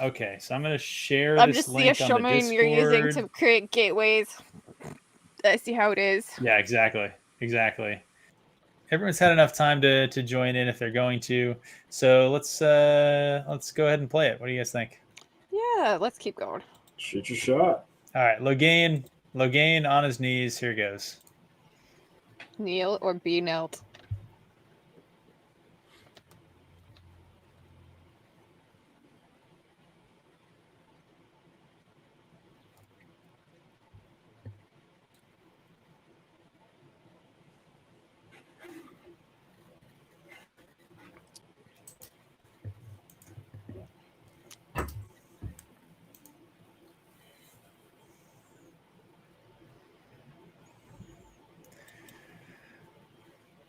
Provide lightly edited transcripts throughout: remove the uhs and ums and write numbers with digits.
Okay, so I'm gonna share I'm this just link on the assuming you're using Discord. to create gateways. I see how it is. Yeah, exactly. Everyone's had enough time to join in if they're going to. So let's go ahead and play it. What do you guys think? Yeah, let's keep going. Shoot your shot. All right, Logain on his knees. Here goes. Kneel or be knelt.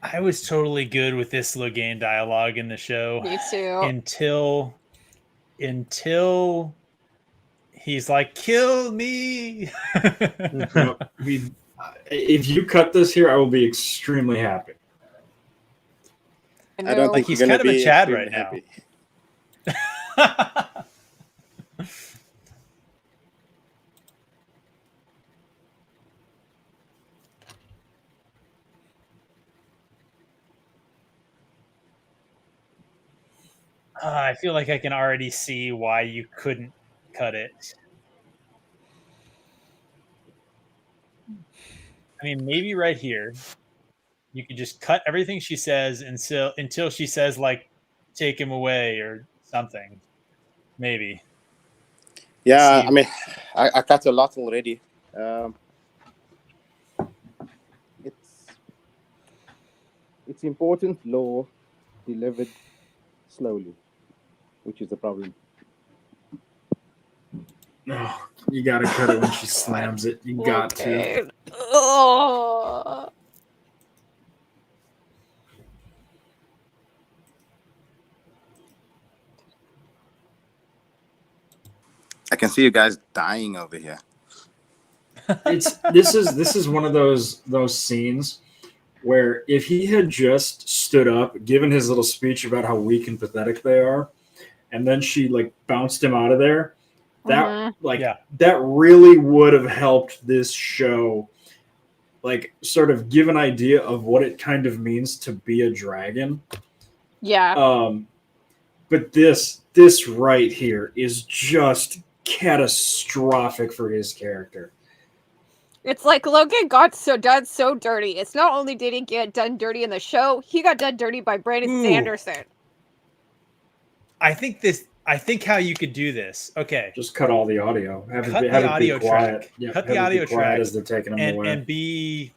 I was totally good with this Logain dialogue in the show. Me too. Until he's like, "Kill me." No, if you cut this here, I will be extremely happy. I don't think he's you're kind gonna of a be Chad extremely right now. happy. I feel like I can already see why you couldn't cut it. I mean, maybe right here, you could just cut everything she says until she says, like, take him away or something. Maybe. Yeah, See. I mean, I cut a lot already. It's important lore delivered slowly, which is the problem. No, you gotta cut it when she slams it. You got to. Oh. I can see you guys dying over here. This is one of those scenes where if he had just stood up, given his little speech about how weak and pathetic they are, and then she like bounced him out of there, that that really would have helped this show like sort of give an idea of what it kind of means to be a dragon. Yeah. But this right here is just catastrophic for his character. It's like Logan got done so dirty. It's not only did he get done dirty in the show, he got done dirty by Brandon Sanderson. I think how you could do this. Okay. Just cut all the audio. Cut the audio track. Yeah, cut the audio track as they're taking them away. And be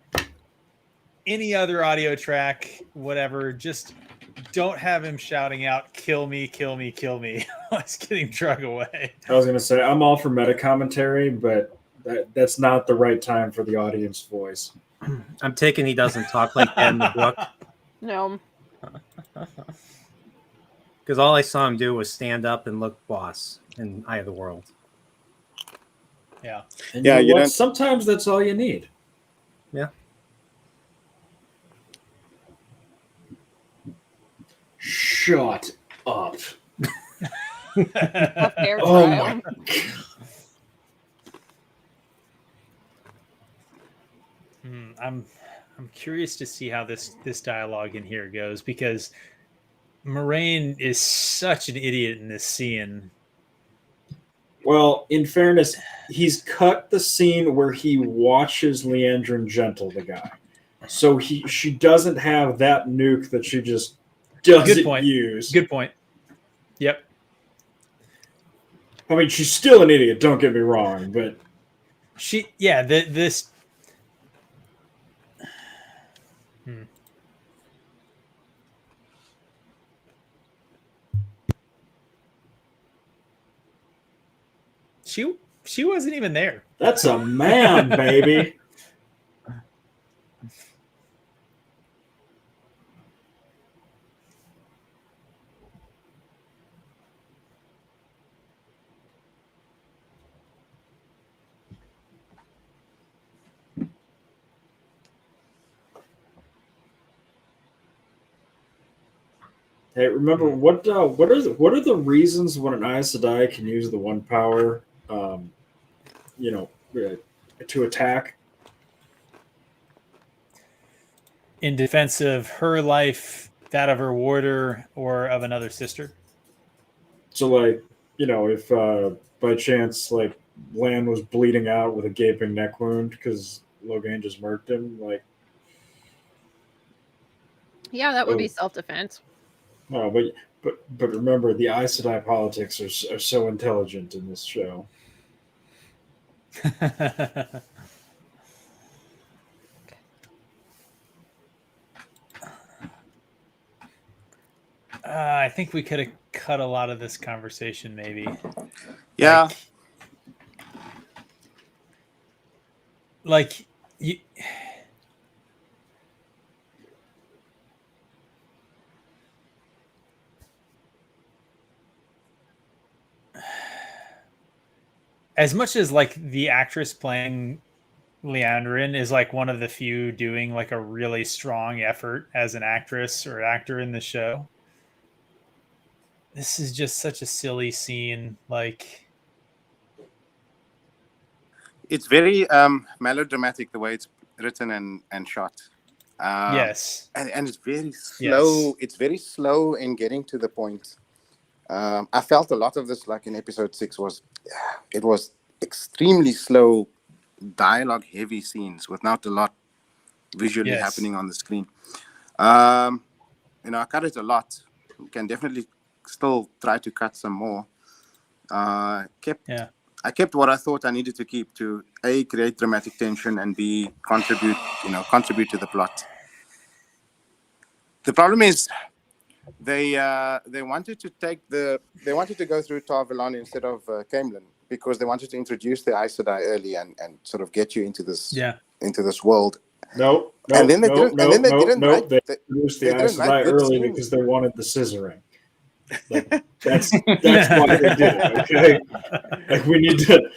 any other audio track, whatever. Just don't have him shouting out, "Kill me, kill me, kill me," while he's getting drug away. I was going to say, I'm all for meta commentary, but that's not the right time for the audience voice. I'm taking he doesn't talk like that in the book. No. Because all I saw him do was stand up and look boss in Eye of the World. Yeah. And you know sometimes that's all you need. Yeah. Shut up. Oh my God. I'm curious to see how this dialogue in here goes, because Moraine is such an idiot in this scene. Well, in fairness, he's cut the scene where he watches Leandrin gentle the guy. So she doesn't have that nuke that she just doesn't use. Good point. Yep. I mean, she's still an idiot, don't get me wrong, but this She wasn't even there. That's a man, baby. Hey, remember what are the reasons when an Aes Sedai can use the one power, you know, to attack? In defense of her life, that of her warder, or of another sister. So, like, you know, if by chance, like, Lan was bleeding out with a gaping neck wound because Logain just murked him, like, Yeah, that would be oh, self-defense. no, but remember, the Aes Sedai politics are so intelligent in this show. I think we could have cut a lot of this conversation, maybe. Yeah. Like you, as much as like the actress playing Leandrin is like one of the few doing like a really strong effort as an actress or actor in the show. This is just such a silly scene. Like, It's very melodramatic the way it's written and shot. yes. And it's very slow. Yes. It's very slow in getting to the point. I felt a lot of this, like in episode 6, was extremely slow, dialogue heavy scenes with not a lot visually Yes. happening on the screen. I cut it a lot. We can definitely still try to cut some more. I kept what I thought I needed to keep to A, create dramatic tension, and B, contribute to the plot. The problem is they wanted to go through Tar Valon instead of Camelin, because they wanted to introduce the Aes Sedai early and sort of get you into this world. No, And then they didn't write they introduced the Aes Sedai early because they wanted the scissoring. Like, that's why they did it. Okay, like we need to.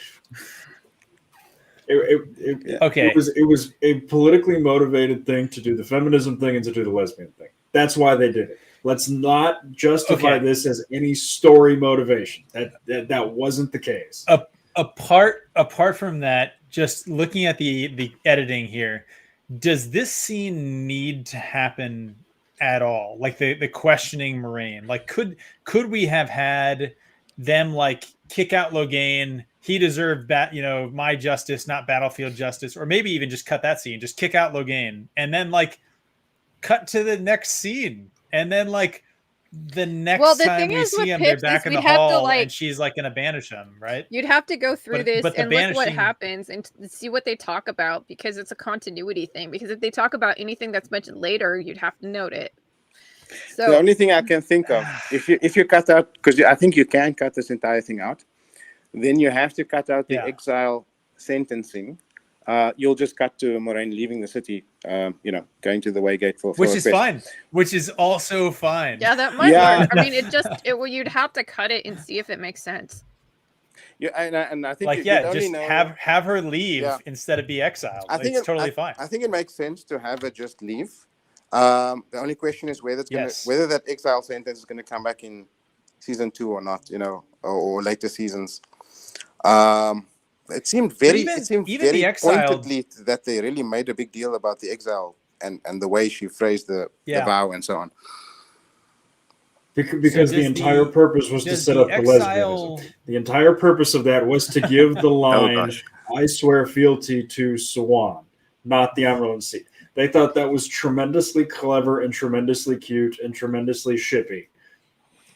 Okay. It was a politically motivated thing to do the feminism thing and to do the lesbian thing. That's why they did it. Let's not justify this as any story motivation. That wasn't the case. Apart from that, just looking at the editing here, does this scene need to happen at all? Like the questioning Moraine, like could we have had them like kick out Logain? He deserved my justice, not battlefield justice, or maybe even just cut that scene, just kick out Logain, and then like cut to the next scene, and then like the next time we see him, they're back in the hall, and she's like gonna banish him, right? You'd have to go through this and look what happens and see what they talk about, because it's a continuity thing. Because if they talk about anything that's mentioned later, you'd have to note it. So the only thing I can think of, if you cut out, because I think you can cut this entire thing out, then you have to cut out the exile sentencing. You'll just cut to Moraine leaving the city, going to the Waygate for which is fine. Which is also fine. Yeah, that might work. I mean, you'd have to cut it and see if it makes sense. Yeah, and I think have her leave instead of be exiled. It's totally fine. I think it makes sense to have her just leave. The only question is whether that exile sentence is going to come back in season 2 or not, or later seasons. It seemed very pointedly that they really made a big deal about the exile and the way she phrased the vow and so on. Because the entire purpose was to set up the lesbianism. The entire purpose of that was to give the line, I swear fealty to Siuan, not the Amyrlin Seat. They thought that was tremendously clever and tremendously cute and tremendously shippy.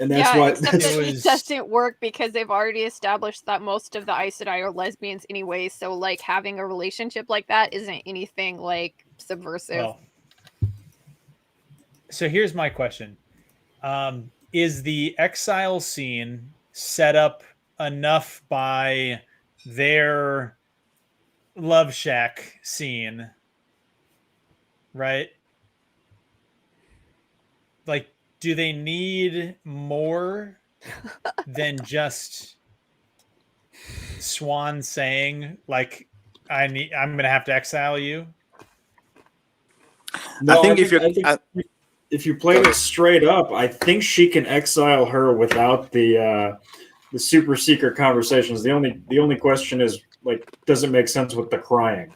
And that's why it doesn't work, because they've already established that most of the Aes Sedai are lesbians anyway. So like having a relationship like that isn't anything like subversive. Well, so here's my question. Is the exile scene set up enough by their love shack scene? Right? Like, do they need more than just Siuan saying, like, I'm going to have to exile you? No, I think if you played it straight up, I think she can exile her without the super secret conversations. The only question is, like, does it make sense with the crying?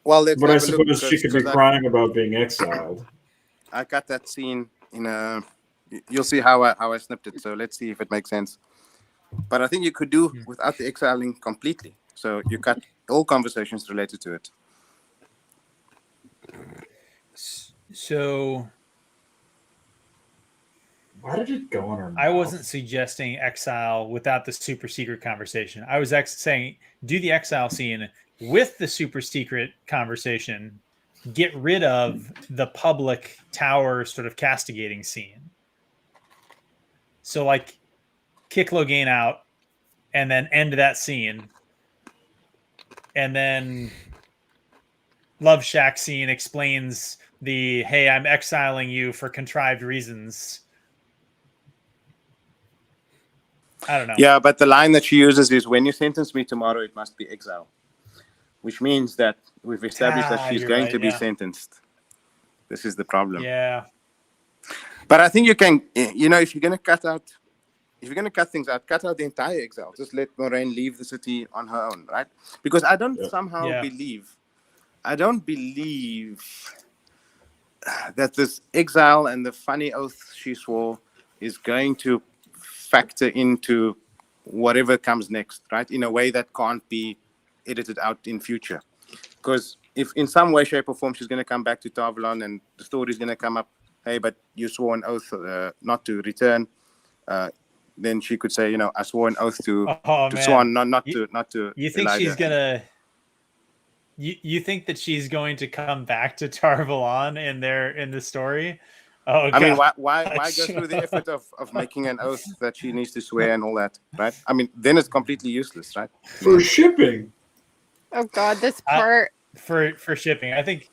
Well, but I suppose she could be crying about being exiled. I got that scene in a. You'll see how I snipped it. So let's see if it makes sense. But I think you could do without the exiling completely. So you cut all conversations related to it. So why did it go on her mouth? I wasn't suggesting exile without the super secret conversation. I was saying do the exile scene with the super secret conversation, get rid of the public tower sort of castigating scene. So like kick Logain out and then end that scene. And then Love Shack scene explains the, hey, I'm exiling you for contrived reasons. I don't know. Yeah, but the line that she uses is, when you sentence me tomorrow, it must be exile. Which means that we've established that she's going to be sentenced. This is the problem. Yeah. But I think you can, if you're going to cut things out, cut out the entire exile. Just let Moiraine leave the city on her own, right? Because I don't believe that this exile and the funny oath she swore is going to factor into whatever comes next, right? In a way that can't be edited out in future. Because if in some way, shape, or form she's going to come back to Tarvalon and the story's going to come up, hey, but you swore an oath not to return, then she could say, I swore an oath to Swan, not to. You think Elijah. She's gonna? You think that she's going to come back to Tarvalon in the story? Oh, God. I mean, why go through the effort of making an oath that she needs to swear and all that, right? I mean, then it's completely useless, right? For shipping. Oh God, this part for shipping. I think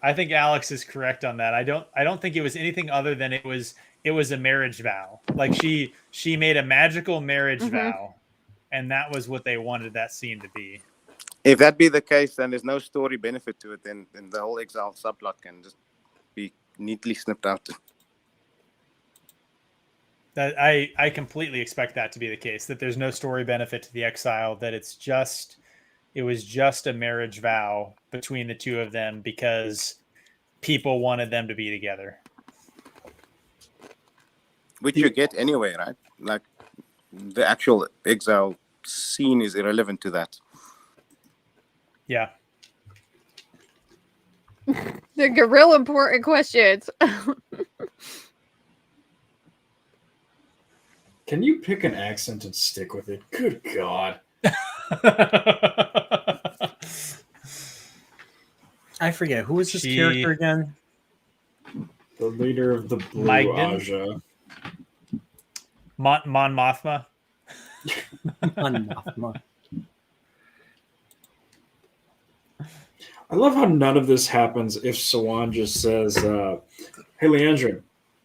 Alex is correct on that. I don't think it was anything other than it was a marriage vow. Like she made a magical marriage vow, and that was what they wanted that scene to be. If that be the case, then there's no story benefit to it. Then the whole exile subplot can just be neatly snipped out. That I completely expect that to be the case. That there's no story benefit to the exile. That it was just a marriage vow between the two of them because people wanted them to be together. Which you get anyway, right? Like the actual exile scene is irrelevant to that. Yeah. The real important questions. Can you pick an accent and stick with it? Good God. I forget. Who was this character again? The leader of the Blue Aja. Mon Mothma. Mon Mothma. I love how none of this happens if Siuan just says, hey, Liandrin,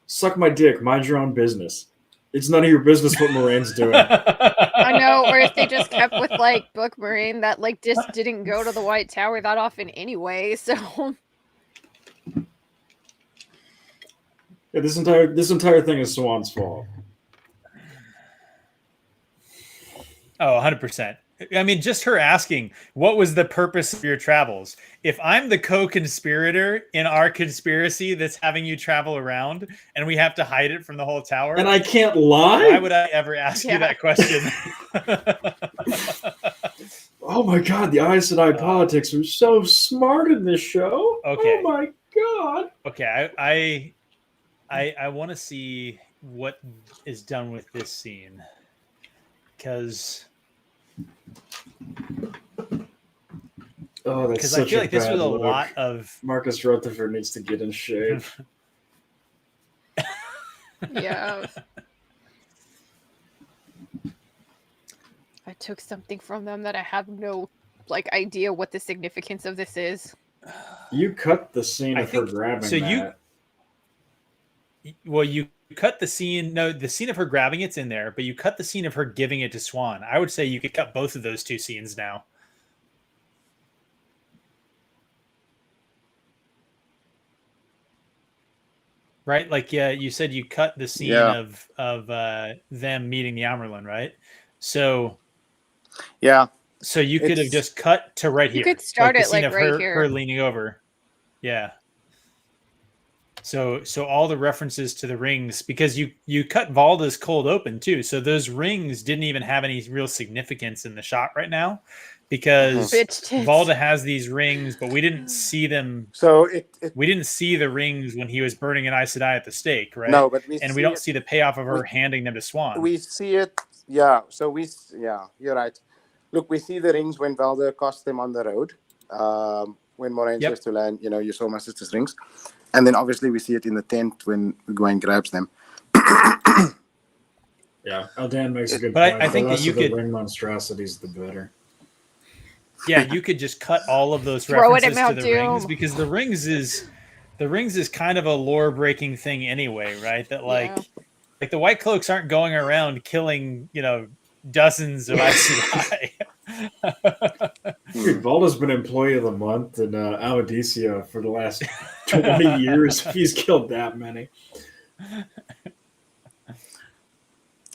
suck my dick, mind your own business. It's none of your business what Moiraine's doing. I know, or if they just kept with, like, Book Moiraine that, like, just didn't go to the White Tower that often anyway, so... Yeah, this entire thing is Siuan's fault. Oh, 100%. I mean, just her asking, what was the purpose of your travels? If I'm the co-conspirator in our conspiracy that's having you travel around and we have to hide it from the whole tower. And I can't lie? Why would I ever ask you that question? Oh my God, the Aes Sedai politics are so smart in this show. Okay. Oh my God. Okay, I want to see what is done with this scene. Because... Oh, that's because such I feel like this was a look. lot of Marcus Rutherford needs to get in shape. Yeah. I took something from them that I have no idea what the significance of this is. You cut the scene of her grabbing that. You cut the scene. No, the scene of her grabbing it's in there, but you cut the scene of her giving it to Siuan. I would say you could cut both of those two scenes now. right? Like, yeah, you said you cut the scene of them meeting the Amyrlin, right? So Yeah. So you could have just cut to right here. You could start like it like right here. Her leaning over. Yeah. So all the references to the rings, because you cut Valda's cold open too. So those rings didn't even have any real significance in the shot right now, because Valda has these rings, but we didn't see them. So we didn't see the rings when he was burning an Aes Sedai at the stake, right? No, but we don't see the payoff of her handing them to Swan. We see it, yeah. So you're right. Look, we see the rings when Valda cost them on the road. When Moraine says to land, you saw my sister's rings. And then obviously we see it in the tent when Egwene grabs them. Yeah, Eldan makes a good but point. I think that you could ring monstrosities, the better. Yeah, you could just cut all of those references to the rings, because the rings is kind of a lore breaking thing anyway, right? That like the White Cloaks aren't going around killing, dozens of Aes Sedai. Dude, Valda's been Employee of the Month in Amadisia for the last 20 years. He's killed that many.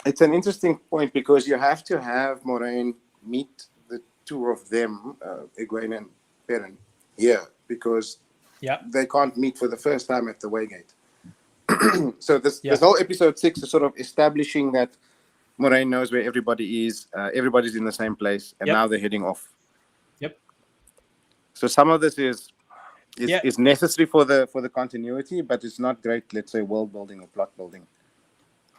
It's an interesting point, because you have to have Moraine meet the two of them, Egwene and Perrin, here, because they can't meet for the first time at the Waygate. So this whole episode 6 is sort of establishing that Moraine knows where everybody is. Everybody's in the same place, and now they're heading off. Yep. So some of this is necessary for the continuity, but it's not great, let's say, world building or plot building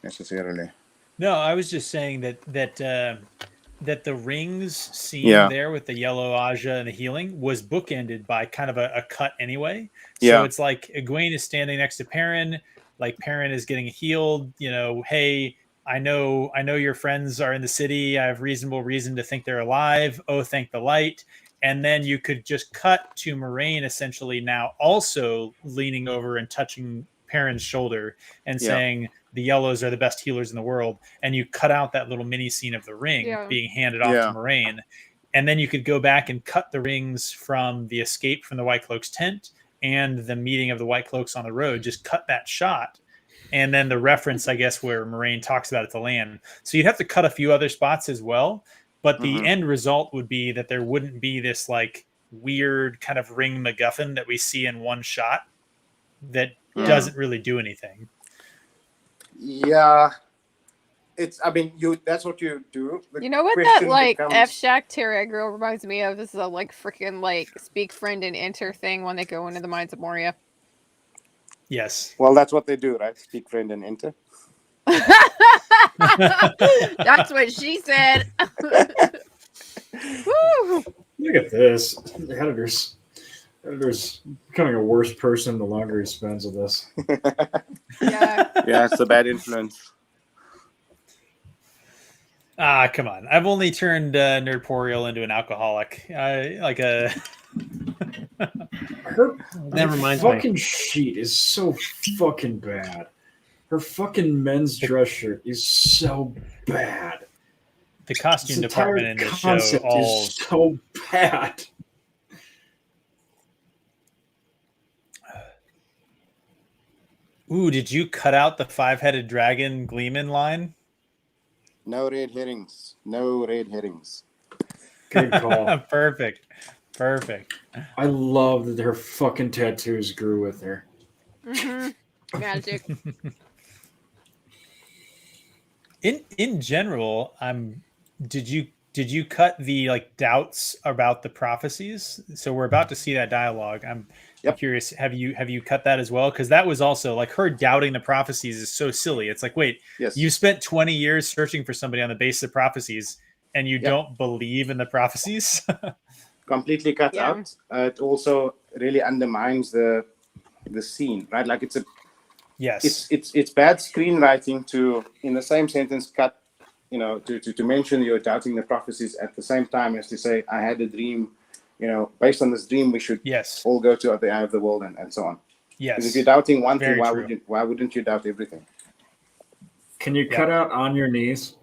necessarily. No, I was just saying that the rings scene there with the yellow Aja and the healing was bookended by kind of a cut anyway. So it's like Egwene is standing next to Perrin, like Perrin is getting healed. Hey, I know your friends are in the city. I have reasonable reason to think they're alive. Oh, thank the light. And then you could just cut to Moraine essentially now also leaning over and touching Perrin's shoulder and saying the yellows are the best healers in the world. And you cut out that little mini scene of the ring being handed off to Moraine. And then you could go back and cut the rings from the escape from the White Cloaks tent and the meeting of the White Cloaks on the road. Just cut that shot. And then the reference, I guess, where Moraine talks about it to land. So you'd have to cut a few other spots as well. But the end result would be that there wouldn't be this like weird kind of ring MacGuffin that we see in one shot that doesn't really do anything. Yeah. That's what you do. You know what that like F-Shack Terregro reminds me of? This is a like freaking like speak friend and enter thing when they go into the Mines of Moria. Yes. Well, that's what they do, right? Speak friend and enter. That's what she said. Woo! Look at this. The editor's becoming a worse person the longer he spends with this. Yeah, it's a bad influence. Come on. I've only turned Nerdporial into an alcoholic. That reminds me. Her fucking sheet is so fucking bad. Her fucking men's dress shirt is so bad. The costume department in this show is so bad. Ooh, did you cut out the 5-headed dragon Gleeman line? No red herrings. No red herrings. Good call. Perfect. I love that her fucking tattoos grew with her. Mm-hmm. Magic. In general, did you cut the like doubts about the prophecies? So we're about to see that dialogue. I'm curious. Have you cut that as well? Because that was also like her doubting the prophecies is so silly. It's like, wait, you spent 20 years searching for somebody on the basis of prophecies, and you don't believe in the prophecies? Completely cut out. It also really undermines the scene, right? Like it's bad screenwriting to in the same sentence cut, to mention you're doubting the prophecies at the same time as to say I had a dream, based on this dream we should all go to the eye of the world and so on. Yes. Because if you're doubting one thing, why wouldn't you doubt everything? Can you cut out on your knees?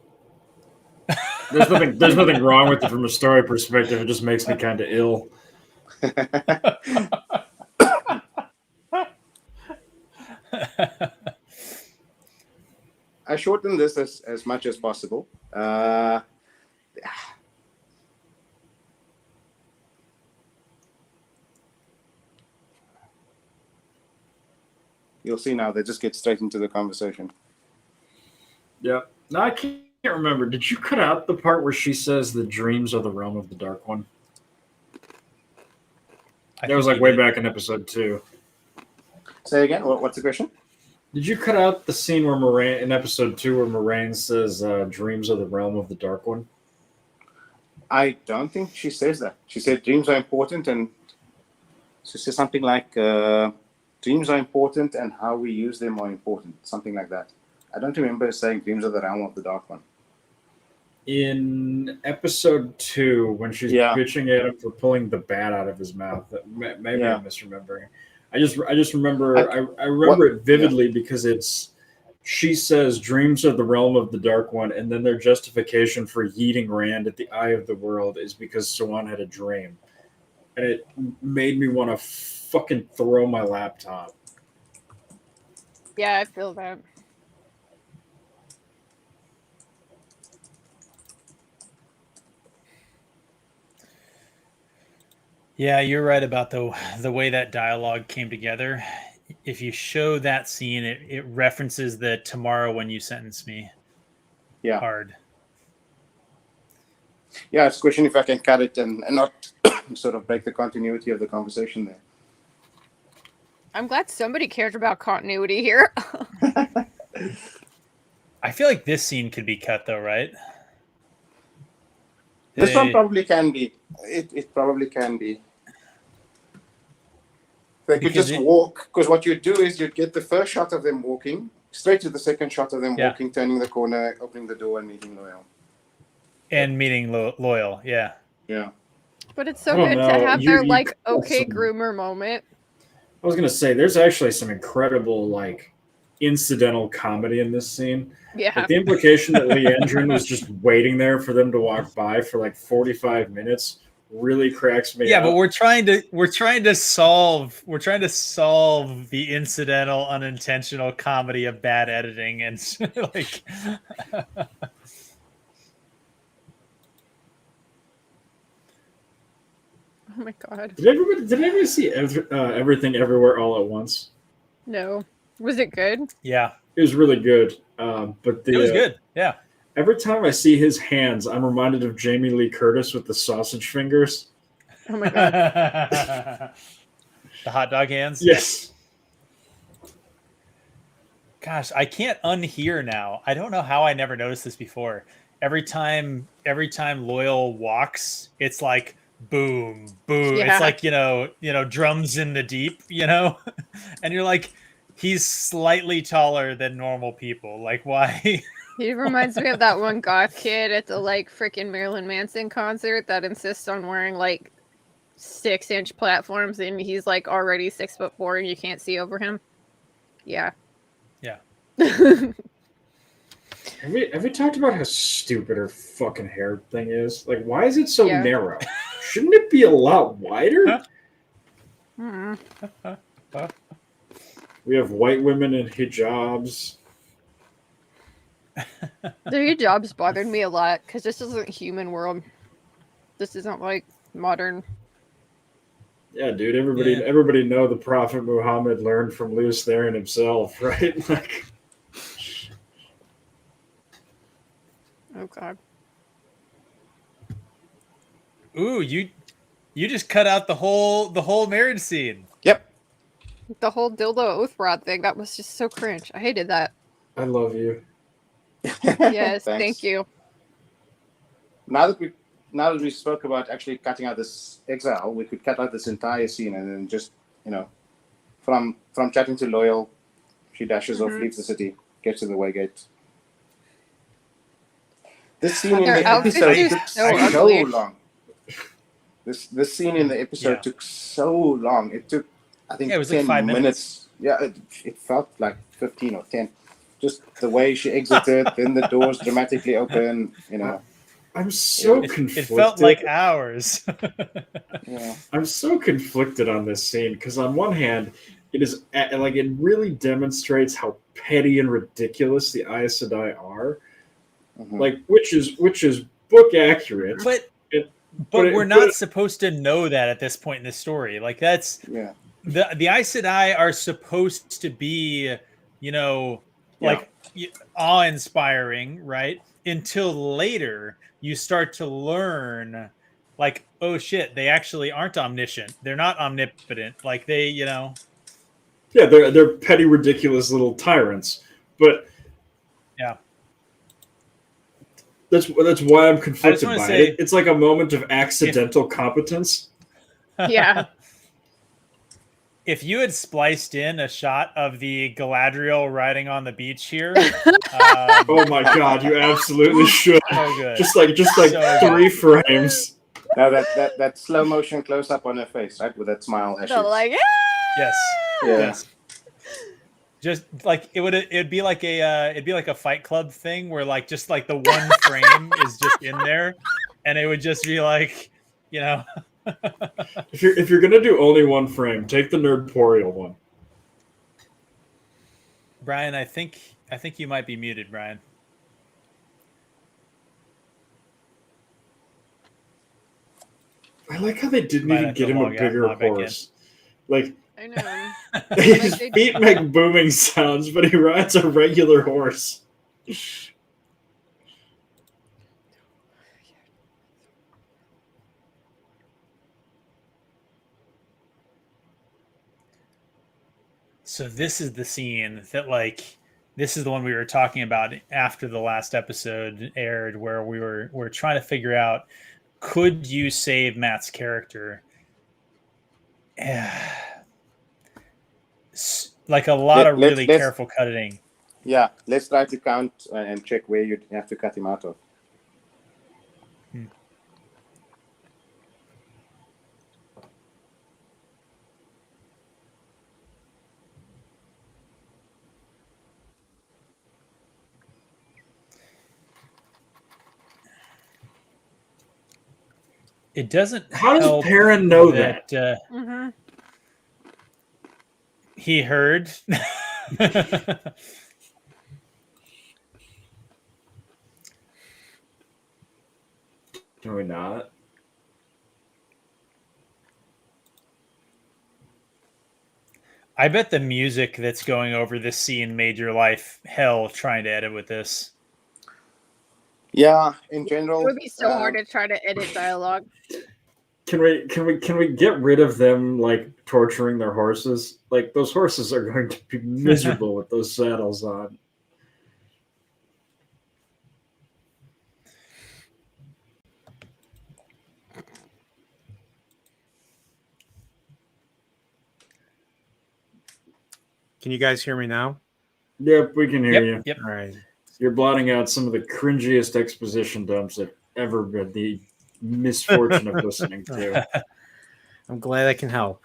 There's nothing wrong with it from a story perspective. It just makes me kind of ill. shortened this as much as possible. You'll see now. They just get straight into the conversation. Yeah. No, I can't remember. Did you cut out the part where she says the dreams are the realm of the Dark One? That was like way back in episode 2. Say again. What's the question? Did you cut out the scene where Moraine in episode 2 where Moraine says dreams are the realm of the Dark One? I don't think she says that. She said dreams are important, and she says something like dreams are important and how we use them are important. Something like that. I don't remember saying dreams are the realm of the Dark One. In episode 2, when she's bitching at him for pulling the bat out of his mouth, maybe I'm misremembering. I just remember I remember it vividly because she says dreams are the realm of the Dark One, and then their justification for yeeting Rand at the eye of the world is because Siuan had a dream, and it made me want to fucking throw my laptop. Yeah, I feel that. Yeah, you're right about the way that dialogue came together. If you show that scene, it references the tomorrow when you sentence me. Yeah. Hard. Yeah, it's a question if I can cut it and not sort of break the continuity of the conversation there. I'm glad somebody cares about continuity here. I feel like this scene could be cut though, right? This one probably can be. It probably can be. They could just walk, because what you'd do is you'd get the first shot of them walking, straight to the second shot of them walking, turning the corner, opening the door, and meeting Loial. And meeting Loial, yeah. Yeah. But it's so good to have their, like, okay groomer moment. I was going to say, there's actually some incredible, like, incidental comedy in this scene. Yeah. Like, the implication that Liandrin was just waiting there for them to walk by for, like, 45 minutes really cracks me up. But we're trying to solve the incidental, unintentional comedy of bad editing, and like oh my god. Did everybody see Everything Everywhere All at Once? No. Was it good? Yeah. It was really good. But it was good. Yeah. Every time I see his hands, I'm reminded of Jamie Lee Curtis with the sausage fingers. Oh my god. The hot dog hands? Yes. Gosh, I can't unhear now. I don't know how I never noticed this before. Every time Loial walks, it's like boom, boom. Yeah. It's like, you know, drums in the deep, you know? And you're like, he's slightly taller than normal people. Like, why? He reminds me of that one goth kid at the like freaking Marilyn Manson concert that insists on wearing like 6-inch platforms, and he's like already 6'4" and you can't see over him. Yeah. Yeah. Have we talked about how stupid her fucking hair thing is? Like, why is it so narrow? Shouldn't it be a lot wider? We have white women in hijabs. The hijabs bothered me a lot because this isn't human world. This isn't like modern. Yeah, dude. Everybody know the Prophet Muhammad learned from Leos Therin himself, right? Like, oh god. Ooh, you just cut out the whole marriage scene. Yep. The whole dildo oath rod thing, that was just so cringe. I hated that. I love you. Yes, thank you. Now that we spoke about actually cutting out this exile, we could cut out this entire scene and then just, you know, from chatting to Loial, she dashes off, leaves the city, gets to the Waygate. This scene in the episode took so long. This scene in the episode took so long. It took, I think, it was 10 like 5 minutes. Yeah, it felt like 15 or 10. Just the way she exited, then the doors dramatically open, you know. I'm so conflicted. It felt like hours. Yeah. I'm so conflicted on this scene because on one hand, it is like it really demonstrates how petty and ridiculous the Aes Sedai are. Like which is book accurate. But but we're not supposed to know that at this point in the story. Like that's the Aes Sedai are supposed to be, you know, like awe-inspiring, right? Until later you start to learn like, oh shit, they actually aren't omniscient. They're not omnipotent. Like they, you know. Yeah, they're petty, ridiculous little tyrants. But yeah. That's why I'm conflicted by it. It's like a moment of accidental competence. Yeah. If you had spliced in a shot of the Galadriel riding on the beach here, oh my god, you absolutely should. So good. Just like so 3 frames. Now that slow motion close up on her face, right, with that smile. So like, yes, yes. Just like it'd be like a Fight Club thing where like just like the one frame is just in there, and it would just be like, you know. if you're gonna do only one frame, take the Nerdporial one. Brian, I think you might be muted, Brian. I like how they didn't even get him a bigger horse. Like, I know. His feet make booming sounds, but he rides a regular horse. So this is the scene that this is the one we were talking about after the last episode aired, where we're trying to figure out, could you save Matt's character? Like a lot of really careful cutting. Yeah, let's try to count and check where you have to cut him out of. It doesn't. How does Perrin know that? He heard. Can we not? I bet the music that's going over this scene made your life hell trying to edit with this. Yeah, in general, it would be so hard to try to edit dialogue. Can we get rid of them like torturing their horses? Like those horses are going to be miserable with those saddles on. Can you guys hear me now? Yep, we can hear you. Yep. All right. You're blotting out some of the cringiest exposition dumps I've ever had the misfortune of listening to. I'm glad I can help.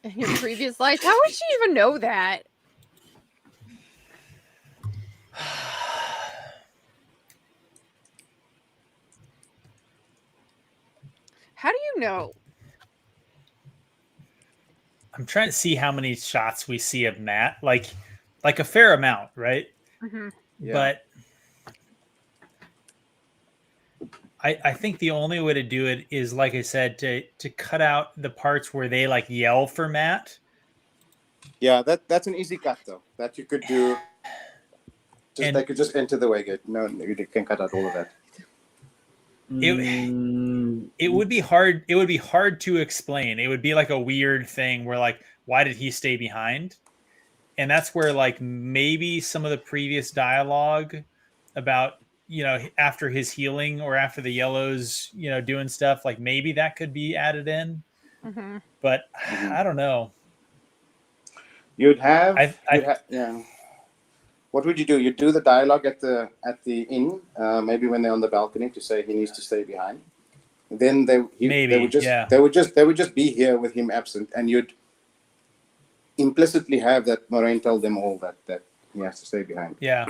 In your previous life, how would she even know that? How do you know? I'm trying to see how many shots we see of Matt. Like a fair amount, right? Mm-hmm. Yeah. But I think the only way to do it is, like I said, to cut out the parts where they like yell for Matt. Yeah, that's an easy cut though. That you could do. They could just enter the Waygate. No, you can cut out all of that. It would be hard. It would be hard to explain. It would be like a weird thing where like, why did he stay behind? And that's where like maybe some of the previous dialogue about, you know, after his healing or after the yellows, you know, doing stuff, like maybe that could be added in. Mm-hmm. But I don't know. You'd have, yeah. What would you do? You'd do the dialogue at the inn, maybe when they're on the balcony, to say he needs to stay behind. Then they would just be here with him absent, and you'd implicitly have that Moiraine tell them all that he has to stay behind. Yeah.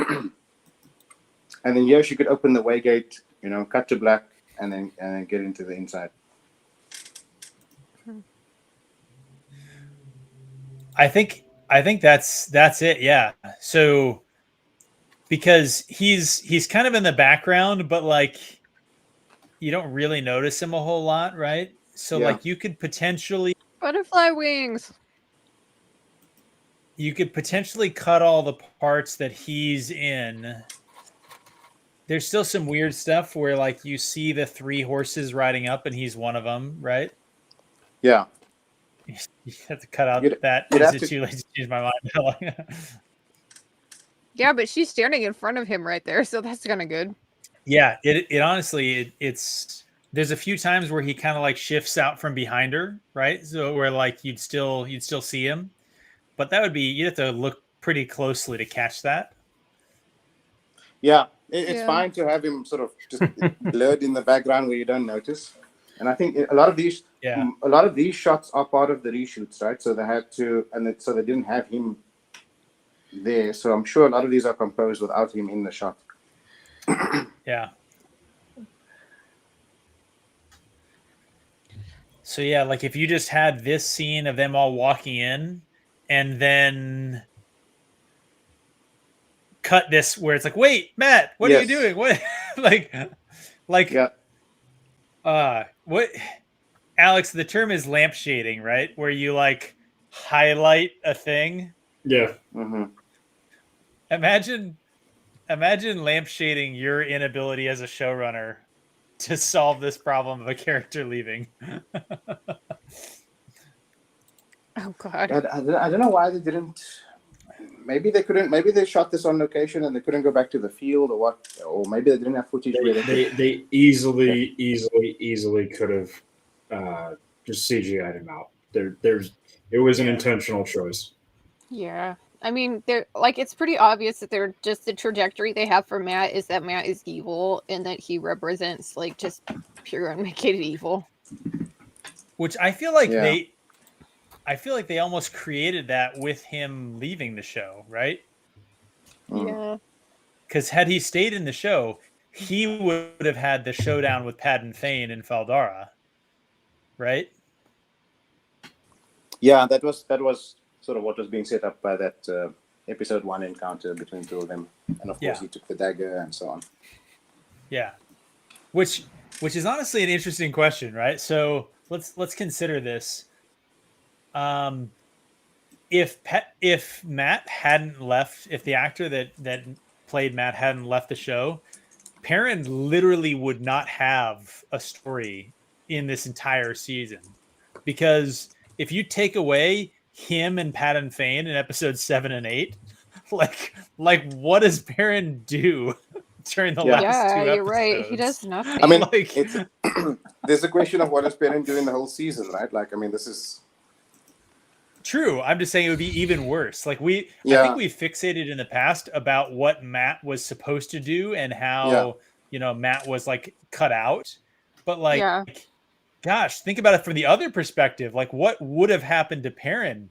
And then she could open the Waygate, you know, cut to black, and then get into the inside. I think that's it. Yeah. So because he's kind of in the background, but like you don't really notice him a whole lot, right? So Yeah. like you could potentially Butterfly wings. cut all the parts that he's in. There's still some weird stuff where like you see the 3 horses riding up and he's one of them, right? Yeah. You have to cut out You'd that. have Is it to- too late to change my mind? Yeah, but she's standing in front of him right there, so that's kind of good. Yeah, it honestly it's there's a few times where he kind of like shifts out from behind her, right? So where like you'd still see him, but that would be you'd have to look pretty closely to catch that. Yeah, it's Yeah. fine to have him sort of just blurred in the background where you don't notice. And I think a lot of these shots are part of the reshoots, right? So they had to, so they didn't have him there. So I'm sure a lot of these are composed without him in the shot. Yeah. So yeah, like if you just had this scene of them all walking in and then cut this where it's like, wait, Matt, what are you doing? What like Yeah. What Alex, the term is lamp shading, right? Where you like highlight a thing. Yeah. Mm-hmm. Imagine lamp shading your inability as a showrunner to solve this problem of a character leaving. Oh god. I don't know why they didn't. Maybe they couldn't. Maybe they shot this on location and they couldn't go back to the field, or what? Or maybe they didn't have footage where They easily could have just CGI'd him out. It was an intentional choice. Yeah. I mean, they're like it's pretty obvious that they're just the trajectory they have for Matt is that Matt is evil and that he represents like just pure unmitigated evil. Which I feel like Yeah. they almost created that with him leaving the show, right? Yeah. Because had he stayed in the show, he would have had the showdown with Padden Fane in Faldara, right? Yeah, that was sort of what was being set up by that episode 1 encounter between two of them, and of course he took the dagger and so on. Yeah, which is honestly an interesting question, right? So let's consider this. If Matt hadn't left, if the actor that played Matt hadn't left the show, Perrin literally would not have a story in this entire season, because if you take away him and Padden Fane in episodes 7 and 8, like what does Perrin do during the last two episodes? Yeah, you're right. He does nothing. I mean, Like- it's there's a question of what does Perrin do in the whole season, right? Like, I mean, this is True. I'm just saying it would be even worse. Like I think we fixated in the past about what Matt was supposed to do and how, Matt was like cut out. But like, Yeah. gosh, think about it from the other perspective. Like what would have happened to Perrin?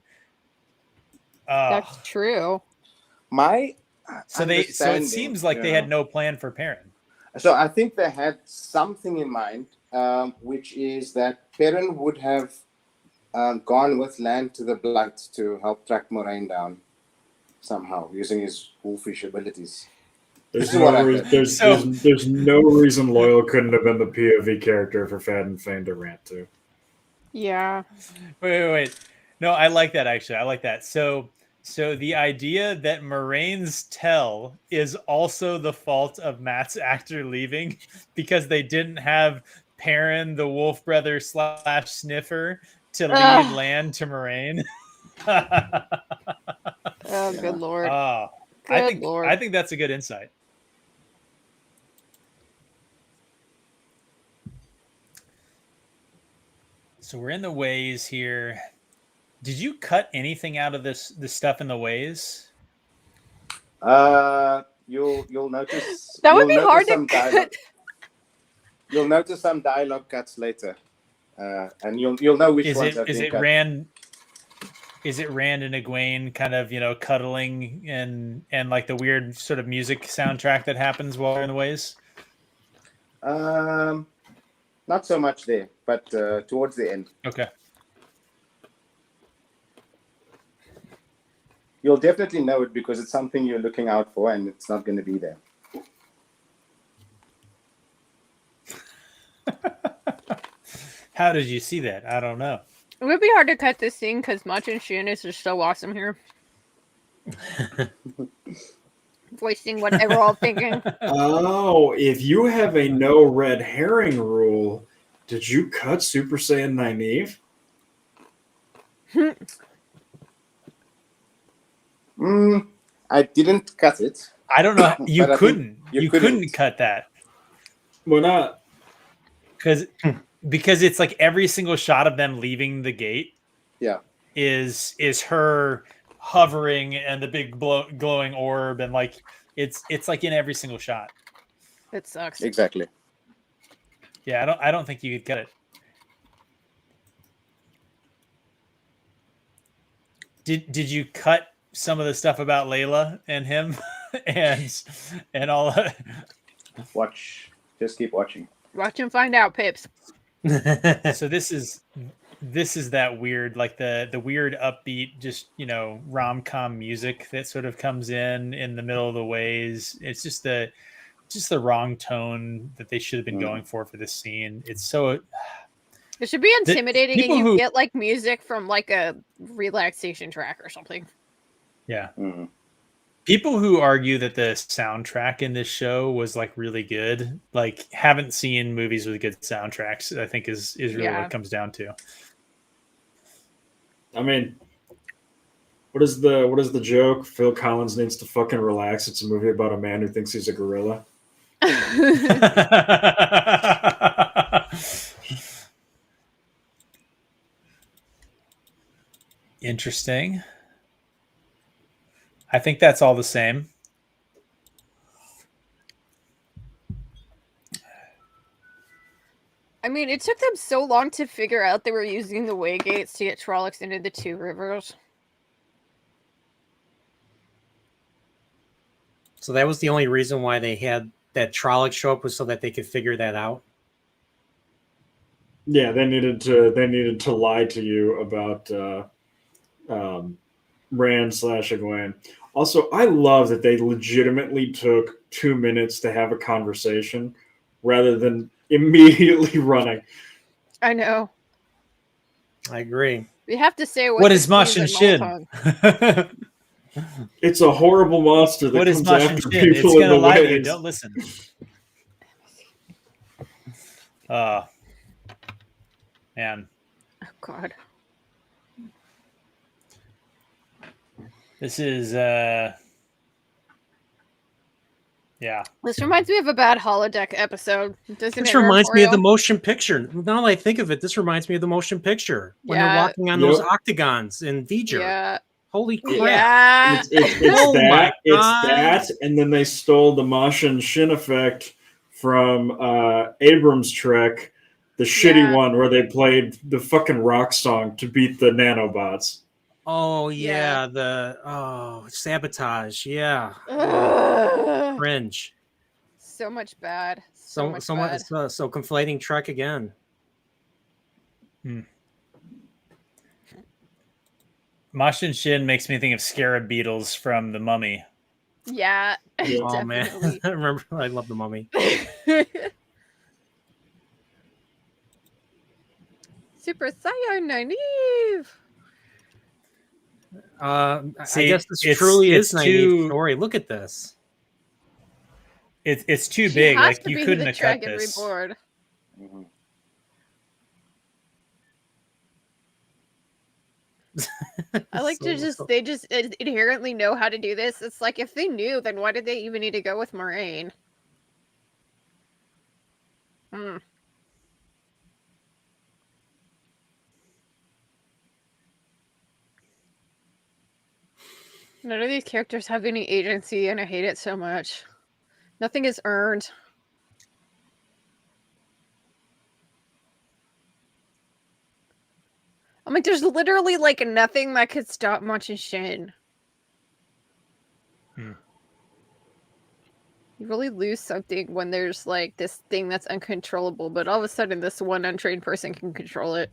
That's true. my So it understanding, seems like they had no plan for Perrin. So I think they had something in mind, which is that Perrin would have gone with Land to the Blight to help track Moraine down somehow using his wolfish abilities. There's This is what I no, heard. there's no reason Loyal couldn't have been the POV character for Padden Fane to rant to. Yeah. Wait. No, I like that actually. I like that. So the idea that Moraine's tell is also the fault of Matt's actor leaving because they didn't have Perrin, the Wolf Brother / Sniffer, to lead Land to Moraine. Oh, good lord. I think that's a good insight. So we're in the ways here. Did you cut anything out of the stuff in the ways? You'll notice That would be notice hard to some cut. dialogue. You'll notice some dialogue cuts later, and you'll know which ones have been cut. Is it Rand and Egwene kind of cuddling and like the weird sort of music soundtrack that happens while they're in the ways? Not so much there, but towards the end. Okay. You'll definitely know it because it's something you're looking out for, and it's not going to be there. How did you see that? I don't know. It would be hard to cut this scene because Machin Shin is just so awesome here. Voicing what they were all thinking. Oh, if you have a no red herring rule, did you cut Super Saiyan Nynaeve? I didn't cut it. I don't know. You But I think couldn't. you You couldn't. couldn't cut that Why not? because it's like every single shot of them leaving the gate. Yeah. Is her hovering and the big glowing orb, and like it's like in every single shot. It sucks. Exactly. Yeah, I don't think you could cut it. Did you cut some of the stuff about Layla and him and all? Watch. Just keep watching. Watch and find out, Pips. So this is that weird, like the weird upbeat, just rom-com music that sort of comes in the middle of the ways. It's just the wrong tone that they should have been going for this scene. It's so. It should be intimidating, and you who- get like music from like a relaxation track or something. Yeah. Mm-hmm. People who argue that the soundtrack in this show was like really good, like haven't seen movies with good soundtracks, I think is really what it comes down to. I mean, what is the joke? Phil Collins needs to fucking relax. It's a movie about a man who thinks he's a gorilla. Interesting. I think that's all the same. I mean, it took them so long to figure out they were using the way gates to get Trollocs into the Two Rivers. So that was the only reason why they had that Trolloc show up, was so that they could figure that out. Yeah, they needed to lie to you about Rand / Egwene. Also, I love that they legitimately took 2 minutes to have a conversation rather than immediately running. I know. I agree. We have to say What is Machin Machin Shin? It's a horrible monster that What is comes Machin after Shin? It's people in gonna the lie to you. ways. Don't listen. Man. Oh God. This is yeah. This reminds me of a bad holodeck episode. Doesn't This it, reminds me of the Arboreal? motion picture. Now that I think of it, this reminds me of the motion picture when they're Yeah. walking on those octagons in V'ger. Yeah. Holy crap! Yeah. It's Oh my that, it's God. that, and then they stole the Machin Shin effect from Abrams' Trek, the shitty Yeah. one where they played the fucking rock song to beat the nanobots. Oh Yeah. yeah, sabotage. Yeah, Ugh. cringe. So much bad. So much so bad. so conflating Trek again. Machin Shin makes me think of scarab beetles from The Mummy. Yeah. Yeah. Oh man, Definitely. I remember. I love the Mummy. Super Saiyan Nynaeve. I See, guess this it's- truly it's is Nynaeve's too- story. Look at this. It's too She big. has Like to you be couldn't the have cut Dragon this. Reborn. Mhm. I like to they just inherently know how to do this. It's like if they knew, then why did they even need to go with Moraine? Hmm. None of these characters have any agency, and I hate it so much. Nothing is earned. I'm like, there's literally like nothing that could stop Machin Shin. Hmm. You really lose something when there's like this thing that's uncontrollable, but all of a sudden this one untrained person can control it.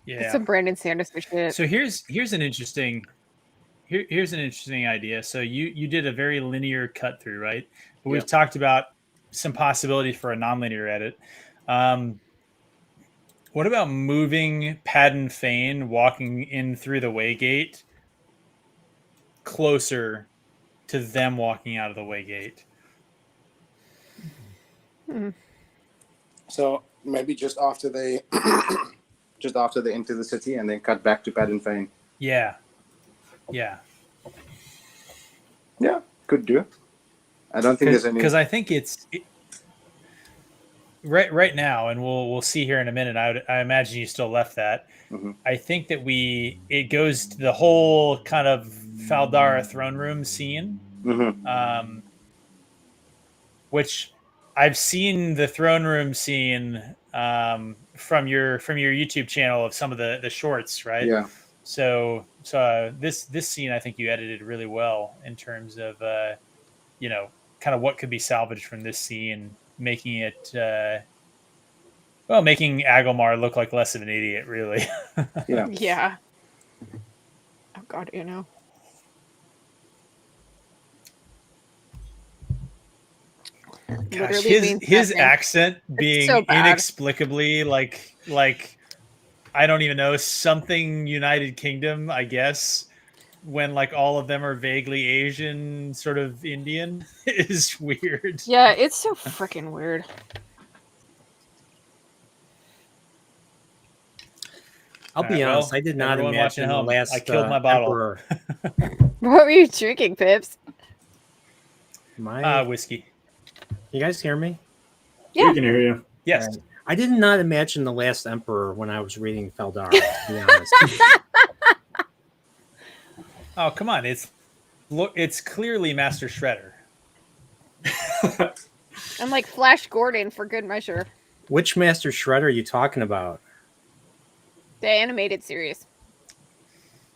It's Yeah. some Brandon Sanderson shit. So here's an interesting idea. So you did a very linear cut through, right? But we've talked about some possibility for a nonlinear edit. What about moving Padden Fane walking in through the Waygate closer to them walking out of the Waygate? So maybe just after they enter the city and then cut back to Padden Fane. Yeah. Yeah, could do. I don't think there's any, because I think right now, and we'll see here in a minute. I imagine you still left that. Mm-hmm. I think that it goes to the whole kind of Faldara throne room scene, which I've seen the throne room scene from your YouTube channel of some of the shorts, right? Yeah. So this scene I think you edited really well in terms of kind of what could be salvaged from this scene, making it making Agelmar look like less of an idiot, really. Yeah. Yeah. Oh God, you know. Gosh, his accent being so bad. Inexplicably like I don't even know, something United Kingdom, I guess, when like all of them are vaguely Asian, sort of Indian, is weird. Yeah, it's so freaking weird. I'll be honest, I did not everyone watching imagine the home, last I killed my bottle. Emperor. What were you drinking, Pips? Whiskey. You guys hear me? Yeah. We can hear you. Yes. Right. I did not imagine the last Emperor when I was reading Faldara, to be honest. Oh, come on. It's clearly Master Shredder. I'm like Flash Gordon for good measure. Which Master Shredder are you talking about? The animated series.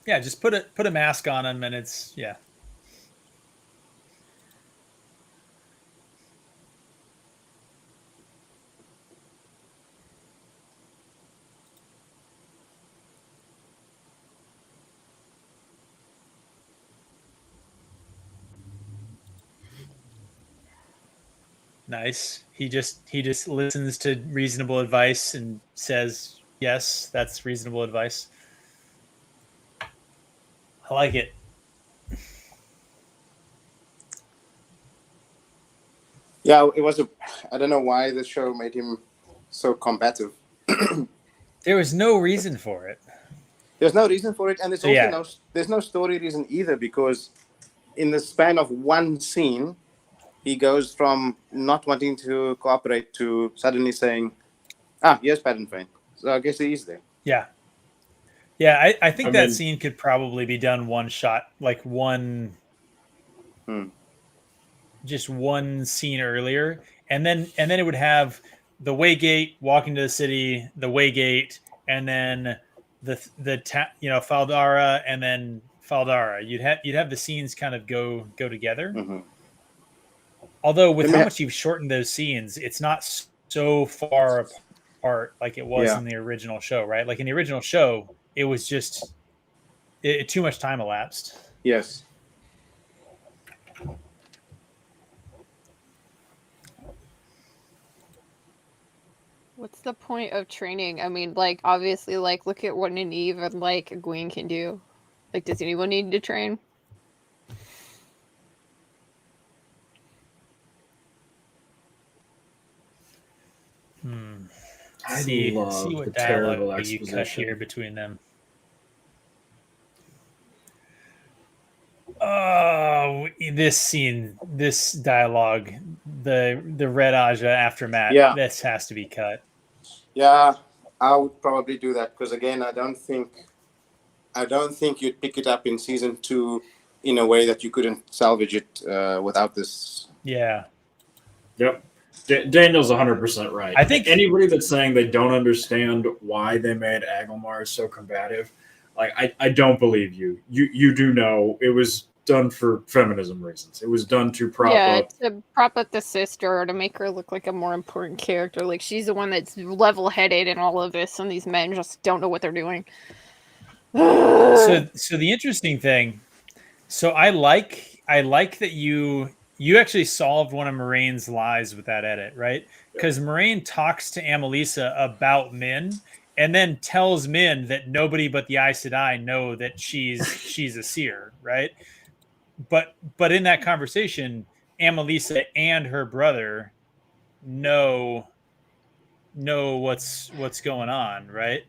Yeah, just put a mask on him and it's, yeah. Nice. He just listens to reasonable advice and says, yes, that's reasonable advice. I like it. Yeah, it was I don't know why the show made him so combative. There was no reason for it. There's no reason for it, and there's no story reason either, because in the span of one scene, he goes from not wanting to cooperate to suddenly saying, here's Padden Fane. So I guess he is there. Yeah. Yeah, I think that scene could probably be done one shot, like just one scene earlier. And then it would have the Waygate walking to the city, the Waygate, and then Faldara, and then Faldara. You'd have the scenes kind of go together. Mm-hmm. Although with how much you've shortened those scenes, it's not so far apart like it was in the original show, right? Like in the original show, it was just too much time elapsed. Yes. What's the point of training? I mean, like, obviously, like, look at what Nynaeve and, like, Egwene can do. Like, does anyone need to train? See what dialogue you cut here between them. Oh, this scene, this dialogue, the Red Aja aftermath. Yeah. This has to be cut. Yeah, I would probably do that, because again, I don't think you'd pick it up in season 2 in a way that you couldn't salvage it without this. Yeah. Yep. Daniel's 100% right. I think anybody that's saying they don't understand why they made Agelmar so combative, like I don't believe you. You do know it was done for feminism reasons. It was done to prop Yeah, up. to prop up the sister or to make her look like a more important character. Like she's the one that's level-headed in all of this, and these men just don't know what they're doing. So the interesting thing, so I like that you actually solved one of Moraine's lies with that edit, right? Because Moraine talks to Amelisa about Min, and then tells Min that nobody but the Aes Sedai know that she's a seer, right? But in that conversation, Amelisa and her brother know what's going on, right?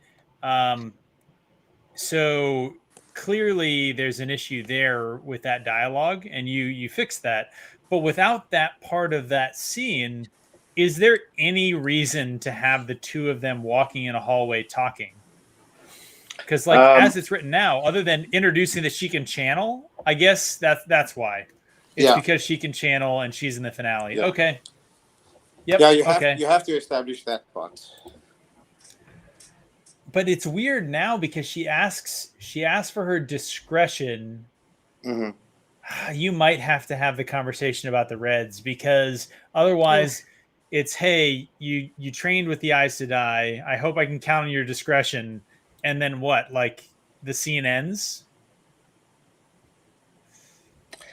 So clearly there's an issue there with that dialogue, and you fix that. But without that part of that scene, is there any reason to have the two of them walking in a hallway talking? Because as it's written now, other than introducing that she can channel, I guess that's why. It's because she can channel and she's in the finale. Yeah. Okay. Yep. Yeah, you have to establish that part. But it's weird now because she asks for her discretion. Mm-hmm. You might have to have the conversation about the Reds, because otherwise it's, hey, you trained with the Aes Sedai. I hope I can count on your discretion. And then what? Like the scene ends?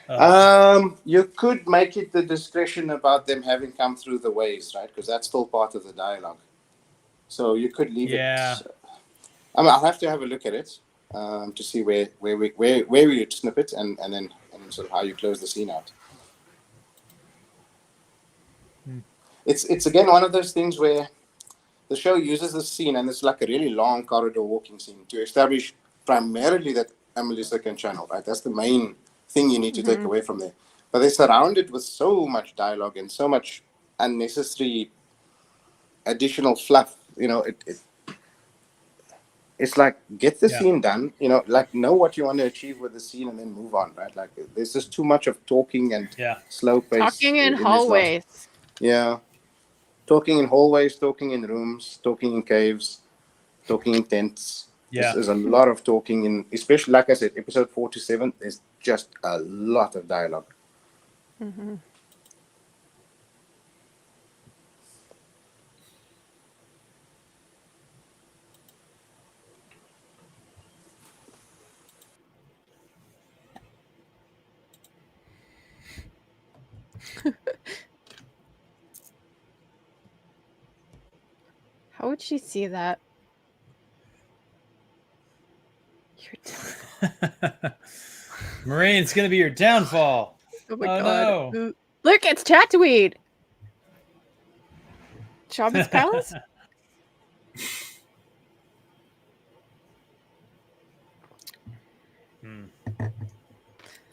You could make it the discretion about them having come through the ways, right? Because that's still part of the dialogue. So you could leave it. I mean, I'll have to have a look at it to see where we snip it and then sort of how you close the scene out. It's again one of those things where the show uses this scene, and it's like a really long corridor walking scene, to establish primarily that Amelisa can channel, right? That's the main thing you need to take away from there. But they surround it with so much dialogue and so much unnecessary additional fluff. You know, it's like, get the scene done, you know, like know what you want to achieve with the scene and then move on, right? Like there's just too much of talking and slow pace. Talking in hallways. Talking in hallways, talking in rooms, talking in caves, talking in tents. There's a lot of talking in, especially, like I said, episode 4 to 7, there's just a lot of dialogue. Mm-hmm. How would she see that? Moraine, it's going to be your downfall. Oh my god. No. Look, it's Tatooine. Jabba's palace?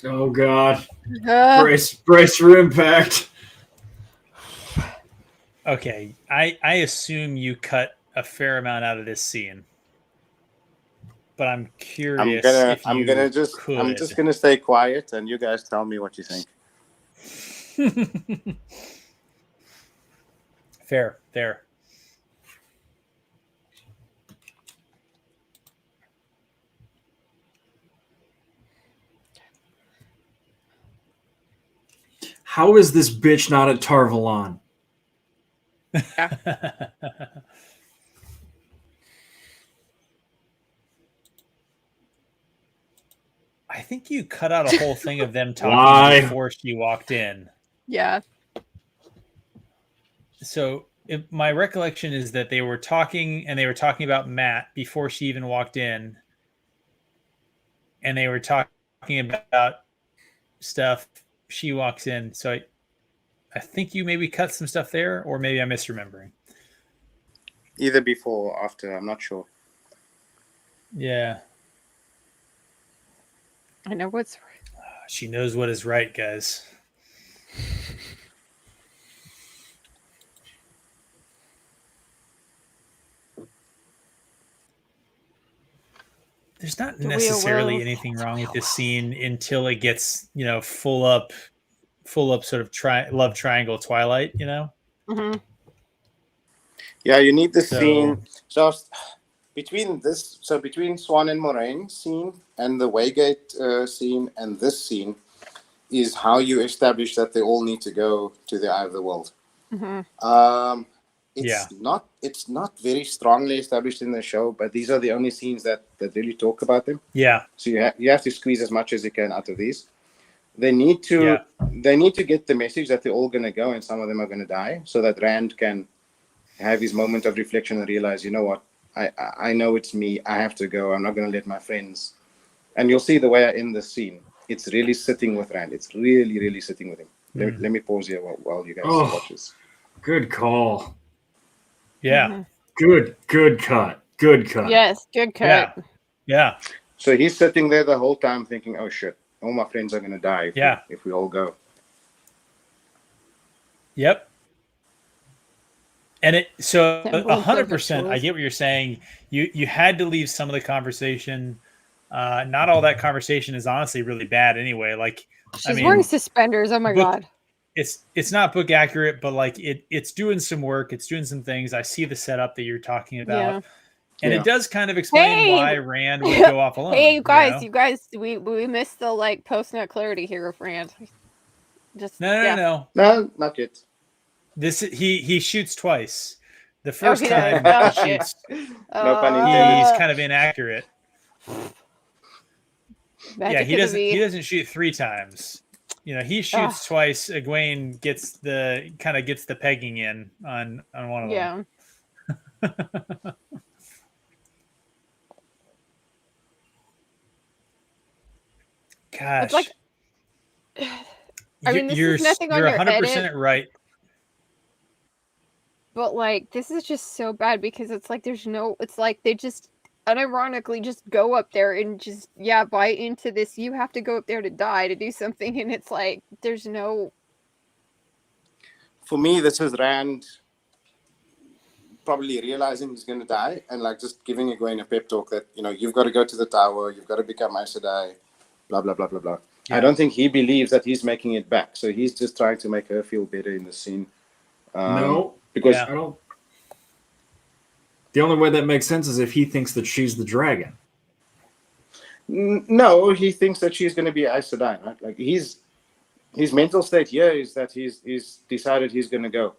Oh god. Brace for impact. Okay, I assume you cut a fair amount out of this scene, but I'm curious. I'm just gonna stay quiet, and you guys tell me what you think. Fair. How is this bitch not at Tar Valon? I think you cut out a whole thing of them talking before she walked in. Yeah. So my recollection is that they were talking, and they were talking about Matt before she even walked in. And they were talking about stuff. She walks in. So I think you maybe cut some stuff there, or maybe I'm misremembering. Either before or after, I'm not sure. Yeah. I know what's right. She knows what is right, guys. There's not necessarily anything wrong with this scene until it gets, full up sort of love triangle Twilight, Mm-hmm. Yeah, you need the scene. So between Swan and Moraine scene and the Waygate scene and this scene is how you establish that they all need to go to the Eye of the World. Mm-hmm. It's not very strongly established in the show, but these are the only scenes that really talk about them. Yeah. So you have to squeeze as much as you can out of these. They need to get the message that they're all going to go and some of them are going to die, so that Rand can have his moment of reflection and realize, you know what, I know it's me. I have to go. I'm not going to let my friends. And you'll see the way I end the scene. It's really sitting with Rand. It's really, really sitting with him. Let me pause here while you guys watch this. Good call. Yeah. Mm-hmm. Good cut. Good cut. Yes, good cut. Yeah. So he's sitting there the whole time thinking, oh shit, all my friends are going to die if we all go. Yep. And so Symbols of 100%, rituals. I get what you're saying. You had to leave some of the conversation. Not all that conversation is honestly really bad anyway. Like, She's wearing suspenders. Oh my god. It's not book accurate, but like it's doing some work. It's doing some things. I see the setup that you're talking about. Yeah. And it does kind of explain why Rand would go off alone. Hey, you guys, we missed the like post-nut clarity here of Rand. Just No, not yet. This he shoots twice. The first time he shoots, no pun intended. he's kind of inaccurate. He doesn't shoot 3 times. You know, he shoots twice. Egwene gets the pegging in on one of them. Yeah. Gosh. It's like, I mean, you're is nothing on your 100% right. But like, this is just so bad because it's like it's like they just unironically just go up there and just buy into this. You have to go up there to die to do something, and it's like there's no. For me, this is Rand probably realizing he's going to die and like just giving Egwene a pep talk that, you know, you've got to go to the tower, you've got to become Aes Sedai, blah blah blah blah blah. Yeah. I don't think he believes that he's making it back, so he's just trying to make her feel better in the scene. No, because I don't. The only way that makes sense is if he thinks that she's the dragon. No, he thinks that she's going to be Aes Sedai, right? Like his mental state here is that he's decided he's going to go.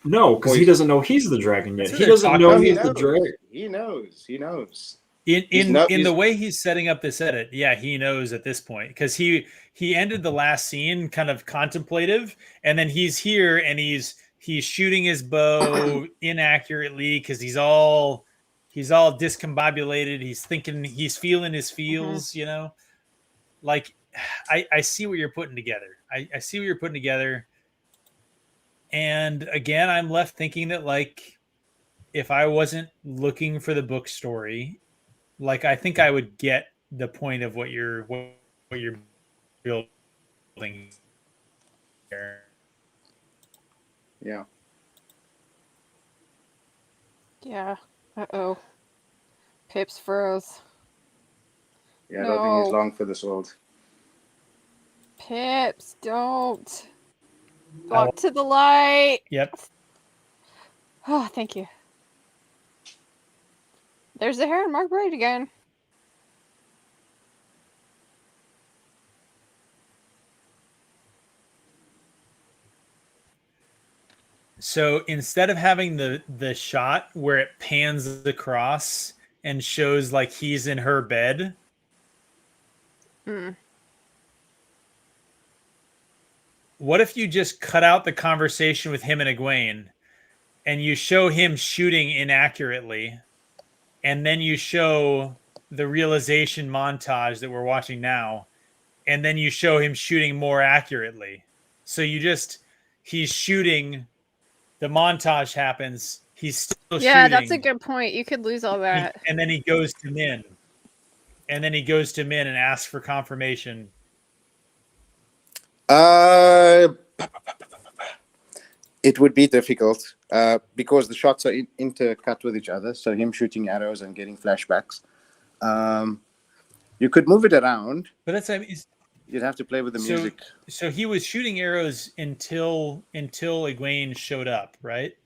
No, because he doesn't know he's the dragon yet. He doesn't know he's the dragon. He knows. In the way he's setting up this edit, he knows at this point because he ended the last scene kind of contemplative, and then he's here and he's shooting his bow inaccurately because he's all discombobulated. He's thinking, he's feeling his feels, you know. Like I see what you're putting together. I see what you're putting together. And again, I'm left thinking that like if I wasn't looking for the book story, like I think I would get the point of what you're building here. Yeah. Yeah. Uh-oh. Pips froze. Yeah, I don't think he's long for this world. Pips, don't. Walk to the light. Yep. Oh, thank you. There's the hair and Mark Braid again. So instead of having the shot where it pans across and shows like he's in her bed, what if you just cut out the conversation with him and Egwene and you show him shooting inaccurately, and then you show the realization montage that we're watching now, and then you show him shooting more accurately. So he's shooting, the montage happens, he's still shooting. Yeah, that's a good point. You could lose all that. And then he goes to Min. And then he goes to Min and asks for confirmation. It would be difficult because the shots are intercut with each other. So him shooting arrows and getting flashbacks. You could move it around, but that's you'd have to play with the music. So he was shooting arrows until Egwene showed up, right?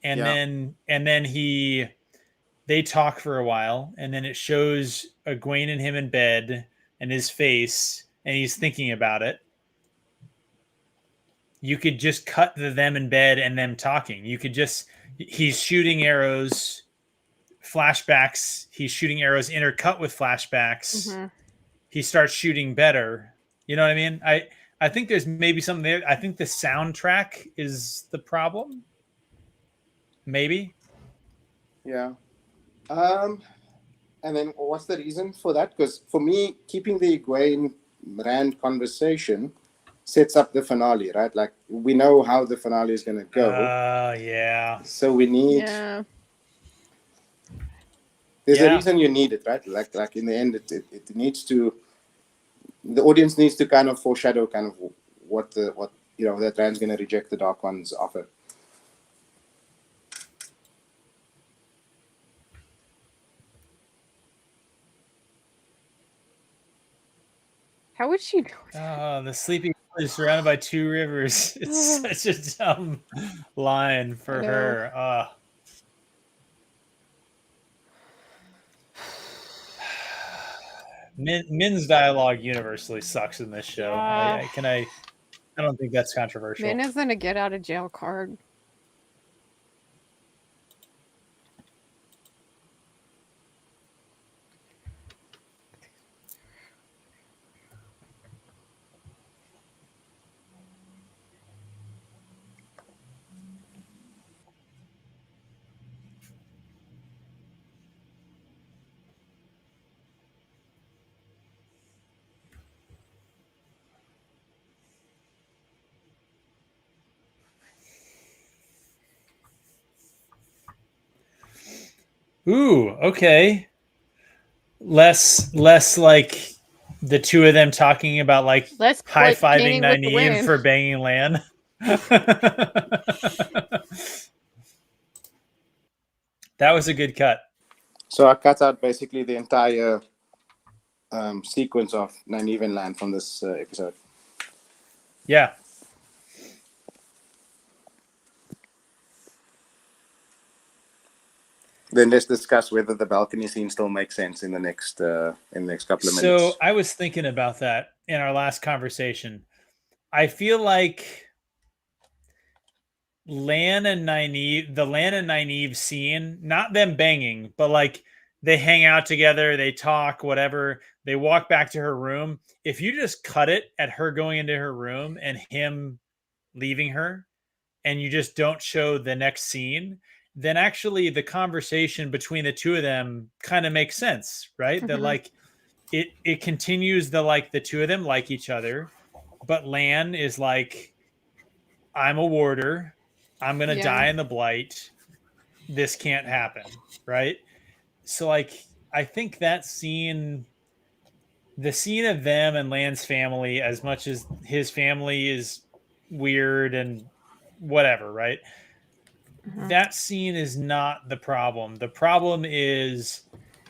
and Yeah. then they talk for a while, and then it shows Egwene and him in bed and his face, and he's thinking about it. You could just cut to them in bed and them talking. You could just, he's shooting arrows, flashbacks. He's shooting arrows intercut with flashbacks. Mm-hmm. He starts shooting better. You know what I mean? I think there's maybe something there. I think the soundtrack is the problem. Maybe. Yeah. And then what's the reason for that? Because for me, keeping the Egwene Rand conversation sets up the finale, right? Like we know how the finale is going to go. Yeah. So we need. Yeah. There's a reason you need it, right? Like in the end, it needs to. The audience needs to kind of foreshadow kind of what that Rand's going to reject the Dark One's offer. How would she know that? The sleeping is surrounded by two rivers. It's such a dumb line for her. Min's dialogue universally sucks in this show. I don't think that's controversial. Min isn't a get out of jail card. Ooh, okay. Less like the two of them talking about like high-fiving Nynaeve for banging Lan. That was a good cut. So I cut out basically the entire sequence of Nynaeve and Lan from this episode. Yeah. Then let's discuss whether the balcony scene still makes sense in the next couple of minutes. So I was thinking about that in our last conversation. I feel like the Lan and Nynaeve scene, not them banging, but like they hang out together, they talk, whatever. They walk back to her room. If you just cut it at her going into her room and him leaving her, and you just don't show the next scene, then actually the conversation between the two of them kind of makes sense, right? Mm-hmm. That like it continues the two of them like each other, but Lan is like, I'm a warder, I'm gonna die in the blight, this can't happen, right? So like I think that scene, the scene of them and Lan's family, as much as his family is weird and whatever, right? Mm-hmm. That scene is not the problem. The problem is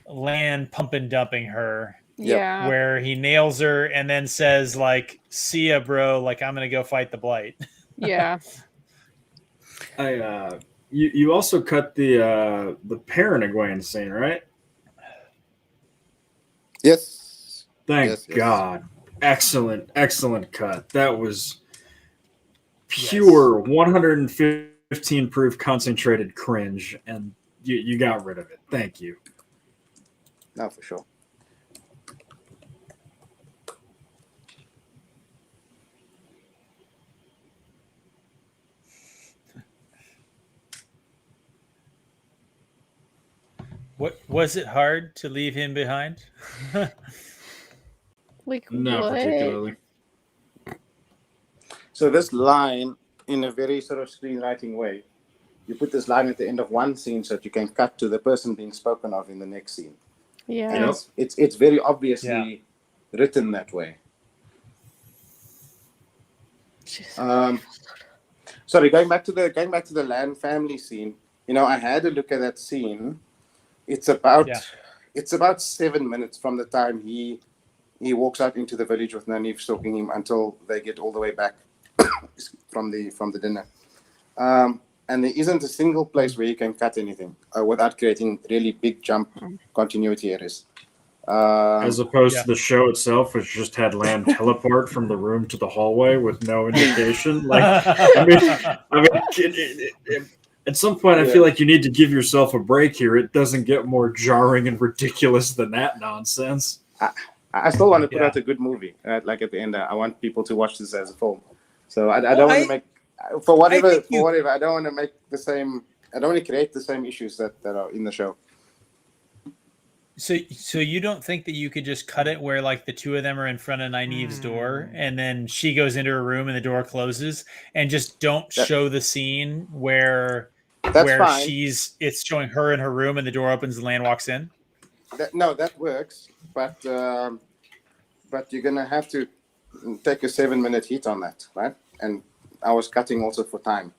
Lan pump and dumping her. Yeah. Where he nails her and then says like, see ya, bro, like I'm gonna go fight the blight. Yeah. You also cut the parent Egwene scene, right? Yes. Thank God. Excellent cut. That was pure 115 proof concentrated cringe, and you got rid of it. Thank you. No, for sure. What was it hard to leave him behind? Like not particularly. So this line, in a very sort of screenwriting way, you put this line at the end of one scene so that you can cut to the person being spoken of in the next scene. Yeah. And it's very obviously written that way. Sorry, going back to the Lan family scene. You know, I had a look at that scene. It's about 7 minutes from the time he walks out into the village with Nynaeve stalking him until they get all the way back from the dinner. and there isn't a single place where you can cut anything without creating really big jump continuity errors. As opposed Yeah. to the show itself, which just had Land teleport from the room to the hallway with no indication. Like, at some point, I feel like you need to give yourself a break here. It doesn't get more jarring and ridiculous than that nonsense. I still want to put out a good movie. Like at the end, I want people to watch this as a film. So I don't want to make for whatever. I don't want to make the same. I don't want to create the same issues that are in the show. So you don't think that you could just cut it where like the two of them are in front of Nynaeve's door, and then she goes into her room and the door closes, and just don't show the scene where fine. it's showing her in her room and the door opens and Lan walks in? That works, but you're gonna have to take a 7-minute hit on that, right? And I was cutting also for time.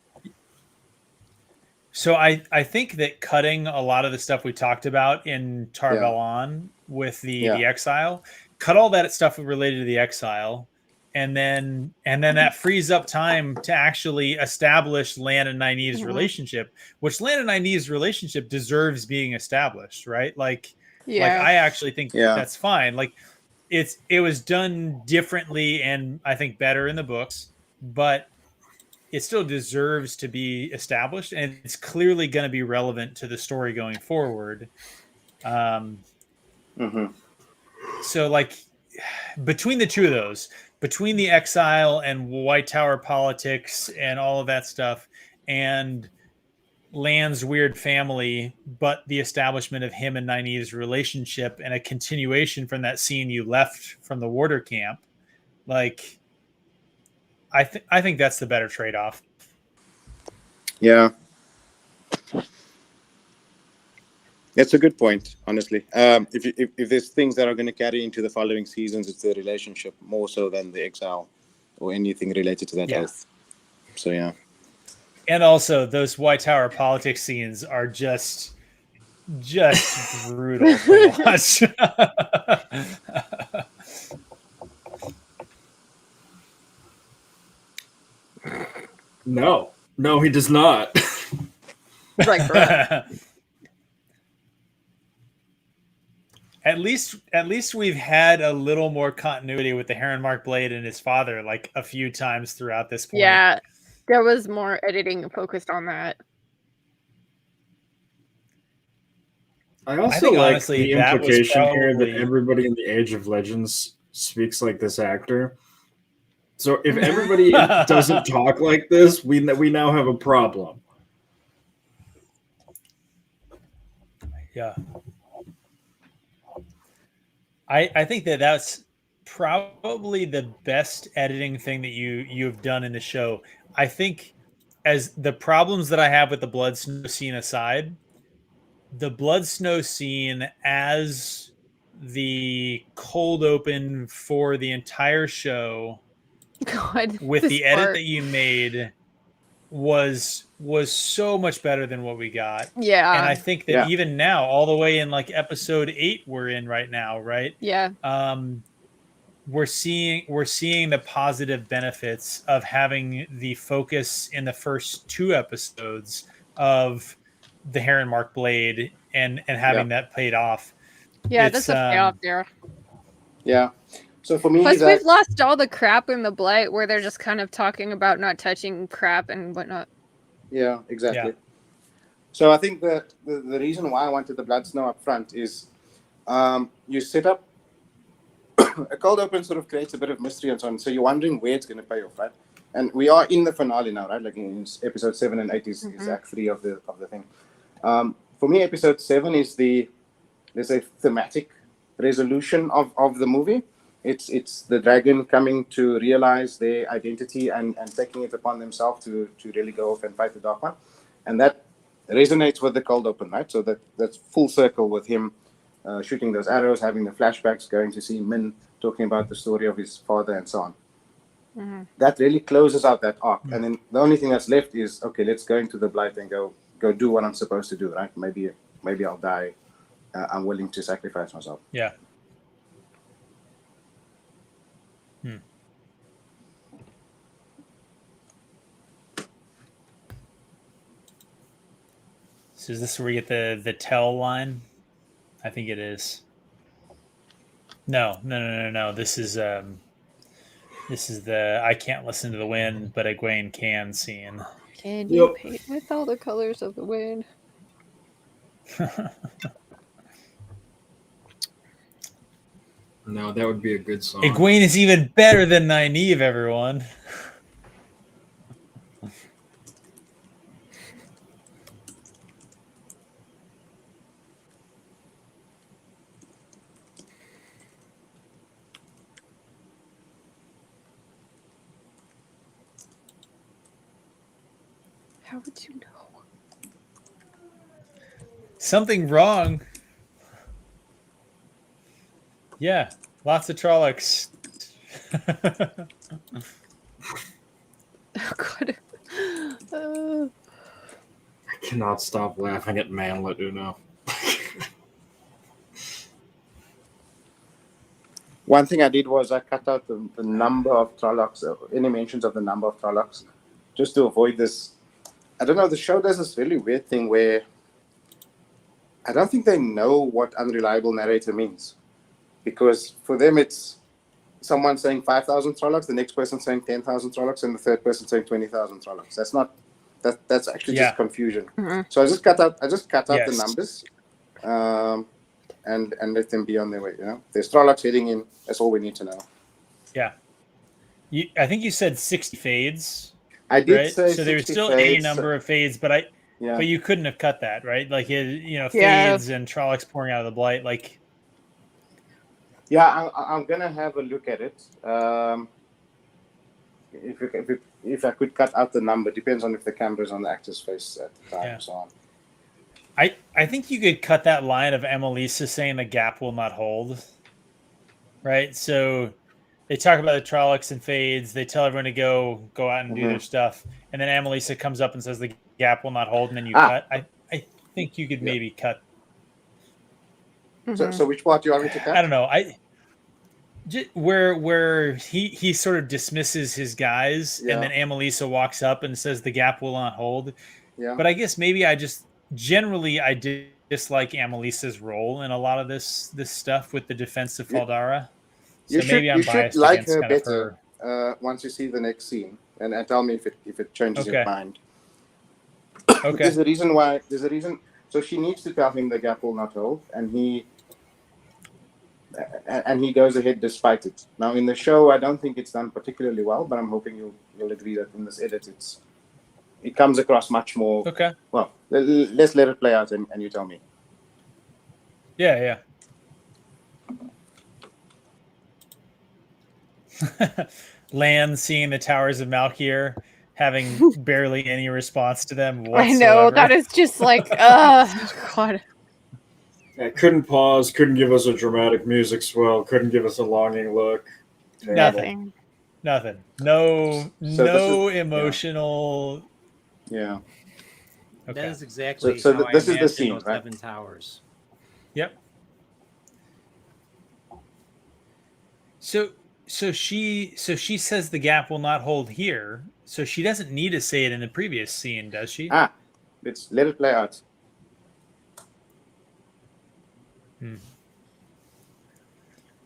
So I think that cutting a lot of the stuff we talked about in Tar Valon with the exile, cut all that stuff related to the exile, and then that frees up time to actually establish Lan and Nynaeve's relationship, which Lan and Nynaeve's relationship deserves being established, right? Like I actually think that's fine. Like it was done differently and I think better in the books, but it still deserves to be established, and it's clearly going to be relevant to the story going forward. So like between the two of those, between the exile and White Tower politics and all of that stuff, and Lan's weird family, but the establishment of him and Nynaeve's relationship and a continuation from that scene you left from the Warder camp, like I think that's the better trade-off. Yeah. That's a good point, honestly. If there's things that are going to carry into the following seasons, it's the relationship more so than the exile or anything related to that oath. So, yeah. And also, those White Tower politics scenes are just brutal to watch. No, he does not. Right. At least we've had a little more continuity with the Heron Mark Blade and his father, like a few times throughout this point. Yeah, there was more editing focused on that. I also like honestly, the implication here that everybody in the Age of Legends speaks like this actor. So if everybody doesn't talk like this, we now have a problem. Yeah. I think that's probably the best editing thing that you've done in the show. I think as the problems that I have with the Blood Snow scene aside, the Blood Snow scene as the cold open for the entire show with the edit that you made was so much better than what we got. Yeah. And I think that even now, all the way in like episode 8 we're in right now, right? Yeah. We're seeing the positive benefits of having the focus in the first 2 episodes of the Heron Mark Blade and having that paid off. Yeah, that's a payoff there. Yeah. So for me, plus we've lost all the crap in the Blight where they're just kind of talking about not touching crap and whatnot. Yeah, exactly. Yeah. So I think that the reason why I wanted the Blood Snow up front is you set up a cold open sort of creates a bit of mystery and so on. So you're wondering where it's going to pay off, right? And we are in the finale now, right? Like in episode 7 and 8 is Act 3 of the thing. For me, episode 7 is there's a thematic resolution of the movie. It's the dragon coming to realize their identity and taking it upon themselves to really go off and fight the Dark One. And that resonates with the cold open, right? So that's full circle with him shooting those arrows, having the flashbacks, going to see Min, talking about the story of his father and so on. Mm-hmm. That really closes out that arc. Mm-hmm. And then the only thing that's left is, okay, let's go into the Blight and go do what I'm supposed to do, right? Maybe I'll die. I'm willing to sacrifice myself. Yeah. So is this where we get the tell line? I think it is. No. This is the I can't listen to the wind, but Egwene can scene. Can you Yep. paint with all the colors of the wind? No, that would be a good song. Egwene is even better than Nynaeve, everyone. How would you know? Something wrong. Yeah, lots of Trollocs. Oh god. I cannot stop laughing at Manlet Uno. One thing I did was I cut out the number of Trollocs, any mentions of the number of Trollocs, just to avoid this. I don't know, the show does this really weird thing where I don't think they know what unreliable narrator means. Because for them, it's someone saying 5,000 Trollocs, the next person saying 10,000 Trollocs, and the third person saying 20,000 Trollocs. That's not, that's actually just confusion. Mhm. So I just cut out the Yes. numbers. And let them be on their way. You know, there's Trollocs heading in. That's all we need to know. Yeah. I think you said 60 fades, I did right? say So there's 60 still fades. a number of fades, but Yeah, you couldn't have cut that, right? Like Yeah. fades and Trollocs pouring out of the blight. Like, yeah. I'm gonna have a look at it. If I could cut out the number, depends on if the camera's on the actor's face at the time. Yeah. And so on. I think you could cut that line of Emelisa saying the gap will not hold, right? So they talk about the Trollocs and fades. They tell everyone to go out and do their stuff, and then Emelisa comes up and says the gap will not hold, and then you cut. I think you could maybe cut. Mhm. So which part do you want me to cut? I don't know. Where he sort of dismisses his guys, Yeah. and then Emelisa walks up and says the gap will not hold. Yeah. But I guess maybe I dislike Amelisa's role in a lot of this stuff with the defense of Faldara. So maybe I'm you should biased like against her kind of better her. once you see the next scene, and tell me if it changes your Okay. mind. Okay. There's a reason why. There's a reason. So she needs to tell him the gap will not hold, and he goes ahead despite it. Now in the show, I don't think it's done particularly well, but I'm hoping you'll agree that in this edit, it comes across much more. Okay. Well, let's let it play out, and you tell me. Yeah. Lan seeing the towers of Malkier, having barely any response to them whatsoever. I know, that is just like, God. Yeah, couldn't pause, couldn't give us a dramatic music swell, couldn't give us a longing look. Nothing. Nothing. No emotional. Yeah. Okay. That is exactly So how this I is the imagine scene, those right? 7 towers. Yep. So she says the gap will not hold here. So she doesn't need to say it in the previous scene, does she? Let's let it play out.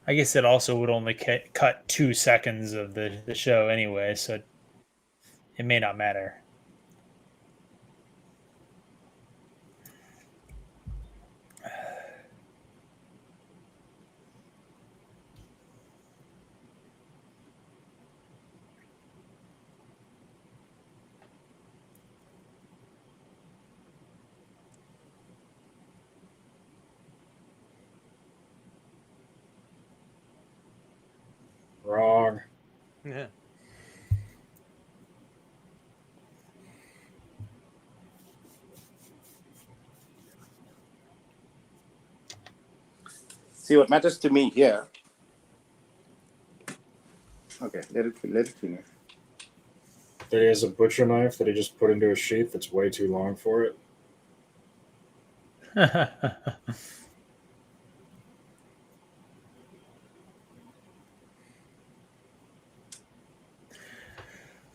I guess it also would only cut 2 seconds of the show anyway, so it may not matter. Wrong. Yeah. See what matters to me here. Okay, let it finish. That he has a butcher knife that he just put into a sheath that's way too long for it.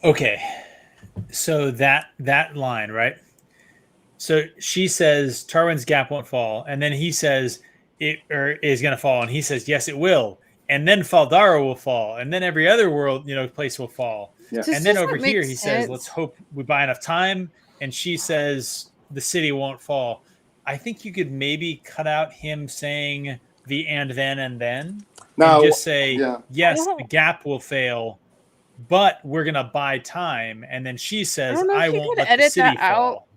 Okay. So that line, right? So she says Tarwin's Gap won't fall, and then he says it is going to fall, and he says yes, it will, and then Faldara will fall, and then every other world, place will fall, Yeah. and then over here he says, "Let's hope we buy enough time," and she says the city won't fall. I think you could maybe cut out him saying the and then Now, and just say yeah. yes, the Gap will fail, but we're gonna buy time, and then she says, "I won't let the city fall."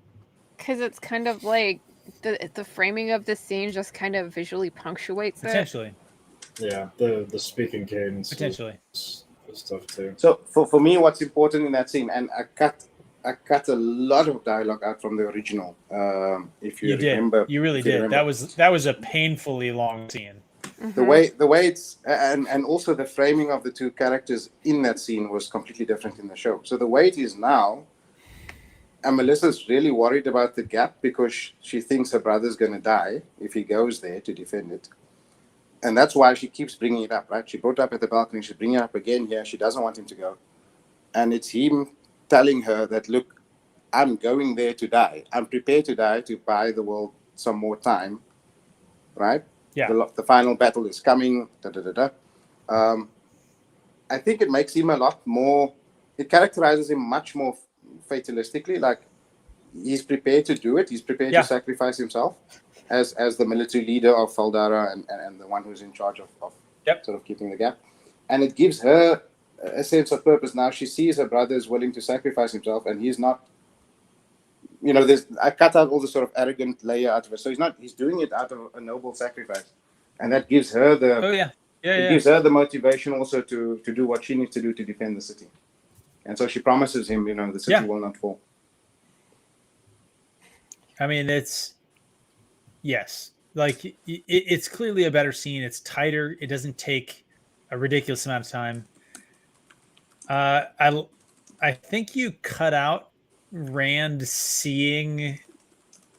Because it's kind of like the framing of the scene just kind of visually punctuates it. Potentially. Yeah, the speaking cadence. Potentially. Was tough too. So for me, what's important in that scene, and I cut a lot of dialogue out from the original. If you remember, you really did. Remember. That was a painfully long scene. The way it's and also the framing of the two characters in that scene was completely different in the show. So the way it is now, and Melissa's really worried about the Gap because she thinks her brother's going to die if he goes there to defend it. And that's why she keeps bringing it up, right? She brought it up at the balcony. She's bringing it up again here. She doesn't want him to go. And it's him telling her that, look, I'm going there to die. I'm prepared to die to buy the world some more time, right? Yeah. The final battle is coming. I think it makes him a lot more, it characterizes him much more fatalistically, like he's prepared to do it. He's prepared to sacrifice himself as the military leader of Faldara and the one who's in charge of sort of keeping the Gap. And it gives her a sense of purpose. Now she sees her brother is willing to sacrifice himself, and he's not, I cut out all the sort of arrogant layer out of it. So he's doing it out of a noble sacrifice. And that gives her gives her the motivation also to do what she needs to do to defend the city. And so she promises him, the city will not fall. I mean, it's clearly a better scene. It's tighter. It doesn't take a ridiculous amount of time. I think you cut out Rand seeing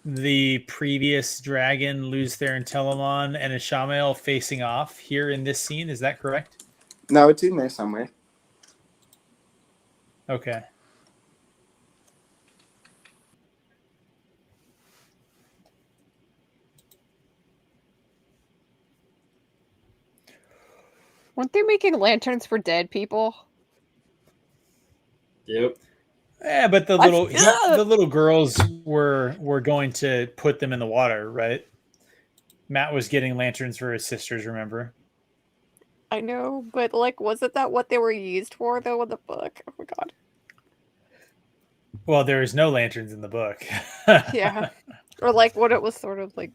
the previous dragon lose their Telamon and Ishamael facing off here in this scene. Is that correct? No, it's in there somewhere. Okay. Weren't they making lanterns for dead people? Yep. Yeah, but the little girls were going to put them in the water, right? Matt was getting lanterns for his sisters, remember? I know, but wasn't that what they were used for though in the book? Oh my god. Well, there is no lanterns in the book. Yeah. Or what it was sort of like,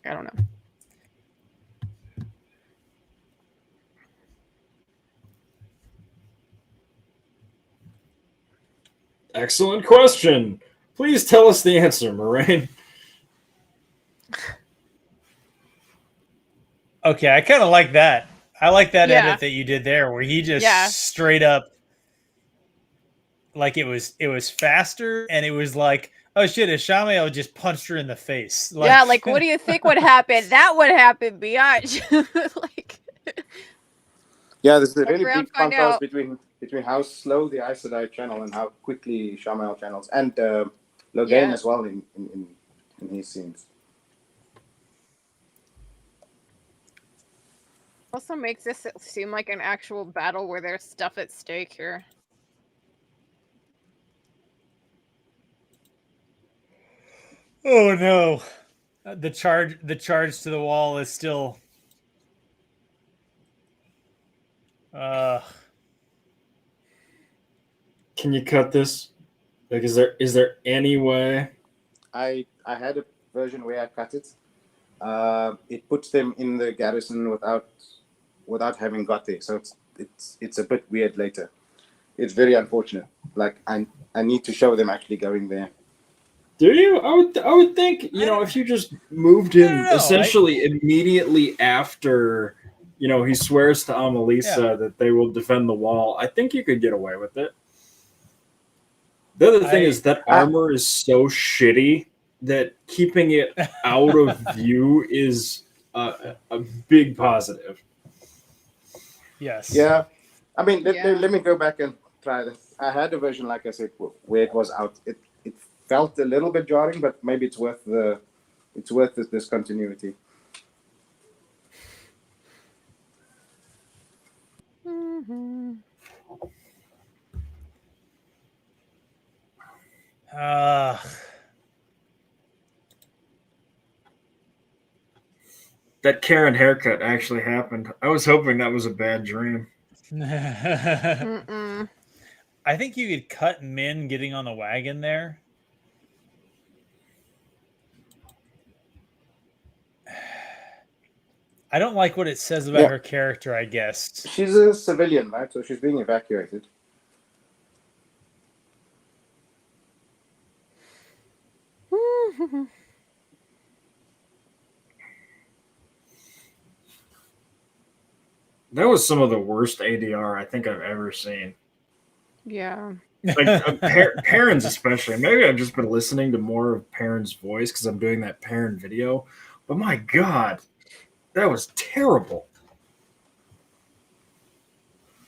I don't know. Excellent question. Please tell us the answer, Moraine. Okay, I kind of like that. I like that edit that you did there, where he just straight up, it was faster, and it was like, oh shit, Ishamael just punched her in the face. What do you think would happen? That would happen, biatch. Yeah, there's a really big contrast between how slow the Aes Sedai channel and how quickly Ishamael channels, and Logain as well in his scenes. Also makes this seem like an actual battle where there's stuff at stake here. Oh no. The charge to the wall is still Can you cut this? Is there any way? I had a version where I cut it. It puts them in the garrison without having got there, so it's a bit weird later. It's very unfortunate. I need to show them actually going there. Do you? I would think, if you just moved him essentially immediately after, he swears to Amalisa that they will defend the wall, I think you could get away with it. The other thing is that armor is so shitty that keeping it out of view is a big positive. Yes. Yeah. I mean, let me go back and try this. I had a version, like I said, where it was out. It felt a little bit jarring, but maybe it's worth the discontinuity. Mhm. That Karen haircut actually happened. I was hoping that was a bad dream. Mm-mm. I think you could cut Min getting on the wagon there. I don't like what it says about her character, I guess. She's a civilian, right? So she's being evacuated. That was some of the worst ADR I think I've ever seen. Yeah. Like Perrin's especially. Maybe I've just been listening to more of Perrin's voice because I'm doing that Perrin video. But my God, that was terrible.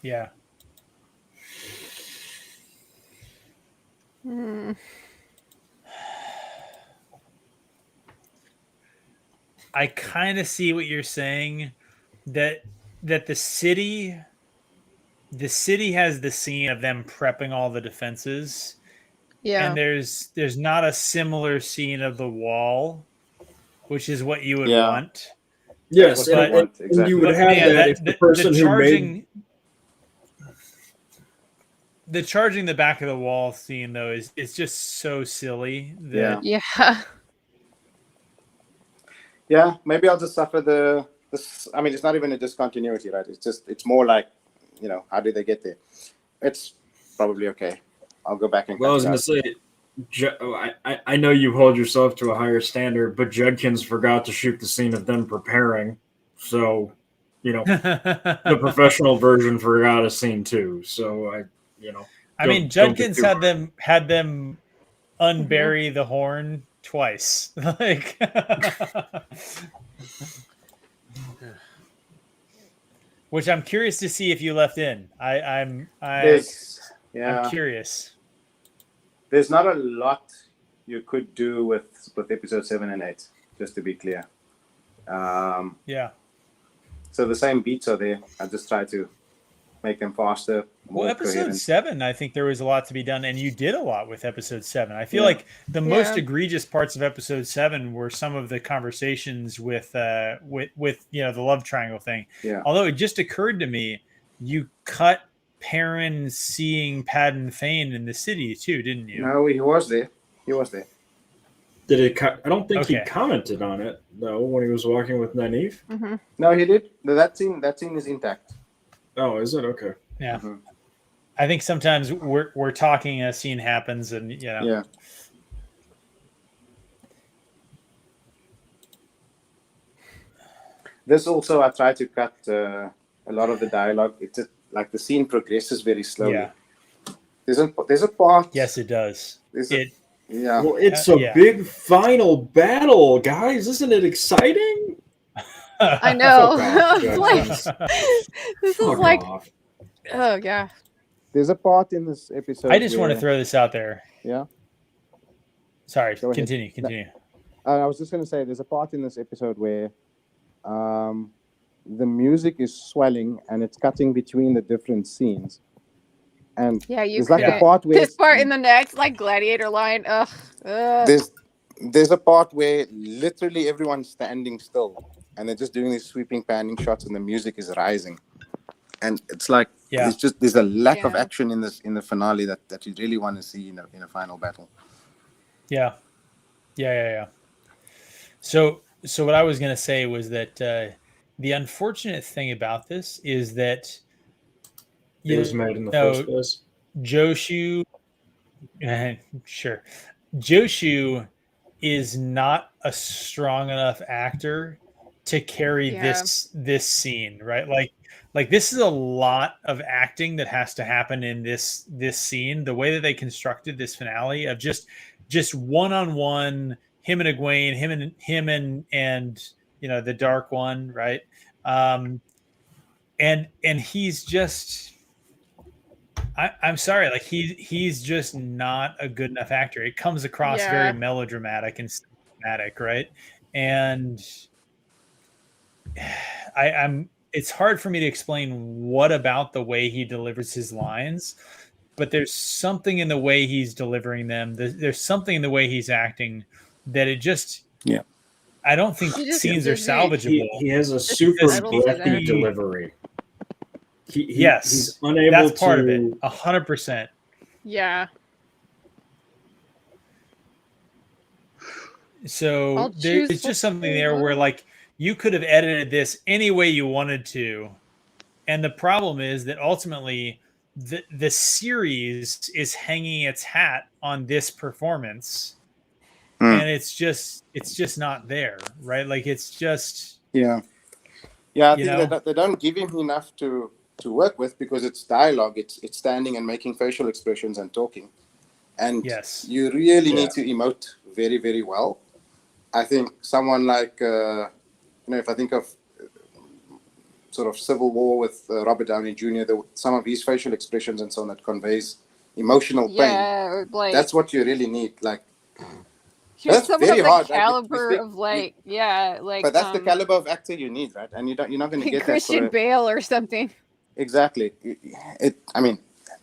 Yeah. I kind of see what you're saying, that the city has the scene of them prepping all the defenses. Yeah. And there's not a similar scene of the wall, which is what you would want. Yes, but, and you would have that if the person who made the charging the back of the wall scene though is just so silly that yeah, maybe I'll just suffer this. I mean, it's not even a discontinuity, right? It's more like, you know, how did they get there? It's probably okay. I'll go back and. Well, I was going to say, I know you hold yourself to a higher standard, but Judkins forgot to shoot the scene of them preparing, so you know the professional version forgot a scene too. So I mean, Judkins had them unbury the horn twice, like. Which I'm curious to see if you left in. I'm curious. There's not a lot you could do with episode 7 and 8, just to be clear. Yeah. So the same beats are there. I just try to make them faster. Well, episode 7, I think there was a lot to be done, and you did a lot with episode 7. I feel like the most egregious parts of episode 7 were some of the conversations with the love triangle thing. Yeah. Although it just occurred to me, you cut Perrin seeing Padan Fain in the city too, didn't you? No, he was there. Did it? I don't think he commented on it though when he was walking with Nynaeve. Mm-hmm. No, he did. That scene is intact. Oh, is it? Okay. Yeah. Mm-hmm. I think sometimes we're talking, a scene happens, and Yeah. This also, I try to cut a lot of the dialogue. It's just, like the scene progresses very slowly. Yeah. There's a part. Yes, it does. Yeah. Well, it's a big final battle, guys. Isn't it exciting? I know. This is like. Off. Oh yeah. There's a part in this episode. I just want to throw this out there. Yeah. Sorry. Continue. I was just going to say there's a part in this episode where the music is swelling and it's cutting between the different scenes. And there's like a part where this part in the next, like Gladiator line. There's a part where literally everyone's standing still and they're just doing these sweeping panning shots and the music is rising. And it's like there's a lack of action in the finale that you really want to see in a final battle. Yeah. So what I was gonna say was that the unfortunate thing about this is that it was made in the first place. Joshu, sure. Joshu is not a strong enough actor to carry this scene, right? Like this is a lot of acting that has to happen in this scene. The way that they constructed this finale of just one-on-one, him and Egwene, him and the Dark One, right? And he's just, I'm sorry, like he's just not a good enough actor. It comes across very Yeah. melodramatic and cinematic, right? And I'm it's hard for me to explain what about the way he delivers his lines, but there's something in the way he's delivering them. There's something in the way he's acting that it just I don't think He just scenes are doesn't- salvageable. He has a super entitled to breathy that. delivery. Yes, he's unable that's part to. of it. 100%. Yeah. So I'll there's choose just something what- there where like you could have edited this any way you wanted to, and the problem is that ultimately the series is hanging its hat on this performance, and it's just not there, right? Like it's just Yeah. Yeah, I You think know? they don't give him enough to work with because it's dialogue. It's standing and making facial expressions and talking, and yes, you really Yeah. need to emote very, very well. I think someone like if I think of sort of Civil War with Robert Downey Jr., some of his facial expressions and so on that conveys emotional pain. Yeah, or like That's what you really need. Like, here's that's someone very of the hard, right? caliber You think- of like like but that's the caliber of actor you need, right? And you're not going to get that Christian for Bale or something. exactly. I mean,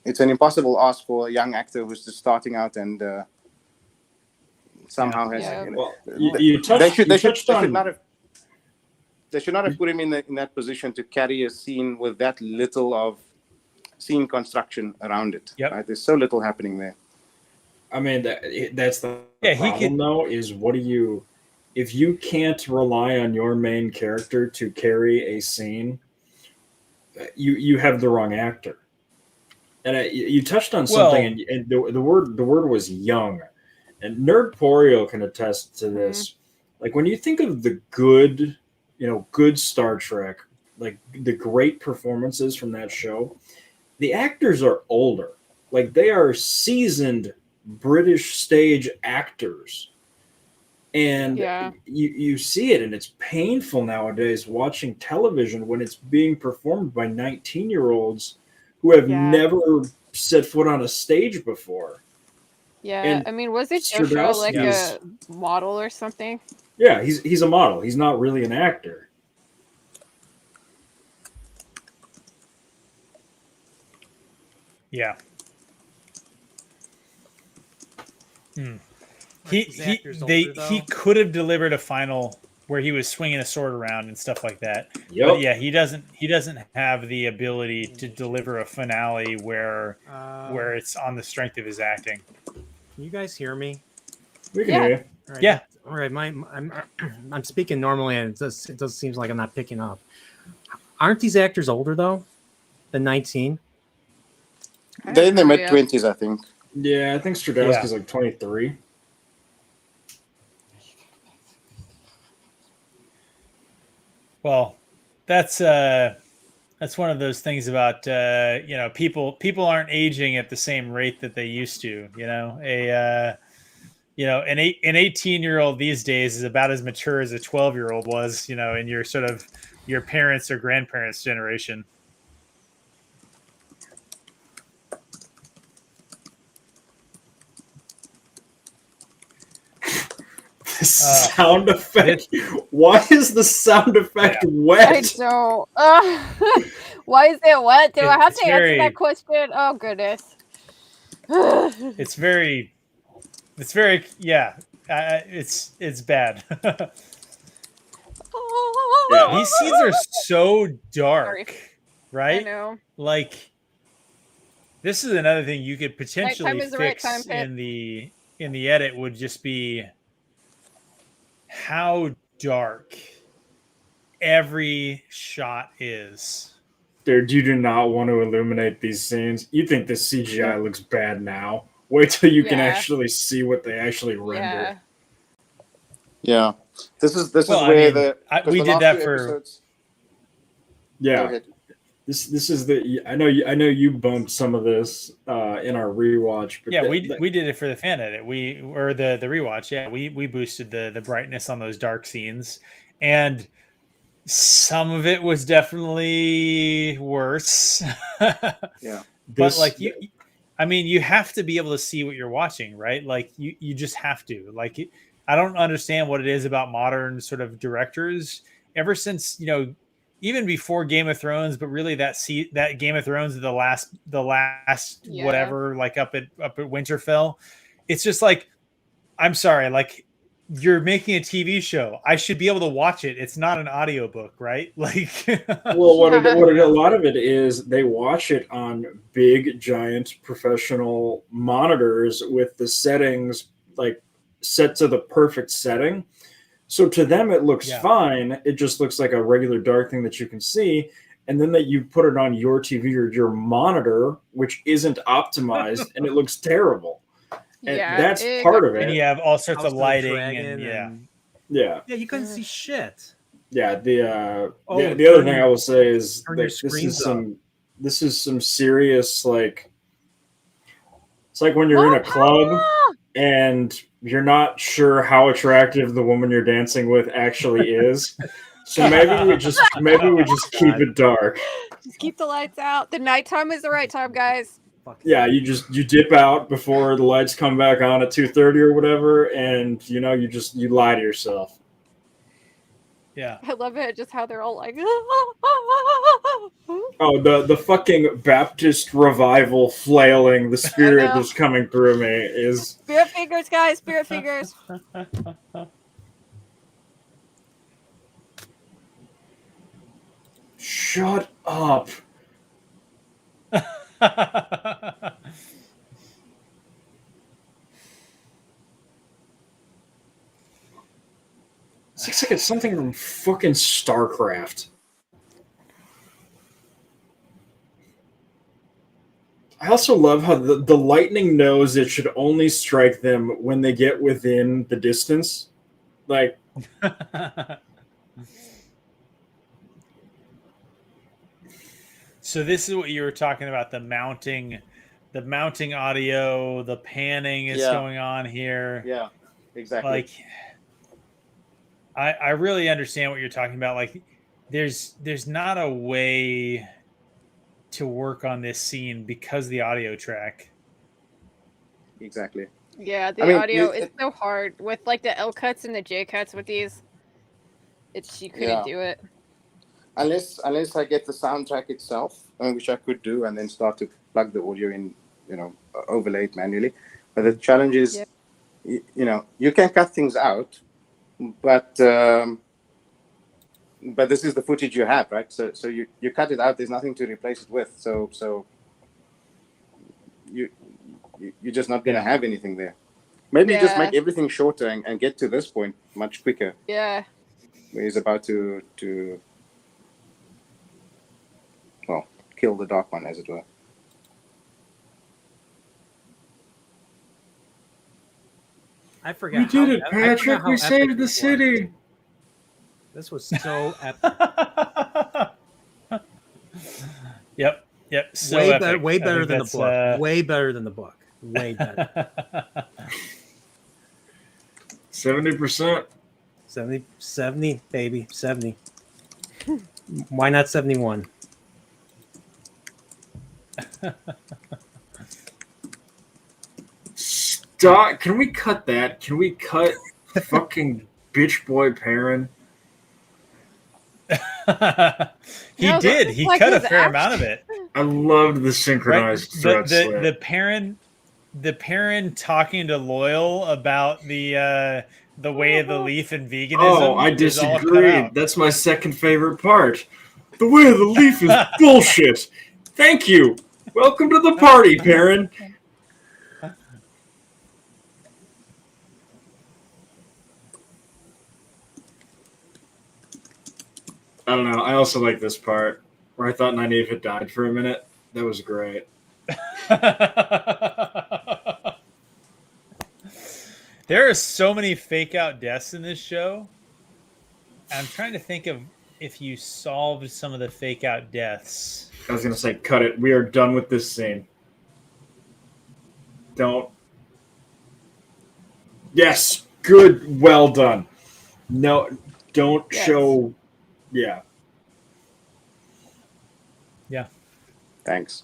it's an impossible ask for a young actor who's just starting out and somehow has. Yeah. You know, Well, you touched on. They should not have put him in that position to carry a scene with that little of scene construction around it. Yep. Right? There's so little happening there. I mean, that's the Yeah, he problem, could- though, is what do you, if you can't rely on your main character to carry a scene, you have the wrong actor. And you touched on something, and the word was young, and Nerdporio can attest to this. Like when you think of the good Star Trek, like the great performances from that show, the actors are older, like they are seasoned British stage actors, and you see it, and it's painful nowadays watching television when it's being performed by 19-year-olds who have never set foot on a stage before. Yeah, And I mean, was it Joshua like a Stradowski's- model or something? Yeah, he's a model. He's not really an actor. Yeah. Aren't these actors older, though? He could have delivered a final where he was swinging a sword around and stuff like that. Yep. But yeah, he doesn't have the ability to deliver a finale where it's on the strength of his acting. Can you guys hear me? We can Yeah. hear you. All right. Yeah. All right. I'm speaking normally, and it does seems like I'm not picking up. Aren't these actors older though than 19? They're in their Yeah. mid-20s, I think. Yeah, I think Stradowski's like 23. Well, that's one of those things about people aren't aging at the same rate that they used to. An 18-year-old these days is about as mature as a 12-year-old was, in your sort of your parents' or grandparents' generation. The sound effect. Why is the sound effect I wet? don't. Why is it wet? Do I have It's to answer very- that question? Oh goodness. It's very yeah. It's bad. These scenes are so dark, I right? know. Like, this is another thing you could potentially Nighttime is the right fix time, Pip. in the edit would just be how dark every shot is. Dude, you do not want to illuminate these scenes. You think the CGI looks bad now. Wait till you can Yeah. actually see what they actually render. Yeah. Yeah. This is Well, I where mean, we the did last that two for- episodes- Go Yeah. ahead. This is the I know you bumped some of this in our rewatch, but Yeah, we did it for the fan edit. The rewatch. Yeah, we boosted the brightness on those dark scenes, and some of it was definitely worse. Yeah. but like I mean, you have to be able to see what you're watching, right? Like you just have to. Like, I don't understand what it is about modern sort of directors. Ever since, you know, even before Game of Thrones, but really that Game of Thrones, the last whatever, like up at Winterfell, it's just like, I'm sorry, like, you're making a TV show. I should be able to watch it. It's not an audiobook, right? Like, well, what a lot of it is, they watch it on big, giant, professional monitors with the settings like set to the perfect setting. So to them, it looks fine. It just looks like a regular dark thing that you can see. And then that you put it on your TV or your monitor, which isn't optimized, and it looks terrible. And that's part of it. And you have all sorts House of lighting and yeah, you couldn't see shit. Yeah, the other thing I will say is this is some serious, like, it's like when you're in a club and you're not sure how attractive the woman you're dancing with actually is. So maybe we just keep it dark. Just keep the lights out. The nighttime is the right time, guys. Yeah, you dip out before the lights come back on at 2:30 or whatever, and you lie to yourself. Yeah, I love it. Just how they're all like, oh, the fucking Baptist revival flailing, the spirit that's coming through me is spirit fingers, guys. Spirit fingers. Shut up. It looks like it's something from fucking StarCraft. I also love how the lightning knows it should only strike them when they get within the distance. Like, so this is what you were talking about, the mounting audio, the panning is going on here. Yeah, exactly. Like, I really understand what you're talking about. Like, there's not a way to work on this scene because the audio track. Exactly. Yeah, the audio is so hard with like the L cuts and the J cuts with these. You couldn't do it. Unless I get the soundtrack itself, which I could do, and then start to plug the audio in, overlay it manually. But the challenge is, you can cut things out, but this is the footage you have, right? So you cut it out. There's nothing to replace it with. So you're just not going to have anything there. Maybe just make everything shorter and get to this point much quicker. Yeah. Where he's about to kill the dark one, as it were. I forgot. We did it, Patrick. We saved the city. This was so epic. Yep. So way better than the book. Way better than the book. Way better. 70%. 70, baby. 70. Why not 71? Stop. Can we cut that? Can we cut fucking bitch boy Perrin? He cut a fair amount of it. I loved the synchronized thread slit. The Perrin talking to Loyal about the way of the leaf and veganism. Oh, I disagree. That's my second favorite part. The way of the leaf is bullshit. Thank you. Welcome to the party, Perrin. I don't know. I also like this part where I thought Nynaeve had died for a minute. That was great. There are so many fake out deaths in this show. I'm trying to think of if you solved some of the fake out deaths. I was going to say, cut it. We are done with this scene. Don't. Yes. Good. Well done. No, don't show. Yeah. Yeah. Thanks.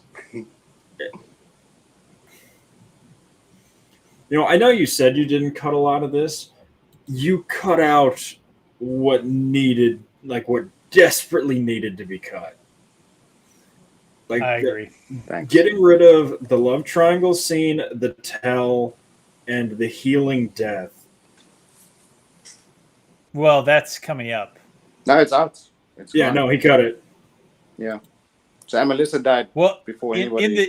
I know you said you didn't cut a lot of this. You cut out what needed, like what desperately needed to be cut. Like I agree. getting rid of the love triangle scene, the tell, and the healing death. Well, that's coming up. No, it's out. It's Yeah, gone. no, he cut it. Yeah. So Melissa died Well, before in anybody. the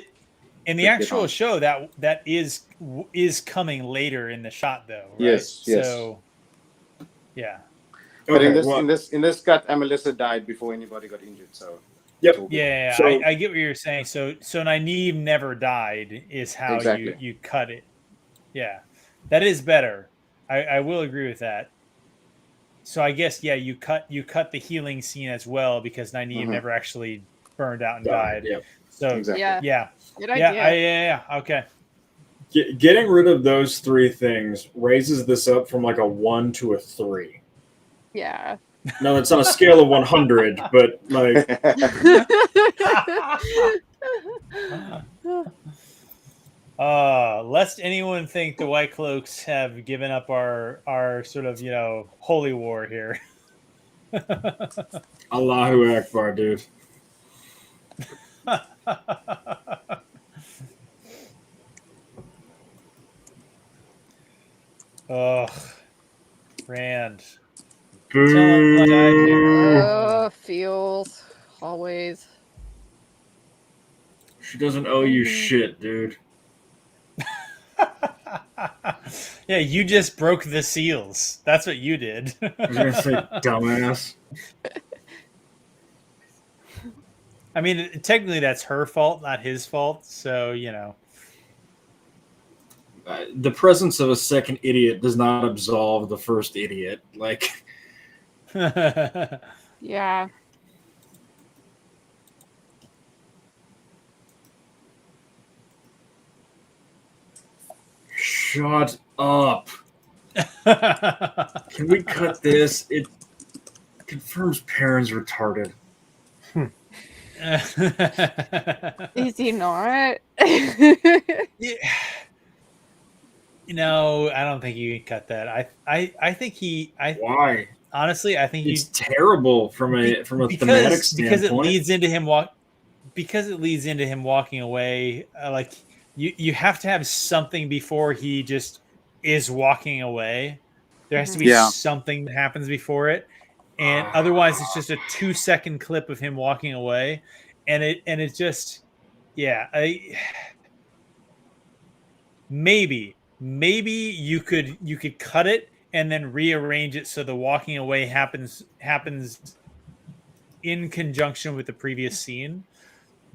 could get actual on. show that is coming later in the shot though, right? Yes, yes. So yeah. But in Okay, this well, in this cut, Melissa died before anybody got injured. So Yep. it's all good. Yeah, So- I get what you're saying. So Nynaeve never died is how Exactly. you cut it. Yeah. That is better. I will agree with that. So I guess you cut the healing scene as well because Nynaeve Mhm. never actually burned out and died. Yep. So Exactly. Yeah. yeah. Good Yeah, idea. yeah, okay. Getting rid of those three things raises this up from like a 1 to a 3. Yeah. Now that's on a scale of 100, but like Lest anyone think the White Cloaks have given up our sort of holy war here. Allahu Akbar, dude. Ugh, Rand. Boo. Oh, feels always. She doesn't owe you shit, dude. Yeah, you just broke the seals. That's what you did. I was gonna say dumbass. I mean, technically that's her fault, not his fault. So, The presence of a second idiot does not absolve the first idiot. Like, Yeah. shut up. Can we cut this? It confirms Perrin's retarded. Is he not? Yeah. I don't think you can cut that. I think Why? honestly, I think It's terrible from a thematic standpoint. because it leads into him walking away. Like you have to have something before he just is walking away. There has to be Yeah. something that happens before it, and otherwise it's just a 2-second clip of him walking away, and it's just maybe you could cut it and then rearrange it so the walking away happens in conjunction with the previous scene,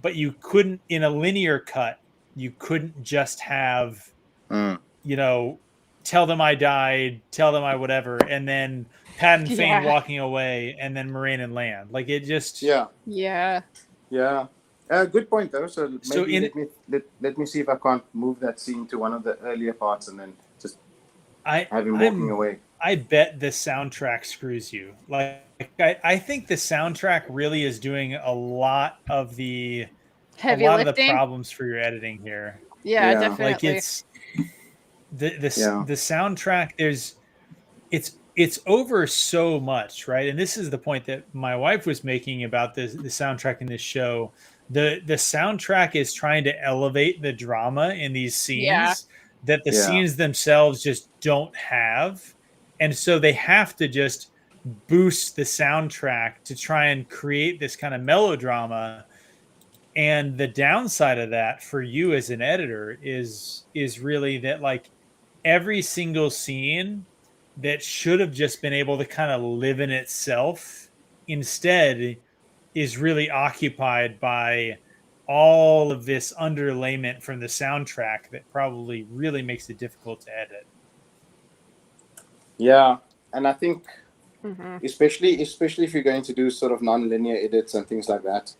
but you couldn't in a linear cut. You couldn't just have tell them I died, tell them I whatever, and then Pat and Fane Yeah. walking away, and then Moraine and Land. Like it just Yeah. Yeah. Yeah. Good point though. So maybe So let me see if I can't move that scene to one of the earlier parts and then just I have him walking away. I bet the soundtrack screws you. Like I think the soundtrack really is doing a lot of the Heavy of the lifting. problems for your editing here. Yeah, Yeah. definitely. Like it's the Yeah. the soundtrack. It's over so much, right? And this is the point that my wife was making about the soundtrack in this show. The soundtrack is trying to elevate the drama in these scenes Yeah. that the Yeah. scenes themselves just don't have. And so they have to just boost the soundtrack to try and create this kind of melodrama. And the downside of that for you as an editor is really that like every single scene that should have just been able to kind of live in itself instead is really occupied by all of this underlayment from the soundtrack that probably really makes it difficult to edit. Yeah. And I think Mhm. especially if you're going to do sort of non-linear edits and things like that,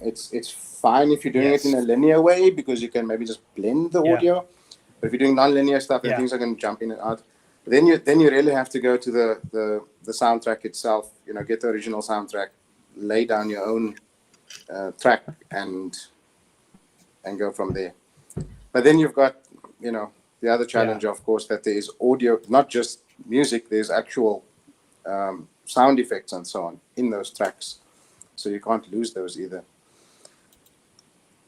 it's fine if you're doing Yes. it in a linear way because you can maybe just blend the Yeah. audio. But if you're doing non-linear stuff and Yeah. things are going to jump in and out, then you really have to go to the soundtrack itself. Get the original soundtrack, lay down your own track, and and go from there. But then you've got, the other challenge, of course, that there is audio, not just music, there's actual sound effects and so on in those tracks. So you can't lose those either.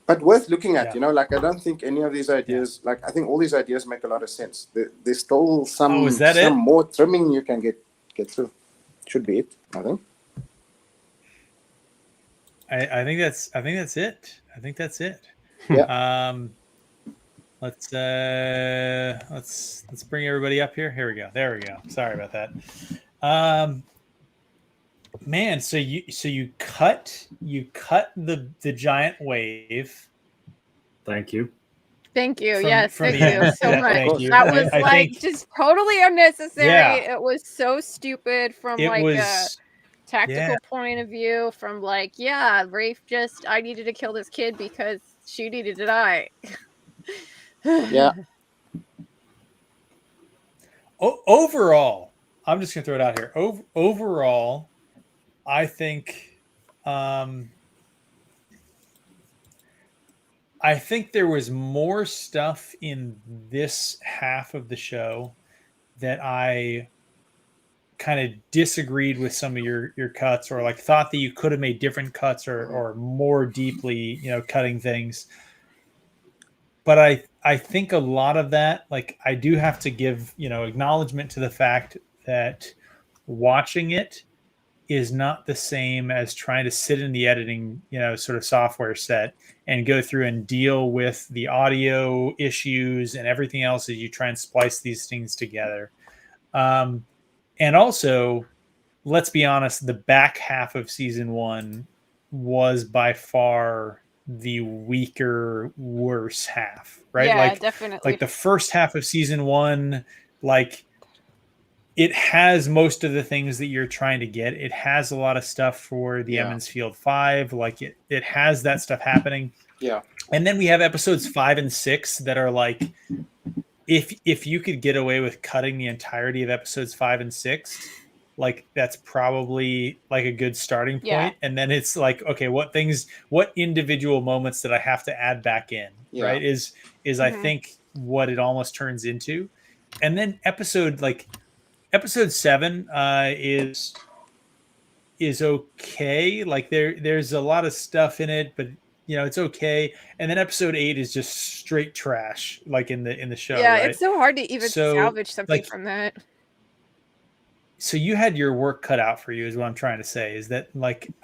But worth looking at, I don't think any of these ideas, I think all these ideas make a lot of sense. There's still some more trimming you can get through. Should be it, I think. I think that's it. I think that's it. Yeah. Let's bring everybody up here. Here we go. There we go. Sorry about that. Man, so you cut the giant wave. Thank you. Thank you. From- Yes, from thank the- you so yeah, much. thank you. That was I think just totally unnecessary. Yeah. It was so stupid from it a was tactical point of view. From Rafe I needed to kill this kid because she needed to die. Yeah. Overall, I'm just gonna throw it out here. Overall, I think there was more stuff in this half of the show that I kind of disagreed with some of your cuts, or thought that you could have made different cuts or more deeply, cutting things. But I think a lot of that, I do have to give, acknowledgement to the fact that watching it is not the same as trying to sit in the editing, sort of software set and go through and deal with the audio issues and everything else as you try and splice these things together. And also, let's be honest, the back half of season 1 was by far the weaker, worse half, right? Yeah, definitely. The first half of season 1, it has most of the things that you're trying to get. It has a lot of stuff for the Emmons Field 5. It has that stuff happening. Yeah. And then we have episodes 5 and 6 that are if you could get away with cutting the entirety of episodes 5 and 6, that's probably a good starting point. Yeah. And then it's okay, what individual moments that I have to add back in, right? Is I think what it almost turns into. And then episode 7 is okay. There's a lot of stuff in it, but it's okay. And then episode 8 is just straight trash, in the show. Yeah, right? it's so hard to even salvage something from that. So you had your work cut out for you, is what I'm trying to say. Is that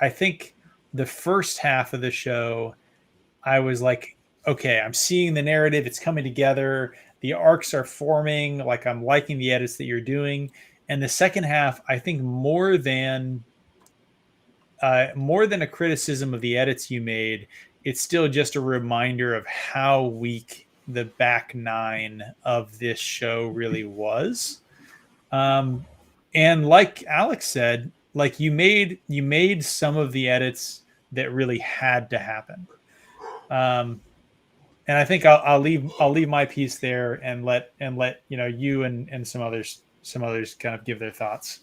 I think the first half of the show, I was okay, I'm seeing the narrative, it's coming together, the arcs are forming, I'm liking the edits that you're doing. And the second half, I think more than a criticism of the edits you made, it's still just a reminder of how weak the back 9 of this show really was. And like Alex said, you made some of the edits that really had to happen. And I think I'll leave my piece there and let you and some others kind of give their thoughts.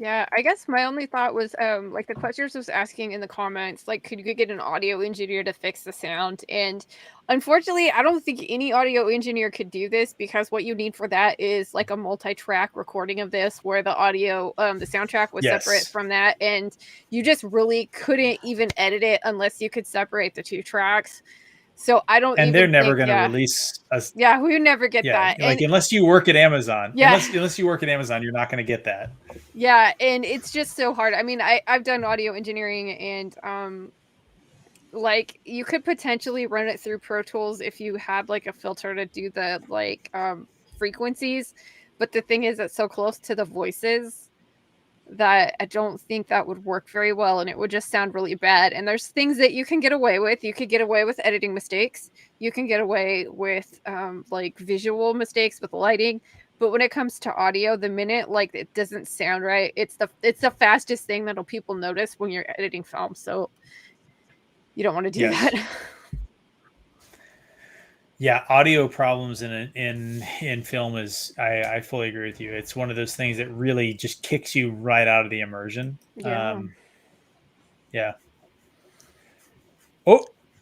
Yeah, I guess my only thought was the Clutchers was asking in the comments, could you get an audio engineer to fix the sound? And unfortunately, I don't think any audio engineer could do this, because what you need for that is a multi-track recording of this, where the audio, the soundtrack was separate from that, and you just really couldn't even edit it unless you could separate the 2 tracks. So I don't. And they're never going to release us. Yeah, we would never get that. Unless you work at Amazon. Yeah. Unless you work at Amazon, you're not going to get that. Yeah, and it's just so hard. I mean, I've done audio engineering, and you could potentially run it through Pro Tools if you had a filter to do the frequencies, but the thing is, it's so close to the voices that I don't think that would work very well, and it would just sound really bad. And there's things that you can get away with. You could get away with editing mistakes. You can get away with visual mistakes with lighting. But when it comes to audio, the minute it doesn't sound right, it's the fastest thing that people notice when you're editing film. So you don't want to do that. Yeah, audio problems in film is, I fully agree with you. It's one of those things that really just kicks you right out of the immersion. Yeah. Yeah.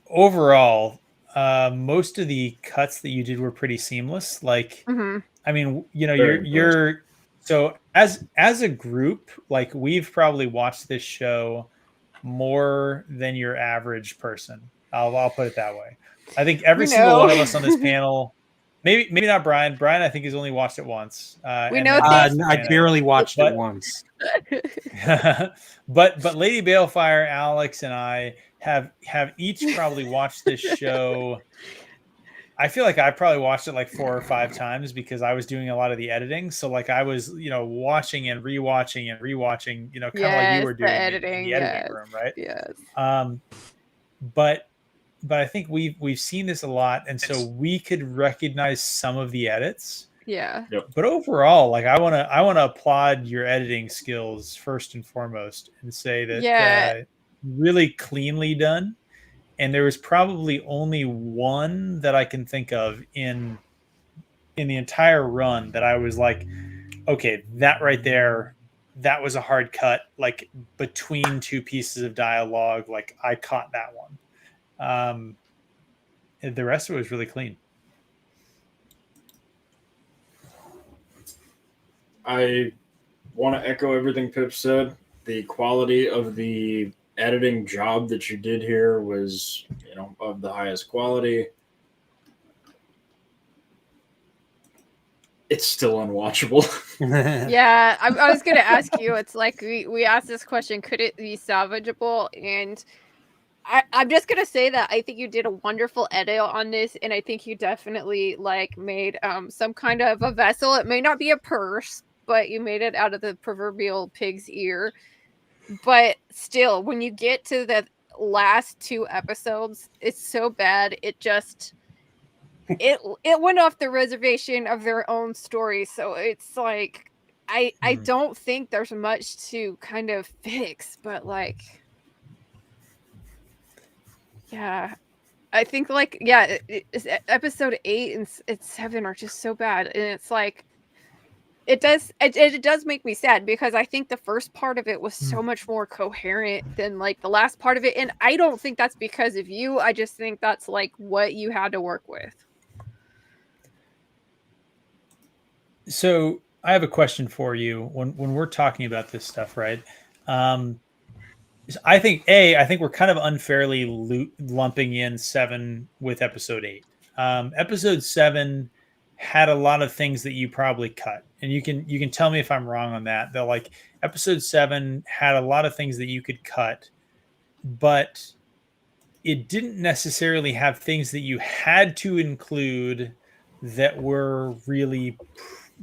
overall, most of the cuts that you did were pretty seamless. Like, Mhm. I mean, you know, Very you're so as a group, like we've probably watched this show more than your average person. I'll put it that way. I think every We single know. one of us on this panel, maybe not Brian. Brian, I think, has only watched it once. We and know then things- I barely watched But- it once. but Lady Balefire, Alex, and I have each probably watched this show. I feel like I probably watched it like 4 or 5 times because I was doing a lot of the editing. So like I was, watching and rewatching, kind of like you were the doing editing, in the editing room, right? Yes. But I think we've seen this a lot, and so we could recognize some of the edits. Yeah. But overall, like I wanna applaud your editing skills first and foremost, and say that really cleanly done. And there was probably only one that I can think of in the entire run that I was like, okay, that right there, that was a hard cut, like between 2 pieces of dialogue. Like I caught that one. The rest of it was really clean. I want to echo everything Pip said. The quality of the editing job that you did here was, of the highest quality. It's still unwatchable. Yeah, I was gonna ask you. It's like we asked this question: could it be salvageable? And I'm just gonna say that I think you did a wonderful edit on this, and I think you definitely like made some kind of a vessel. It may not be a purse, but you made it out of the proverbial pig's ear. But still, when you get to the last 2 episodes, it's so bad. It just it went off the reservation of their own story. So it's like I don't think there's much to kind of fix, but like yeah, I think like episode 8 and 7 are just so bad, and it's like it does make me sad because I think the first part of it was so much more coherent than like the last part of it, and I don't think that's because of you. I just think that's like what you had to work with. So I have a question for you when we're talking about this stuff, right? I think we're kind of unfairly lumping in 7 with episode 8. Episode 7 had a lot of things that you probably cut, and you can tell me if I'm wrong on that. Though, like episode 7 had a lot of things that you could cut, but it didn't necessarily have things that you had to include that were really,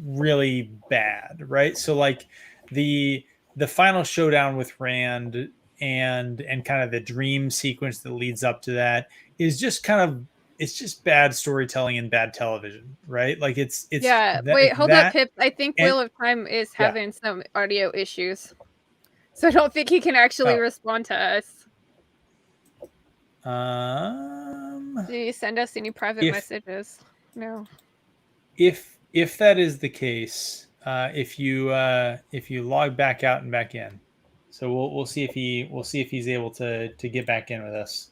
really bad, right? So like the final showdown with Rand and kind of the dream sequence that leads up to that is just kind of, it's just bad storytelling and bad television, right? Like it's wait, hold up, Pip. I think Wheel of Time is having some audio issues, so I don't think he can actually respond to us. Do you send us any private messages? No. If that is the case, if you log back out and back in, so we'll see if he's able to get back in with us.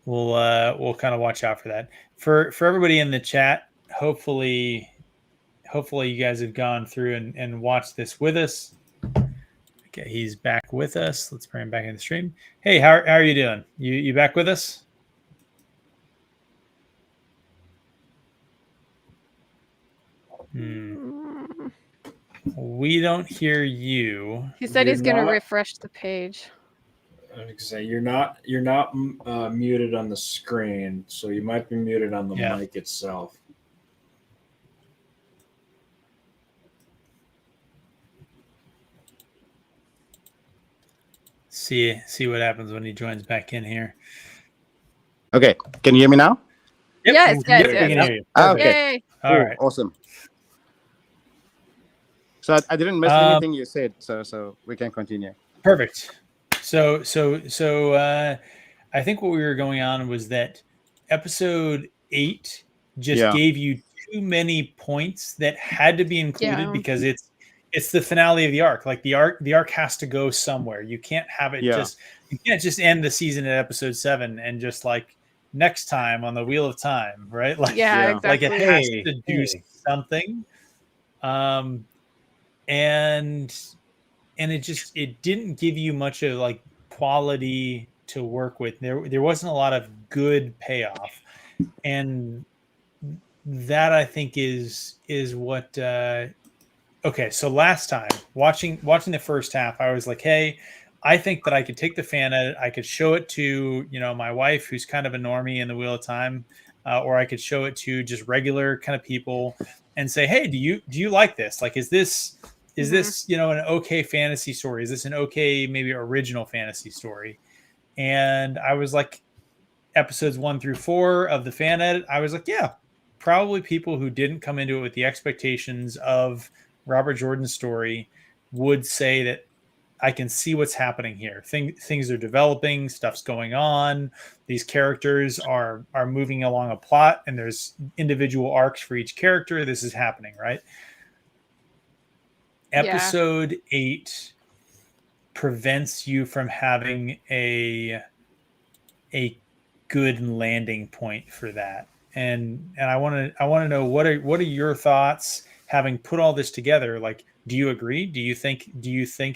We'll kind of watch out for that. For everybody in the chat, hopefully you guys have gone through and watched this with us. Okay, he's back with us. Let's bring him back in the stream. Hey, how are you doing? You back with us? We don't hear you. He said he's going to refresh the page. I was gonna say you're not muted on the screen, so you might be muted on the mic itself. See what happens when he joins back in here. Okay, can you hear me now? Yep. Yes. We can hear you. Okay. Yay. All right. Awesome. So I didn't miss anything you said, so we can continue. Perfect. So I think what we were going on was that episode 8 just gave you too many points that had to be included because it's the finale of the arc. Like the arc has to go somewhere. You can't have it you can't just end the season at episode 7 and just like next time on the Wheel of Time, right? Like exactly. like it has to do something. And it didn't give you much of like quality to work with. There wasn't a lot of good payoff, and that I think is what okay, so last time watching the first half, I was like, hey, I think that I could take the fan edit, I could show it to, you know, my wife who's kind of a normie in the Wheel of Time, or I could show it to just regular kind of people and say, hey, do you like this? Like, is this, you know, an okay fantasy story? Is this an okay, maybe original fantasy story? And I was like, episodes 1 through 4 of the fan edit, I was like, yeah, probably people who didn't come into it with the expectations of Robert Jordan's story would say that I can see what's happening here. Things are developing, stuff's going on. These characters are moving along a plot, and there's individual arcs for each character. This is happening, right? Episode 8 prevents you from having a good landing point for that. And I want to know what are your thoughts having put all this together? Like, do you agree? Do you think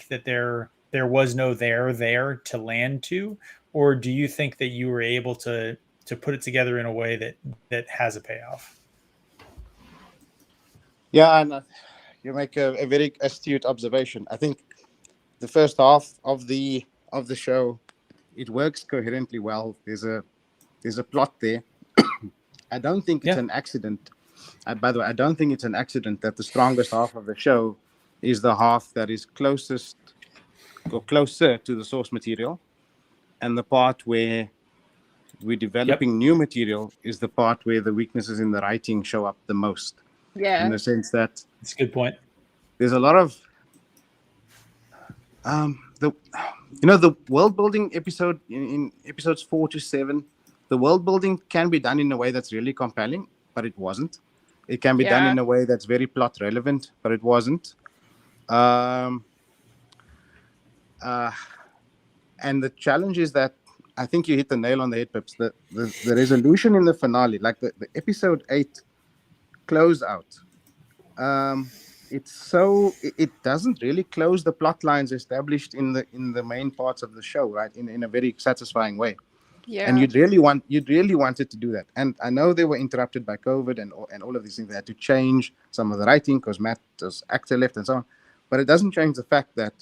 that there was no there to land to, or do you think that you were able to put it together in a way that has a payoff? Yeah, and you make a very astute observation. I think the first half of the show, it works coherently well. There's a plot there. I don't think it's an accident. By the way, I don't think it's an accident that the strongest half of the show is the half that is closest or closer to the source material, and the part where we're developing new material is the part where the weaknesses in the writing show up the most. Yeah. In the sense that it's a good point. There's a lot of the world building episode in episodes 4 to 7. The world building can be done in a way that's really compelling, but it wasn't. It can be done in a way that's very plot relevant, but it wasn't. And the challenge is that I think you hit the nail on the head, Pips. The resolution in the finale, like the episode 8 closeout, it doesn't really close the plot lines established in the main parts of the show, right? In a very satisfying way. Yeah. And you'd really wanted to do that. And I know they were interrupted by COVID and all of these things. They had to change some of the writing because Matt's actor left and so on. But it doesn't change the fact that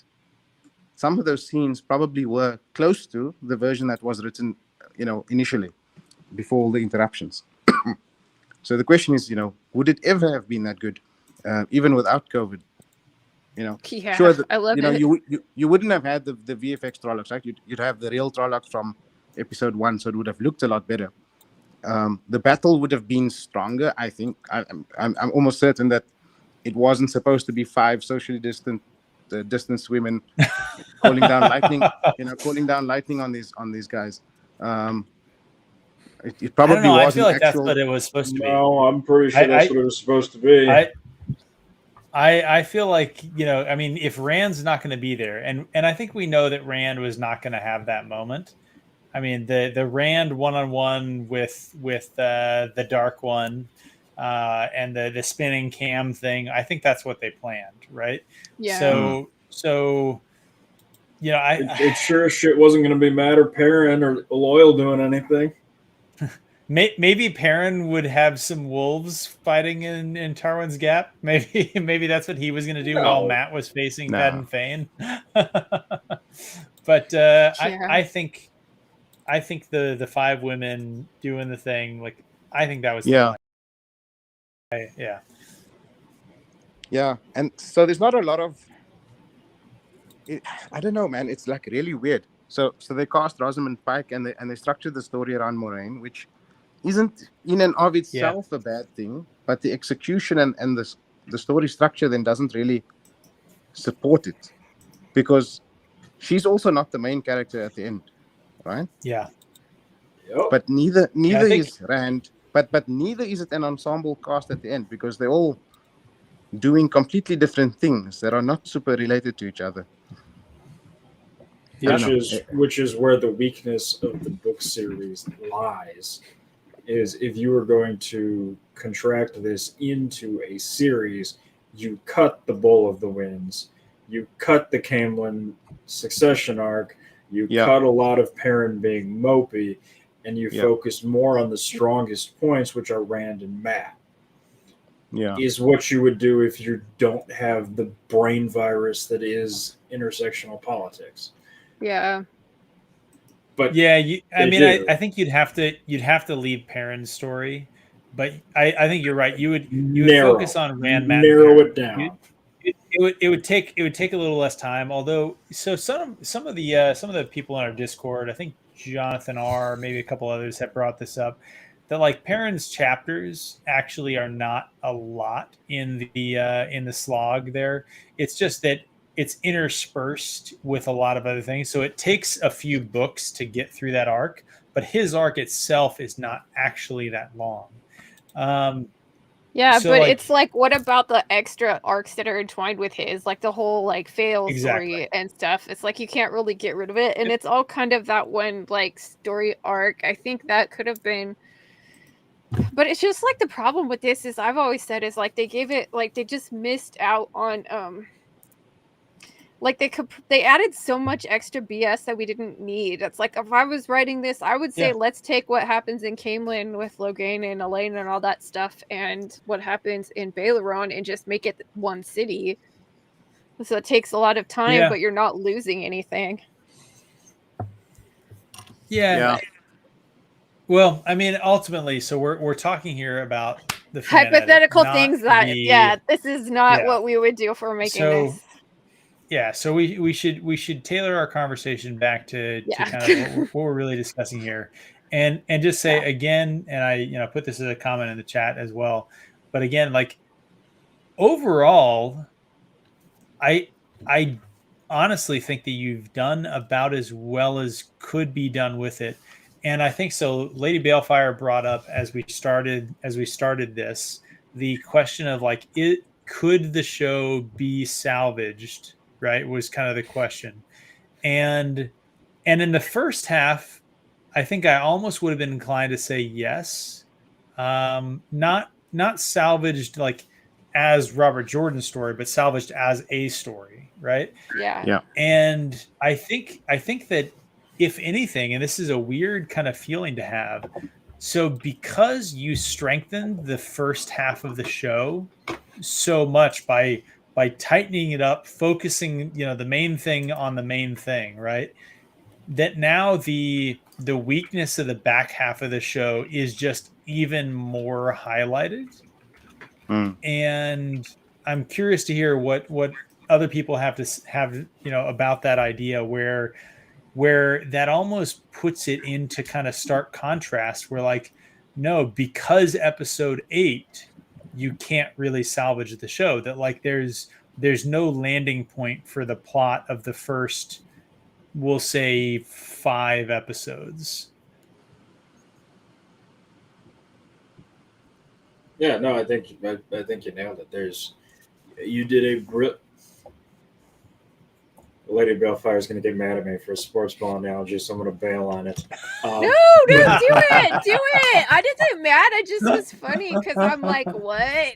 some of those scenes probably were close to the version that was written, initially, before all the interruptions. So the question is, would it ever have been that good, even without COVID? Sure. I love it. You wouldn't have had the VFX Trollocs, right? You'd have the real Trollocs from episode 1, so it would have looked a lot better. The battle would have been stronger. I think I'm almost certain that it wasn't supposed to be 5 socially distanced women calling down lightning on these guys. It probably wasn't. I feel like that's what it was supposed to be. No, I'm pretty sure that's what it was supposed to be. I feel like, if Rand's not going to be there, and I think we know that Rand was not going to have that moment. I mean, the Rand one-on-one with the Dark One and the spinning cam thing, I think that's what they planned, right? Yeah. So it sure as shit wasn't going to be Matt or Perrin or Loyal doing anything. Maybe Perrin would have some wolves fighting in Tarwin's Gap. Maybe that's what he was going to do while Matt was facing Padan Fain. But I think the 5 women doing the thing, like, I think that was Yeah, and so there's not a lot of I don't know, man. It's like really weird. So they cast Rosamund Pike and they structured the story around Moiraine, which isn't in and of itself a bad thing, but the execution and the story structure then doesn't really support it, because she's also not the main character at the end, right? Yeah. Yep. But neither is Rand, but neither is it an ensemble cast at the end, because they're all doing completely different things that are not super related to each other. I don't know. Which is where the weakness of the book series lies. Is if you were going to contract this into a series, you cut the Bowl of the Winds, you cut the Camelin succession arc, you cut a lot of Perrin being mopey, and you focus more on the strongest points, which are Rand and Matt. Yeah. Is what you would do if you don't have the brain virus that is intersectional politics. Yeah. But yeah, I think you'd have to leave Perrin's story, but I think you're right. You would focus on Rand, Matt, narrow it down. It would take a little less time. Although, so some of the people in our Discord, I think Jonathan R, maybe a couple others have brought this up, that like Perrin's chapters actually are not a lot in the slog there. It's just that it's interspersed with a lot of other things. So it takes a few books to get through that arc, but his arc itself is not actually that long. Yeah, so but like, it's like, what about the extra arcs that are entwined with his, like the whole like fail story and stuff? It's like you can't really get rid of it, and it's all kind of that one like story arc. I think that could have been, but it's just like the problem with this is I've always said is like they gave it like they just missed out on like they added so much extra BS that we didn't need. It's like if I was writing this, I would say let's take what happens in Camelin with Logain and Elaine and all that stuff, and what happens in Baelorone, and just make it one city. So it takes a lot of time, but you're not losing anything. Yeah. Well, I mean, ultimately, so we're talking here about the hypothetical things that this is not what we would do for making this. Yeah, so we should tailor our conversation back to kind of what we're really discussing here, and just say again, and I put this as a comment in the chat as well, but again, like overall, I honestly think that you've done about as well as could be done with it, and I think so. Lady Balefire brought up as we started this the question of like could the show be salvaged? Right, was kind of the question, and in the first half, I think I almost would have been inclined to say yes, not salvaged like as Robert Jordan's story, but salvaged as a story, right? Yeah. And I think that if anything, and this is a weird kind of feeling to have, so because you strengthened the first half of the show so much by tightening it up, focusing, the main thing on the main thing, right? That now the weakness of the back half of the show is just even more highlighted. And I'm curious to hear what other people have about that idea where that almost puts it into kind of stark contrast where like, no, because episode 8 you can't really salvage the show, that like there's no landing point for the plot of the first, we'll say 5 episodes. Yeah, no, I think you nailed it. You did a grip. Lady Balefire is going to get mad at me for a sports ball analogy, so I'm going to bail on it. No, do it. I didn't get mad. I just was funny because I'm like, what?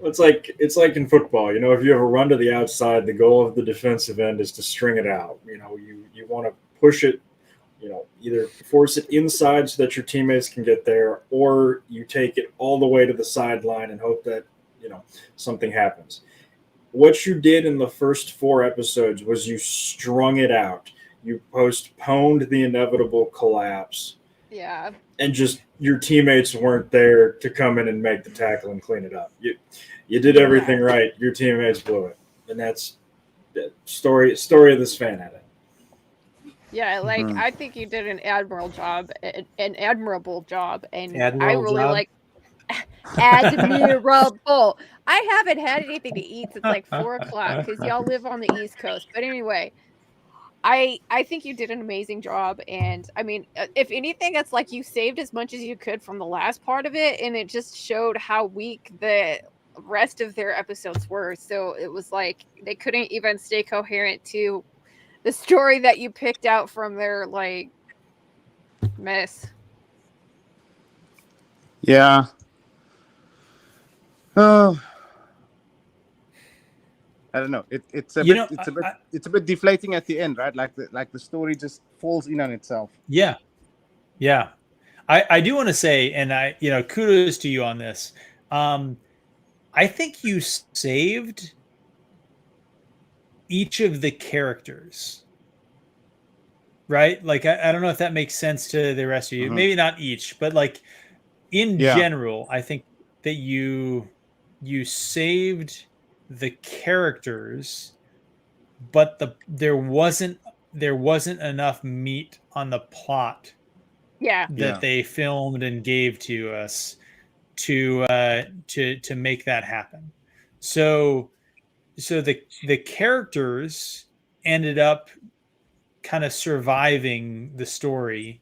It's like in football. If you have a run to the outside, the goal of the defensive end is to string it out. You want to push it. Either force it inside so that your teammates can get there, or you take it all the way to the sideline and hope that something happens. What you did in the first 4 episodes was you strung it out. You postponed the inevitable collapse. Yeah. And just your teammates weren't there to come in and make the tackle and clean it up. You did everything right. Your teammates blew it. And that's the story of this fan edit. Yeah, like I think you did an admirable job, and Admiral I really job? like admirable. I haven't had anything to eat since like 4:00 because y'all live on the East Coast. But anyway, I think you did an amazing job, and I mean, if anything, it's like you saved as much as you could from the last part of it, and it just showed how weak the rest of their episodes were. So it was like they couldn't even stay coherent to the story that you picked out from their like mess. Yeah. Oh, I don't know. It's a You bit know, it's a bit deflating at the end, right? Like the story just falls in on itself. yeah. I do want to say, and kudos to you on this. I think you saved each of the characters, right? Like, I don't know if that makes sense to the rest of you. Mhm. Maybe not each, but like in general, I think that you saved the characters, but there wasn't enough meat on the plot that they filmed and gave to us to make that happen. So the characters ended up kind of surviving the story.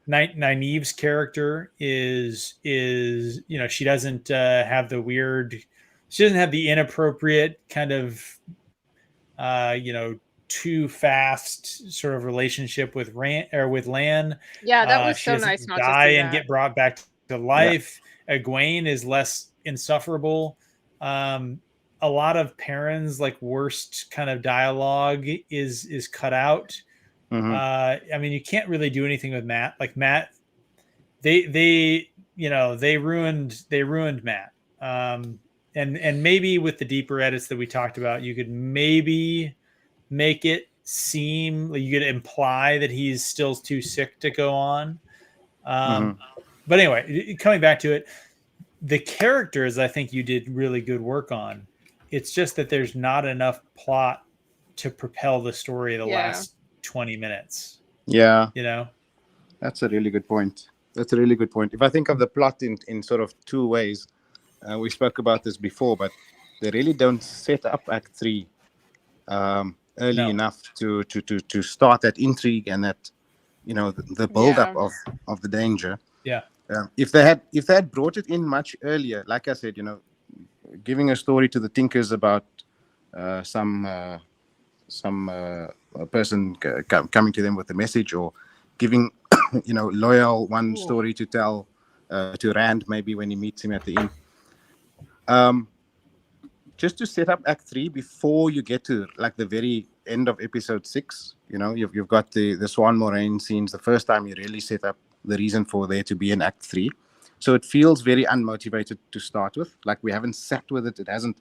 Nynaeve's character is she doesn't have the inappropriate kind of too fast sort of relationship with Lan. Yeah, that was She so doesn't nice not to die see and that. get brought back to life. Egwene is less insufferable. A lot of Perrin's like worst kind of dialogue is cut out. I mean, you can't really do anything with Matt. Like Matt, they ruined Matt. And maybe with the deeper edits that we talked about, you could maybe make it seem like you could imply that he's still too sick to go on. But anyway, coming back to it, the characters I think you did really good work on. It's just that there's not enough plot to propel the story the last 20 minutes. Yeah. That's a really good point. If I think of the plot in sort of two ways, we spoke about this before, but they really don't set up Act 3 early enough to start that intrigue and that the build up of the danger. If they had brought it in much earlier, like I said, giving a story to the Tinkers about some person coming to them with a message, or giving Loyal one story to tell to Rand maybe when he meets him at the inn, just to set up Act 3 before you get to like the very end of episode 6. You've got the Swan Moraine scenes, the first time you really set up the reason for there to be an Act 3. So it feels very unmotivated to start with. Like we haven't sat with it. It hasn't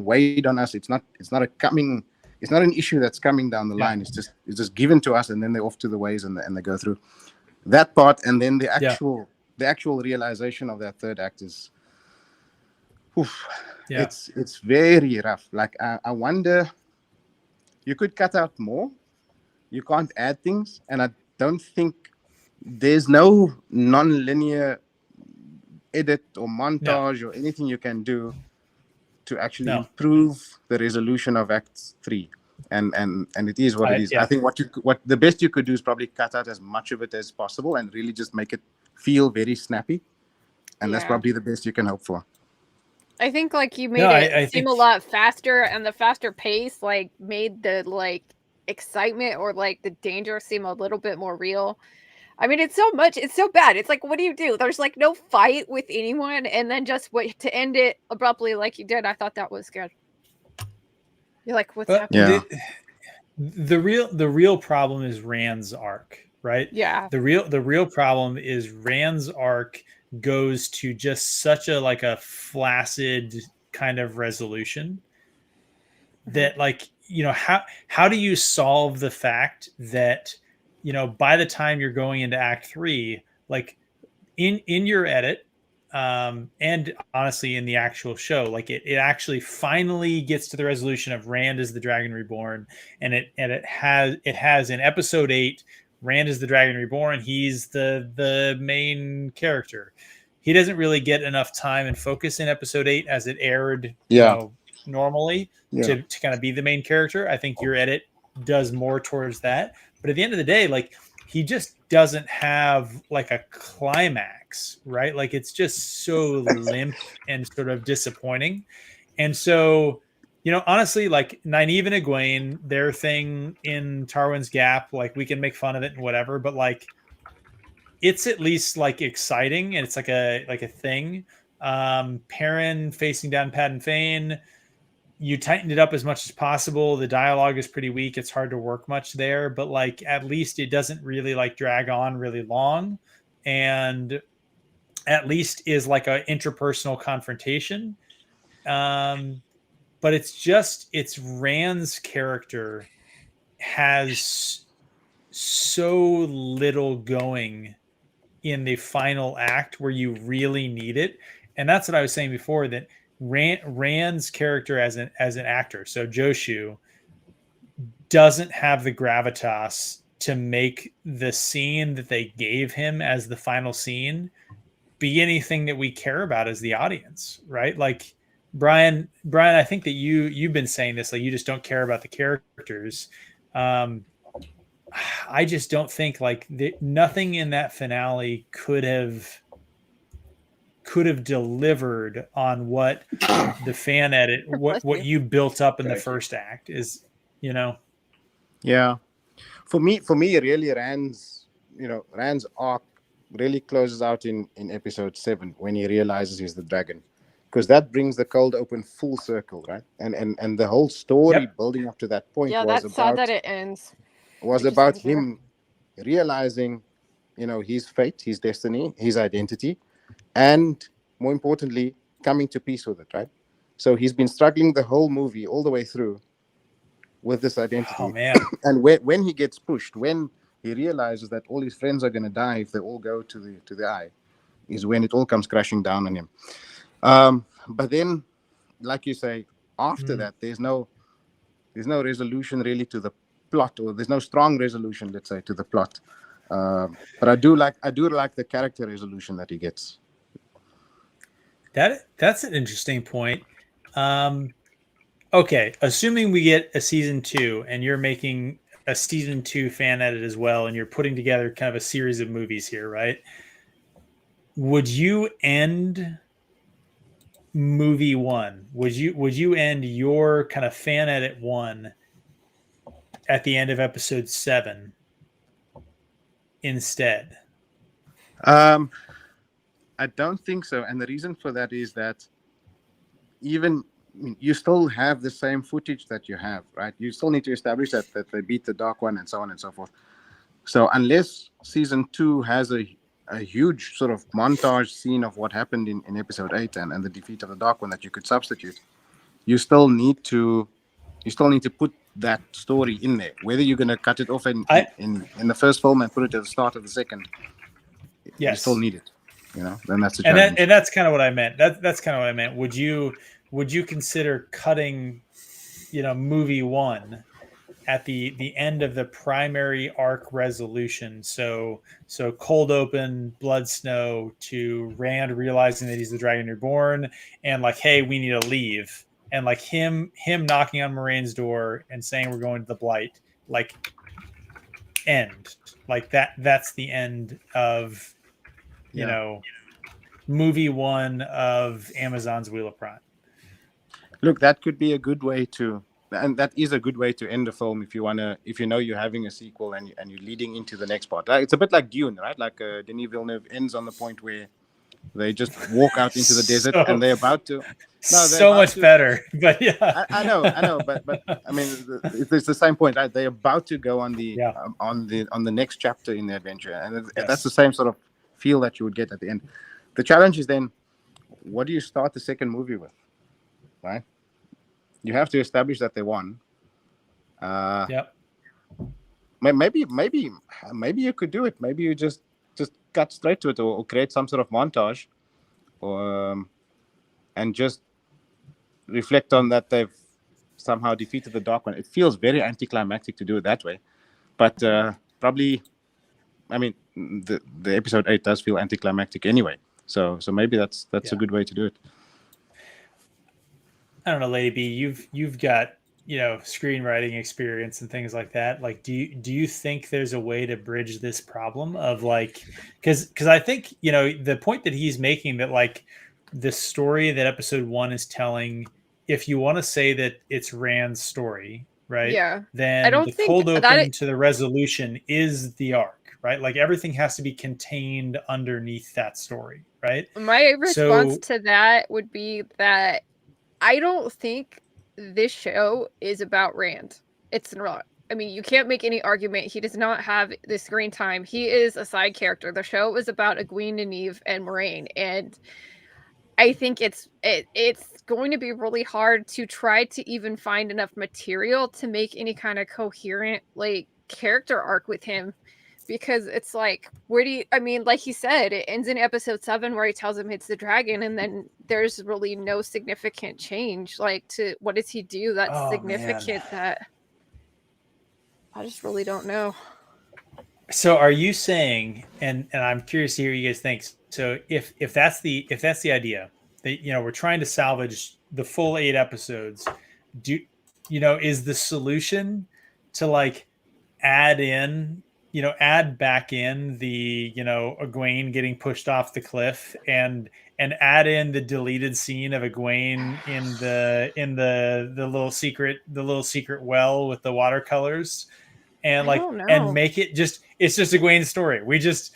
weighed on us. It's not an issue that's coming down the line. It's just given to us, and then they're off to the ways and they go through that part, and then the actual realization of that third act is, it's very rough. Like I wonder, you could cut out more. You can't add things, and I don't think there's no non-linear edit or montage or anything you can do to actually improve the resolution of Act 3, and it is what it is. I think what the best you could do is probably cut out as much of it as possible and really just make it feel very snappy, and that's probably the best you can hope for. I think like you made it seem a lot faster, and the faster pace like made the like excitement or like the danger seem a little bit more real. I mean, it's so bad. It's like, what do you do? There's like no fight with anyone, and then just to end it abruptly like you did. I thought that was good. You're like, what's happening? The real problem is Rand's arc, right? Yeah. The real problem is Rand's arc goes to just such a flaccid kind of resolution that how do you solve the fact that by the time you're going into Act 3, like in your edit, and honestly in the actual show, like it actually finally gets to the resolution of Rand is the Dragon Reborn, and it has in episode 8, Rand is the Dragon Reborn. He's the main character. He doesn't really get enough time and focus in episode 8 as it aired normally to kind of be the main character. I think your edit does more towards that. But at the end of the day, like he just doesn't have like a climax, right? Like it's just so limp and sort of disappointing. And so, you know, honestly, like Nynaeve and Egwene, their thing in Tarwin's Gap, like we can make fun of it and whatever, but like it's at least like exciting and it's like a thing. Perrin facing down Padan Fain, you tightened it up as much as possible. The dialogue is pretty weak. It's hard to work much there, but like at least it doesn't really like drag on really long, and at least is like a interpersonal confrontation. But it's Rand's character has so little going in the final act where you really need it. And that's what I was saying before, that Rand's character as an actor, so Joshu, doesn't have the gravitas to make the scene that they gave him as the final scene be anything that we care about as the audience, right? Like Brian, I think that you've been saying this, like you just don't care about the characters. I just don't think like nothing in that finale could have delivered on what the fan edit, what you built up in the first act is, you know. Yeah, for me, really, Rand's arc really closes out in episode 7 when he realizes he's the dragon, because that brings the cold open full circle, right? And the whole story building up to that point that's sad that it ends. Was about him realizing, his fate, his destiny, his identity, and more importantly, coming to peace with it, right? So he's been struggling the whole movie all the way through with this identity. Oh man! And when he gets pushed, when he realizes that all his friends are going to die if they all go to the eye, is when it all comes crashing down on him. But then, like you say, after that, there's no resolution really to the plot, or there's no strong resolution, let's say, to the plot. But I do like the character resolution that he gets. That's an interesting point. Okay, assuming we get a season 2 and you're making a season 2 fan edit as well, and you're putting together kind of a series of movies here, right? Would you end movie 1? Would you end your kind of fan edit 1 at the end of episode 7 instead? I don't think so, and the reason for that is that you still have the same footage that you have, right? You still need to establish that they beat the Dark One and so on and so forth. So unless season 2 has a huge sort of montage scene of what happened in episode 8 and the defeat of the Dark One that you could substitute, you still need to put that story in there. Whether you're going to cut it off in the first film and put it at the start of the second, you still need it. Then that's the challenge. And that's kind of what I meant. That's kind of what I meant. Would you consider cutting, movie 1 at the end of the primary arc resolution? So cold open, Blood Snow, to Rand realizing that he's the Dragon Reborn, and like, hey, we need to leave, and like him knocking on Moiraine's door and saying we're going to the Blight, like end, like that's the end of movie 1 of Amazon's Wheel of Prime. Look, that could be a good way to, and that is a good way to end the film if you know you're having a sequel and you're leading into the next part. It's a bit like Dune, right? Like Denis Villeneuve ends on the point where they just walk out into the desert and they're about to. Better, but yeah, I know, but I mean, it's the same point, right? They're about to go on the next chapter in the adventure, and that's the same sort of feel that you would get at the end. The challenge is then, what do you start the second movie with, right? You have to establish that they won. Maybe you could do it. Maybe you just cut straight to it, or create some sort of montage, or and just reflect on that they've somehow defeated the Dark One. It feels very anticlimactic to do it that way, but probably, I mean, the episode 8 does feel anticlimactic anyway. So maybe that's a good way to do it. I don't know, Lady B, you've got screenwriting experience and things like that, like do you think there's a way to bridge this problem of like, because I think the point that he's making, that like the story that episode 1 is telling, if you want to say that it's Rand's story, right, Yeah. I then don't the think cold that open to the resolution is the arc, right? Like everything has to be contained underneath that story, right? My response So to that would be that I don't think this show is about Rand. It's not. I mean, you can't make any argument. He does not have the screen time. He is a side character. The show is about Egwene, Nynaeve, and Moiraine, and I think it's going to be really hard to try to even find enough material to make any kind of coherent like character arc with him, because it's like, where do you, I mean, like he said, it ends in episode 7 where he tells him it's the dragon, and then there's really no significant change. Like, to what does he do that's Oh, significant? man. That I just really don't know. So are you saying, and I'm curious to hear what you guys think. So if that's the idea, that we're trying to salvage the full 8 episodes, is the solution to like add back in the Egwene getting pushed off the cliff, and add in the deleted scene of Egwene in the little secret well with the watercolors, and I like, don't know. and make it just, it's just Egwene's story. We just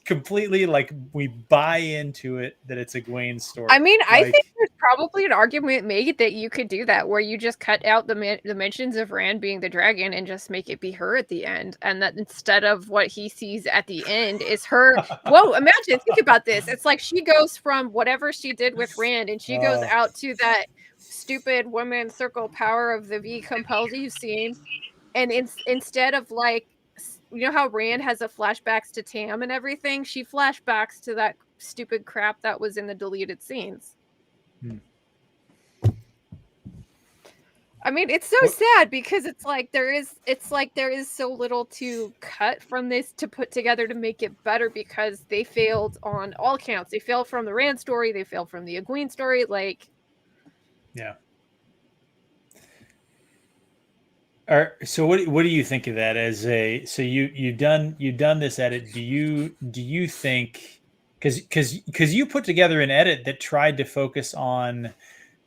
completely like, we buy into it that it's Egwene's story. I mean, I Like, think there's probably an argument made that you could do that, where you just cut out the mentions of Rand being the dragon and just make it be her at the end, and that instead of what he sees at the end is her. Whoa! Imagine, think about this. It's like she goes from whatever she did with Rand, and she goes out to that stupid woman circle power of the V compels you scene, and instead of like, how Rand has a flashbacks to Tam and everything, she flashbacks to that stupid crap that was in the deleted scenes. I mean, it's so sad, because it's like there is so little to cut from this to put together to make it better, because they failed on all counts. They failed from the Rand story, they failed from the Egwene story, like. Yeah. So what do you think of that as a, so you've done this edit? Do you think, because you put together an edit that tried to focus on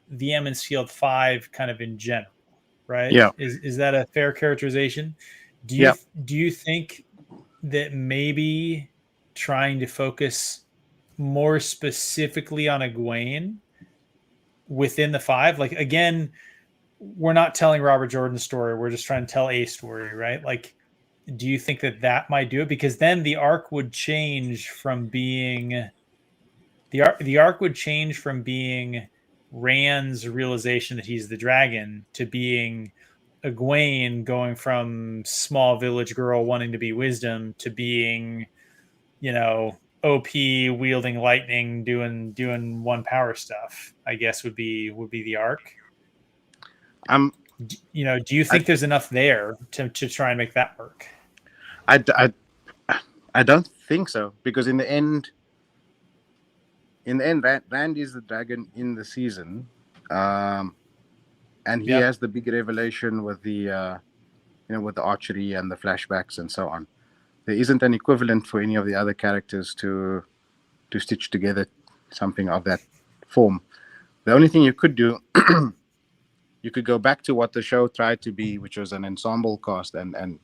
the Emond's Field 5 kind of in general, right? Yeah. Is that a fair characterization? Do you think that maybe trying to focus more specifically on Egwene within the 5, like, again, we're not telling Robert Jordan's story, we're just trying to tell a story, right? Like, do you think that might do it? Because then the arc would change from being Rand's realization that he's the dragon to being Egwene going from small village girl wanting to be wisdom to being, OP wielding lightning, doing one power stuff, I guess would be the arc. Do you think there's enough there to try and make that work? I don't think so, because in the end, Rand is the dragon in the season, and he has the big revelation with the with the archery and the flashbacks and so on. There isn't an equivalent for any of the other characters to stitch together something of that form. The only thing you could do, you could go back to what the show tried to be, which was an ensemble cast, and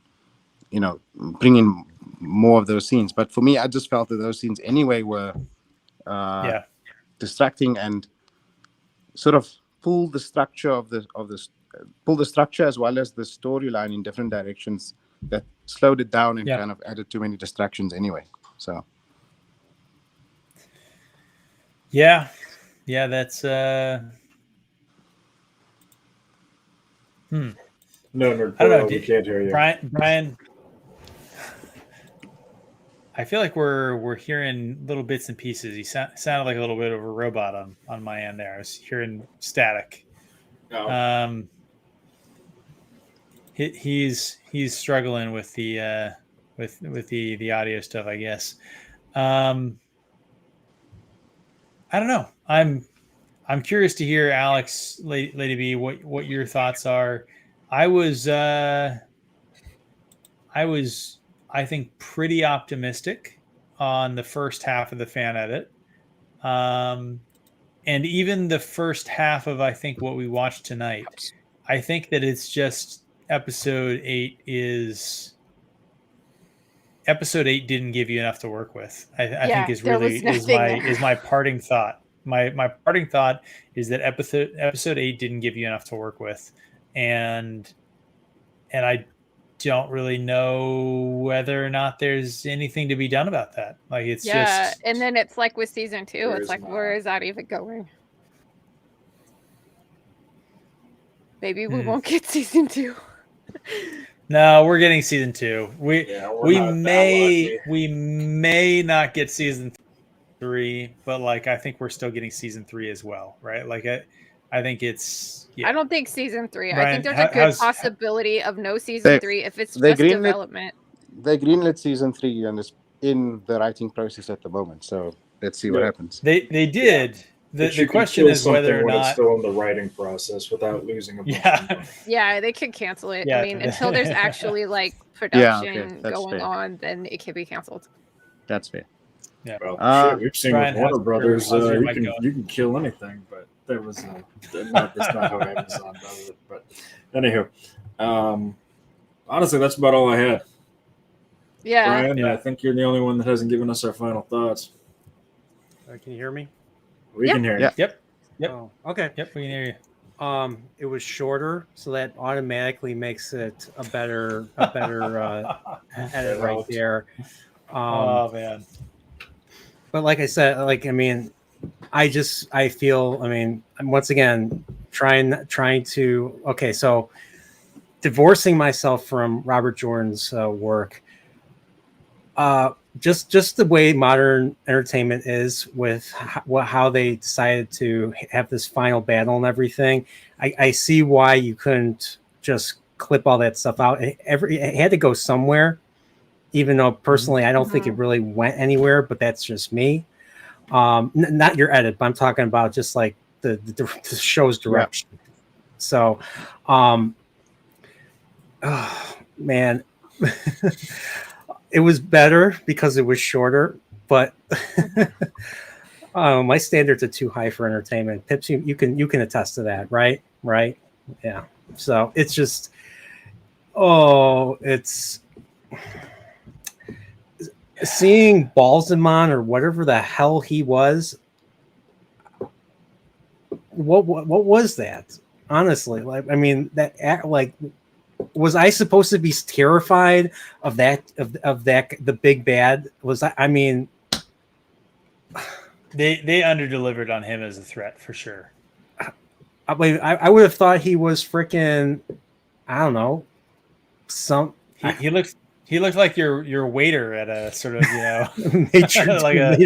bring in more of those scenes. But for me, I just felt that those scenes anyway were distracting, and sort of pull the structure as well as the storyline in different directions, that slowed it down and kind of added too many distractions anyway. So that's No, nerd, I don't know. we can't hear you, Brian. I feel like we're hearing little bits and pieces. He sounded like a little bit of a robot on my end there. I was hearing static. Oh. He's struggling with the with the audio stuff, I guess. I don't know. I'm I'm curious to hear, Alex, Lady B, what your thoughts are. I was, I think, pretty optimistic on the first half of the fan edit. And even the first half of, I think, what we watched tonight. I think that it's just episode 8 didn't give you enough to work with. I think is my parting thought. My parting thought is that episode 8 didn't give you enough to work with, and I don't really know whether or not there's anything to be done about that. Like it's just, and then it's like with season 2, it's like, where is that even going? Maybe we won't get season 2. No, we're getting season 2. We may not get season 3, but like I think we're still getting season 3 as well, right? Like I think it's. Yeah. I don't think season 3. Brian, I think there's a good possibility of no season 3 if it's just development. They greenlit season 3 and it's in the writing process at the moment. So let's see what happens. They did. Yeah. The question is whether or not it's still in the writing process without losing a bunch of money. Yeah, they could cancel it. I mean, until there's actually like production going on, then it can be canceled. That's fair. Yeah. Well, we've seen Brian, with Warner Brothers, you can kill anything, but there was that's not how Amazon does it. But anywho, honestly, that's about all I had. Yeah. Brian, I think you're the only one that hasn't given us our final thoughts. Can you hear me? We can hear you. Yep. Oh, okay. Yep, we can hear you. It was shorter, so that automatically makes it a better edit right there. Oh man. But like I said, I feel, once again, trying to, okay, so divorcing myself from Robert Jordan's work, just the way modern entertainment is with how they decided to have this final battle and everything. I see why you couldn't just clip all that stuff out. It had to go somewhere, even though personally I don't think it really went anywhere, but that's just me. Not your edit, but I'm talking about just like the show's direction. Yeah. So, oh, man, it was better because it was shorter, but my standards are too high for entertainment. Pips, you can attest to that, right? Right? Yeah. So it's just, it's seeing Balsamon or whatever the hell he was. What was that? Honestly, was I supposed to be terrified of that the big bad? They underdelivered on him as a threat for sure. I would have thought he was freaking, I don't know, He looked like your waiter at a sort of, like a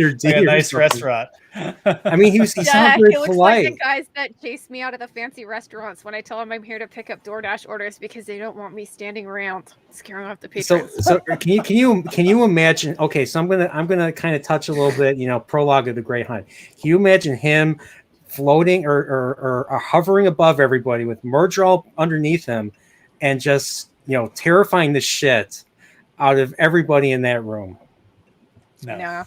nice restaurant. He sounds very polite. He looks like the guys that chase me out of the fancy restaurants when I tell them I'm here to pick up DoorDash orders because they don't want me standing around scaring off the patrons. So can you imagine? Okay, so I'm gonna kind of touch a little bit. Prologue of the Great Hunt. Can you imagine him floating or hovering above everybody with Murdrell underneath him, and just terrifying the shit out of everybody in that room? No.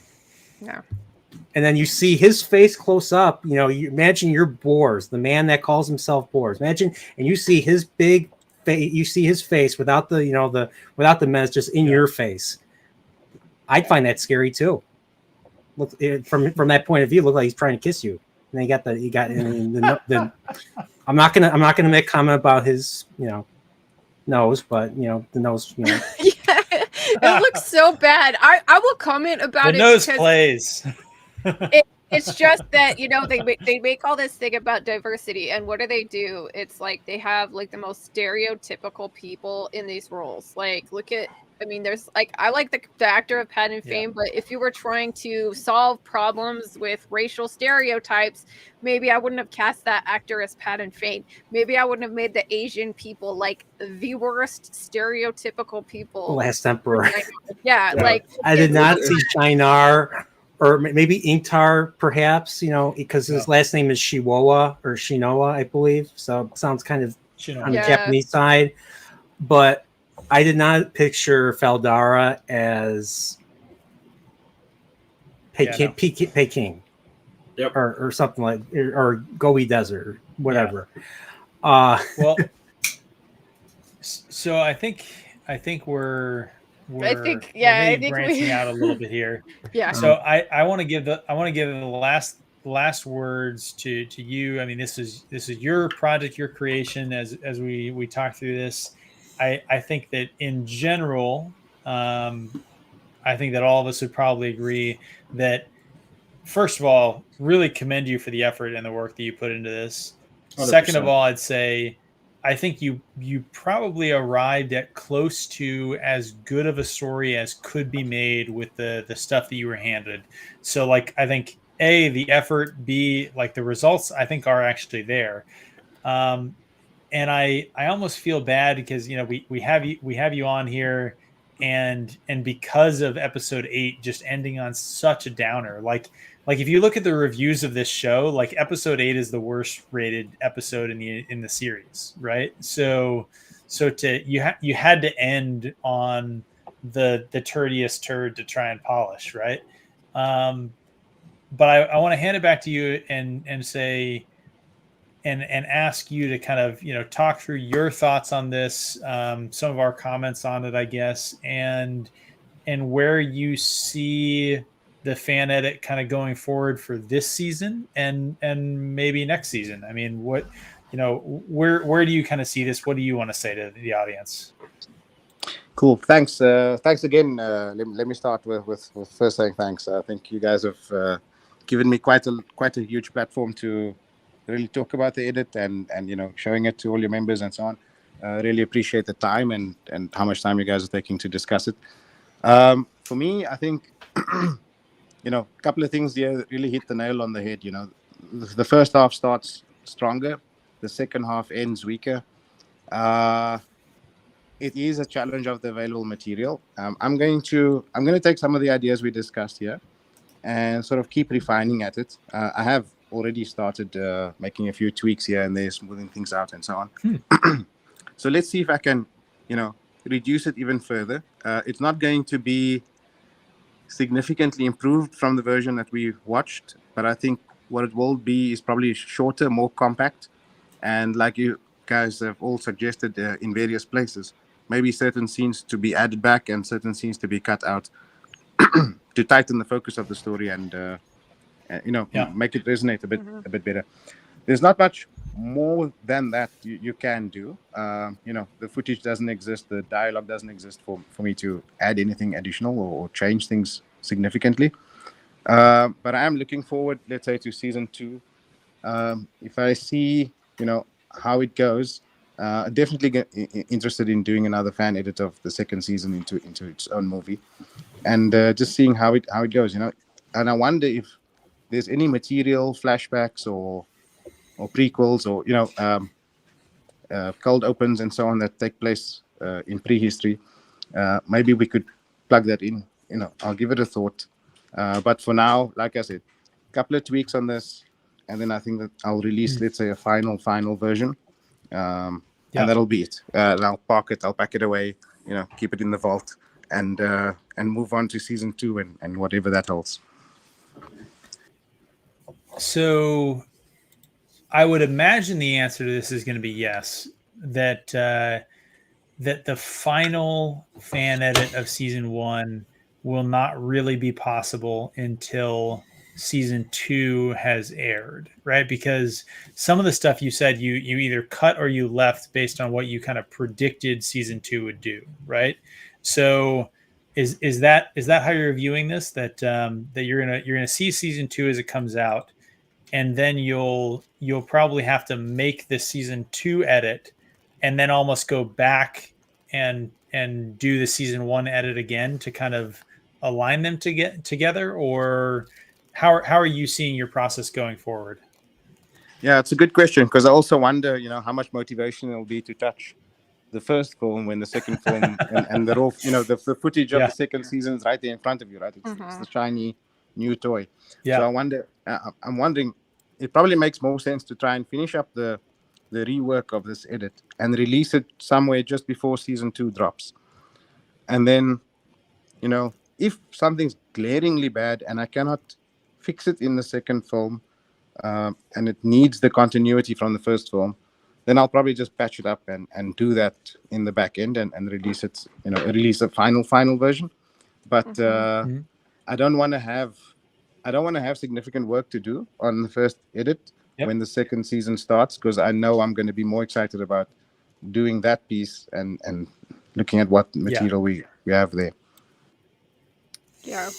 And then you see his face close up. You imagine you're Bors, the man that calls himself Bors. Imagine, and you see his big face. You see his face without the without the menace, just in your face. I'd find that scary too. Look, from that point of view, look like he's trying to kiss you. And he got the I'm not gonna make comment about his nose, but the nose. Yeah, it looks so bad. I will comment about the nose plays. It's just that they make all this thing about diversity, and what do? It's like they have like the most stereotypical people in these roles. Like, look at. There's I like the actor of Padding fame, but if you were trying to solve problems with racial stereotypes, maybe I wouldn't have cast that actor as Padding fame. Maybe I wouldn't have made the Asian people like the worst stereotypical people. Last Emperor. Yeah, I did not see Shinar or maybe Inktar, perhaps, because his last name is Shiwoa or Shinoa, I believe. So it sounds kind of on the Japanese side. But I did not picture Faldara as Peking. Yep. Or something like, or Gobi Desert, whatever. Well, so I think we're branching out a little bit here. Yeah. So I want to give the last words to you. I mean, this is your project, your creation. As we talk through this, I think that in general, I think that all of us would probably agree that, first of all, really commend you for the effort and the work that you put into this. 100%. Second of all, I'd say I think you probably arrived at close to as good of a story as could be made with the stuff that you were handed. So, like, I think A, the effort, B, like the results, I think are actually there. And I almost feel bad because we have you on here, and because of episode 8 just ending on such a downer, like if you look at the reviews of this show, like episode 8 is the worst rated episode in the series, right? So you had to end on the turdiest turd to try and polish, right? But I want to hand it back to you and say and ask you to kind of talk through your thoughts on this, some of our comments on it, I guess, and where you see the fan edit kind of going forward for this season and maybe next season. I mean, what where do you kind of see this? What do you want to say to the audience? Cool. Thanks. Thanks again. Let me start with first saying thanks. I think you guys have given me quite a huge platform to really talk about the edit and showing it to all your members and so on. Really appreciate the time and how much time you guys are taking to discuss it. For me, I think a couple of things here really hit the nail on the head. The first half starts stronger, the second half ends weaker. It is a challenge of the available material. I'm going to take some of the ideas we discussed here and sort of keep refining at it. I have already started making a few tweaks here and there, smoothing things out and so on. So let's see if I can, reduce it even further. It's not going to be significantly improved from the version that we watched, but I think what it will be is probably shorter, more compact, and like you guys have all suggested in various places, maybe certain scenes to be added back and certain scenes to be cut out to tighten the focus of the story and make it resonate a bit better. There's not much more than that you can do. The footage doesn't exist, the dialogue doesn't exist for me to add anything additional or change things significantly. But I am looking forward, let's say, to season 2. If I see, how it goes, definitely get interested in doing another fan edit of the second season into its own movie, and just seeing how it goes. And I wonder if there's any material, flashbacks or prequels or cold opens and so on that take place in prehistory. Maybe we could plug that in. I'll give it a thought. But for now, like I said, a couple of tweaks on this, and then I think that I'll release, let's say, a final version, and that'll be it. And I'll park it. I'll pack it away. Keep it in the vault, and move on to season 2 and whatever that holds. So I would imagine the answer to this is going to be yes, that the final fan edit of season 1 will not really be possible until season 2 has aired, right? Because some of the stuff you said you either cut or you left based on what you kind of predicted season 2 would do, right? So is that how you're viewing this? That you're gonna see season 2 as it comes out, and then you'll probably have to make the season 2 edit, and then almost go back and do the season 1 edit again to kind of align them to get together, or how are you seeing your process going forward? Yeah, it's a good question, because I also wonder, how much motivation it'll be to touch the first film when the second film and they're all, the footage of the second season is right there in front of you, right? It's the shiny new toy. Yeah. So I wonder. I'm wondering. It probably makes more sense to try and finish up the rework of this edit and release it somewhere just before season 2 drops. And then, if something's glaringly bad and I cannot fix it in the second film, and it needs the continuity from the first film, then I'll probably just patch it up and do that in the back end and release it, release a final version. But I don't want to have significant work to do on the first edit when the second season starts, because I know I'm going to be more excited about doing that piece and looking at what material we have there. Yeah.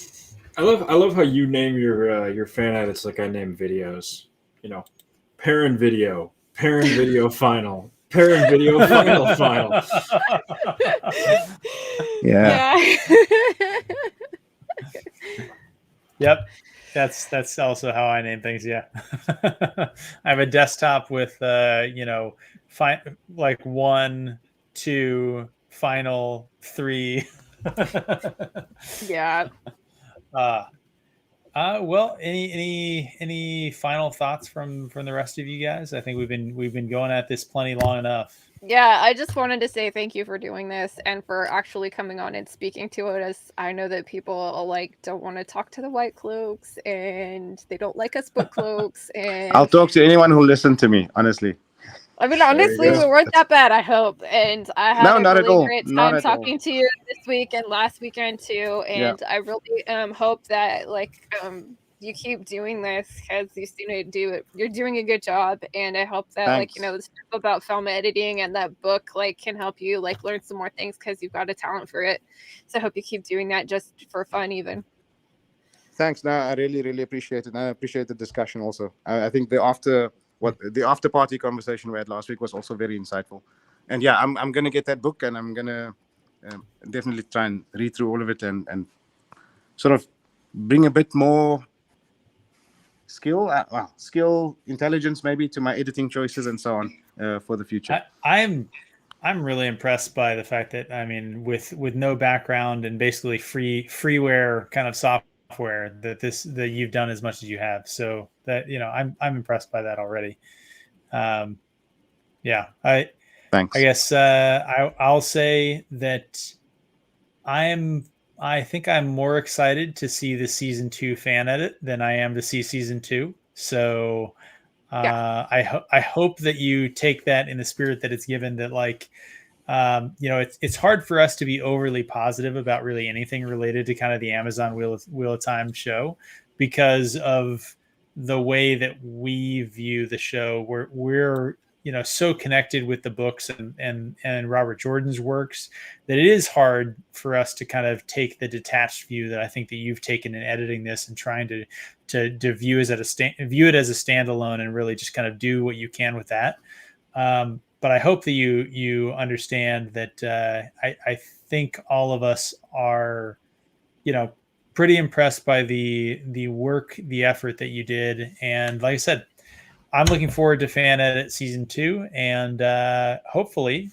I love how you name your fan edits like I name videos. Parent video final, parent video final. Yeah. Yep. That's also how I name things. Yeah. I have a desktop with like 1, 2, final, 3. Yeah. Well, any final thoughts from the rest of you guys? I think we've been going at this plenty long enough. Yeah, I just wanted to say thank you for doing this and for actually coming on and speaking to it. As I know that people don't want to talk to the White Cloaks and they don't like us book cloaks. And I'll talk to anyone who listens to me, honestly. I mean, honestly, we weren't that bad, I hope. And I had a really great time talking to you this week and last weekend too. And I really hope that you keep doing this because you seem to do it. You're doing a good job, and I hope that the stuff about film editing and that book can help you learn some more things because you've got a talent for it. So I hope you keep doing that just for fun, even. Thanks. No, I really, really appreciate it. And I appreciate the discussion also. I think the after party conversation we had last week was also very insightful. And yeah, I'm gonna get that book and I'm gonna definitely try and read through all of it and sort of bring a bit more skill, intelligence maybe to my editing choices and so on for the future. I'm really impressed by the fact that, I mean, with no background and basically freeware kind of software that you've done as much as you have. So that, I'm impressed by that already. Thanks. I guess I'll say that I think I'm more excited to see the season 2 fan edit than I am to see season 2. So I hope that you take that in the spirit that it's given, that it's hard for us to be overly positive about really anything related to kind of the Amazon Wheel of Time show because of the way that we view the show. We're so connected with the books and Robert Jordan's works that it is hard for us to kind of take the detached view that I think that you've taken in editing this and trying to view it as a standalone and really just kind of do what you can with that. But I hope that you understand that I think all of us are, pretty impressed by the work, the effort that you did. And like I said, I'm looking forward to fan edit season 2, and hopefully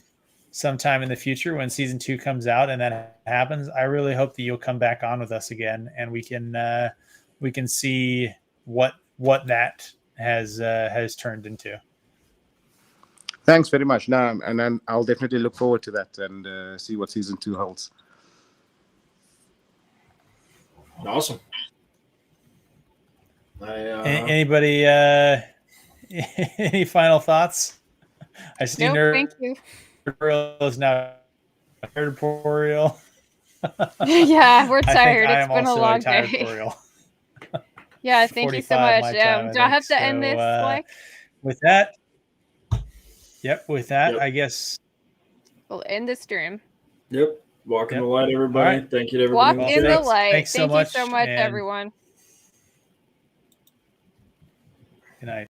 sometime in the future when season 2 comes out and that happens, I really hope that you'll come back on with us again and we can see what that has turned into. Thanks very much. No, and then I'll definitely look forward to that and see what season 2 holds. Awesome. Anybody? Any final thoughts? I see. Thank you. Is now territorial. Yeah, we're tired. It's been a long day. Yeah, thank you so much. Do I have to end this? With that, I guess we'll end the stream. Yep. Walk in the light, everybody. Right. Thank you to everybody. Walk in the light. Thanks Thank you so much, everyone. Good night.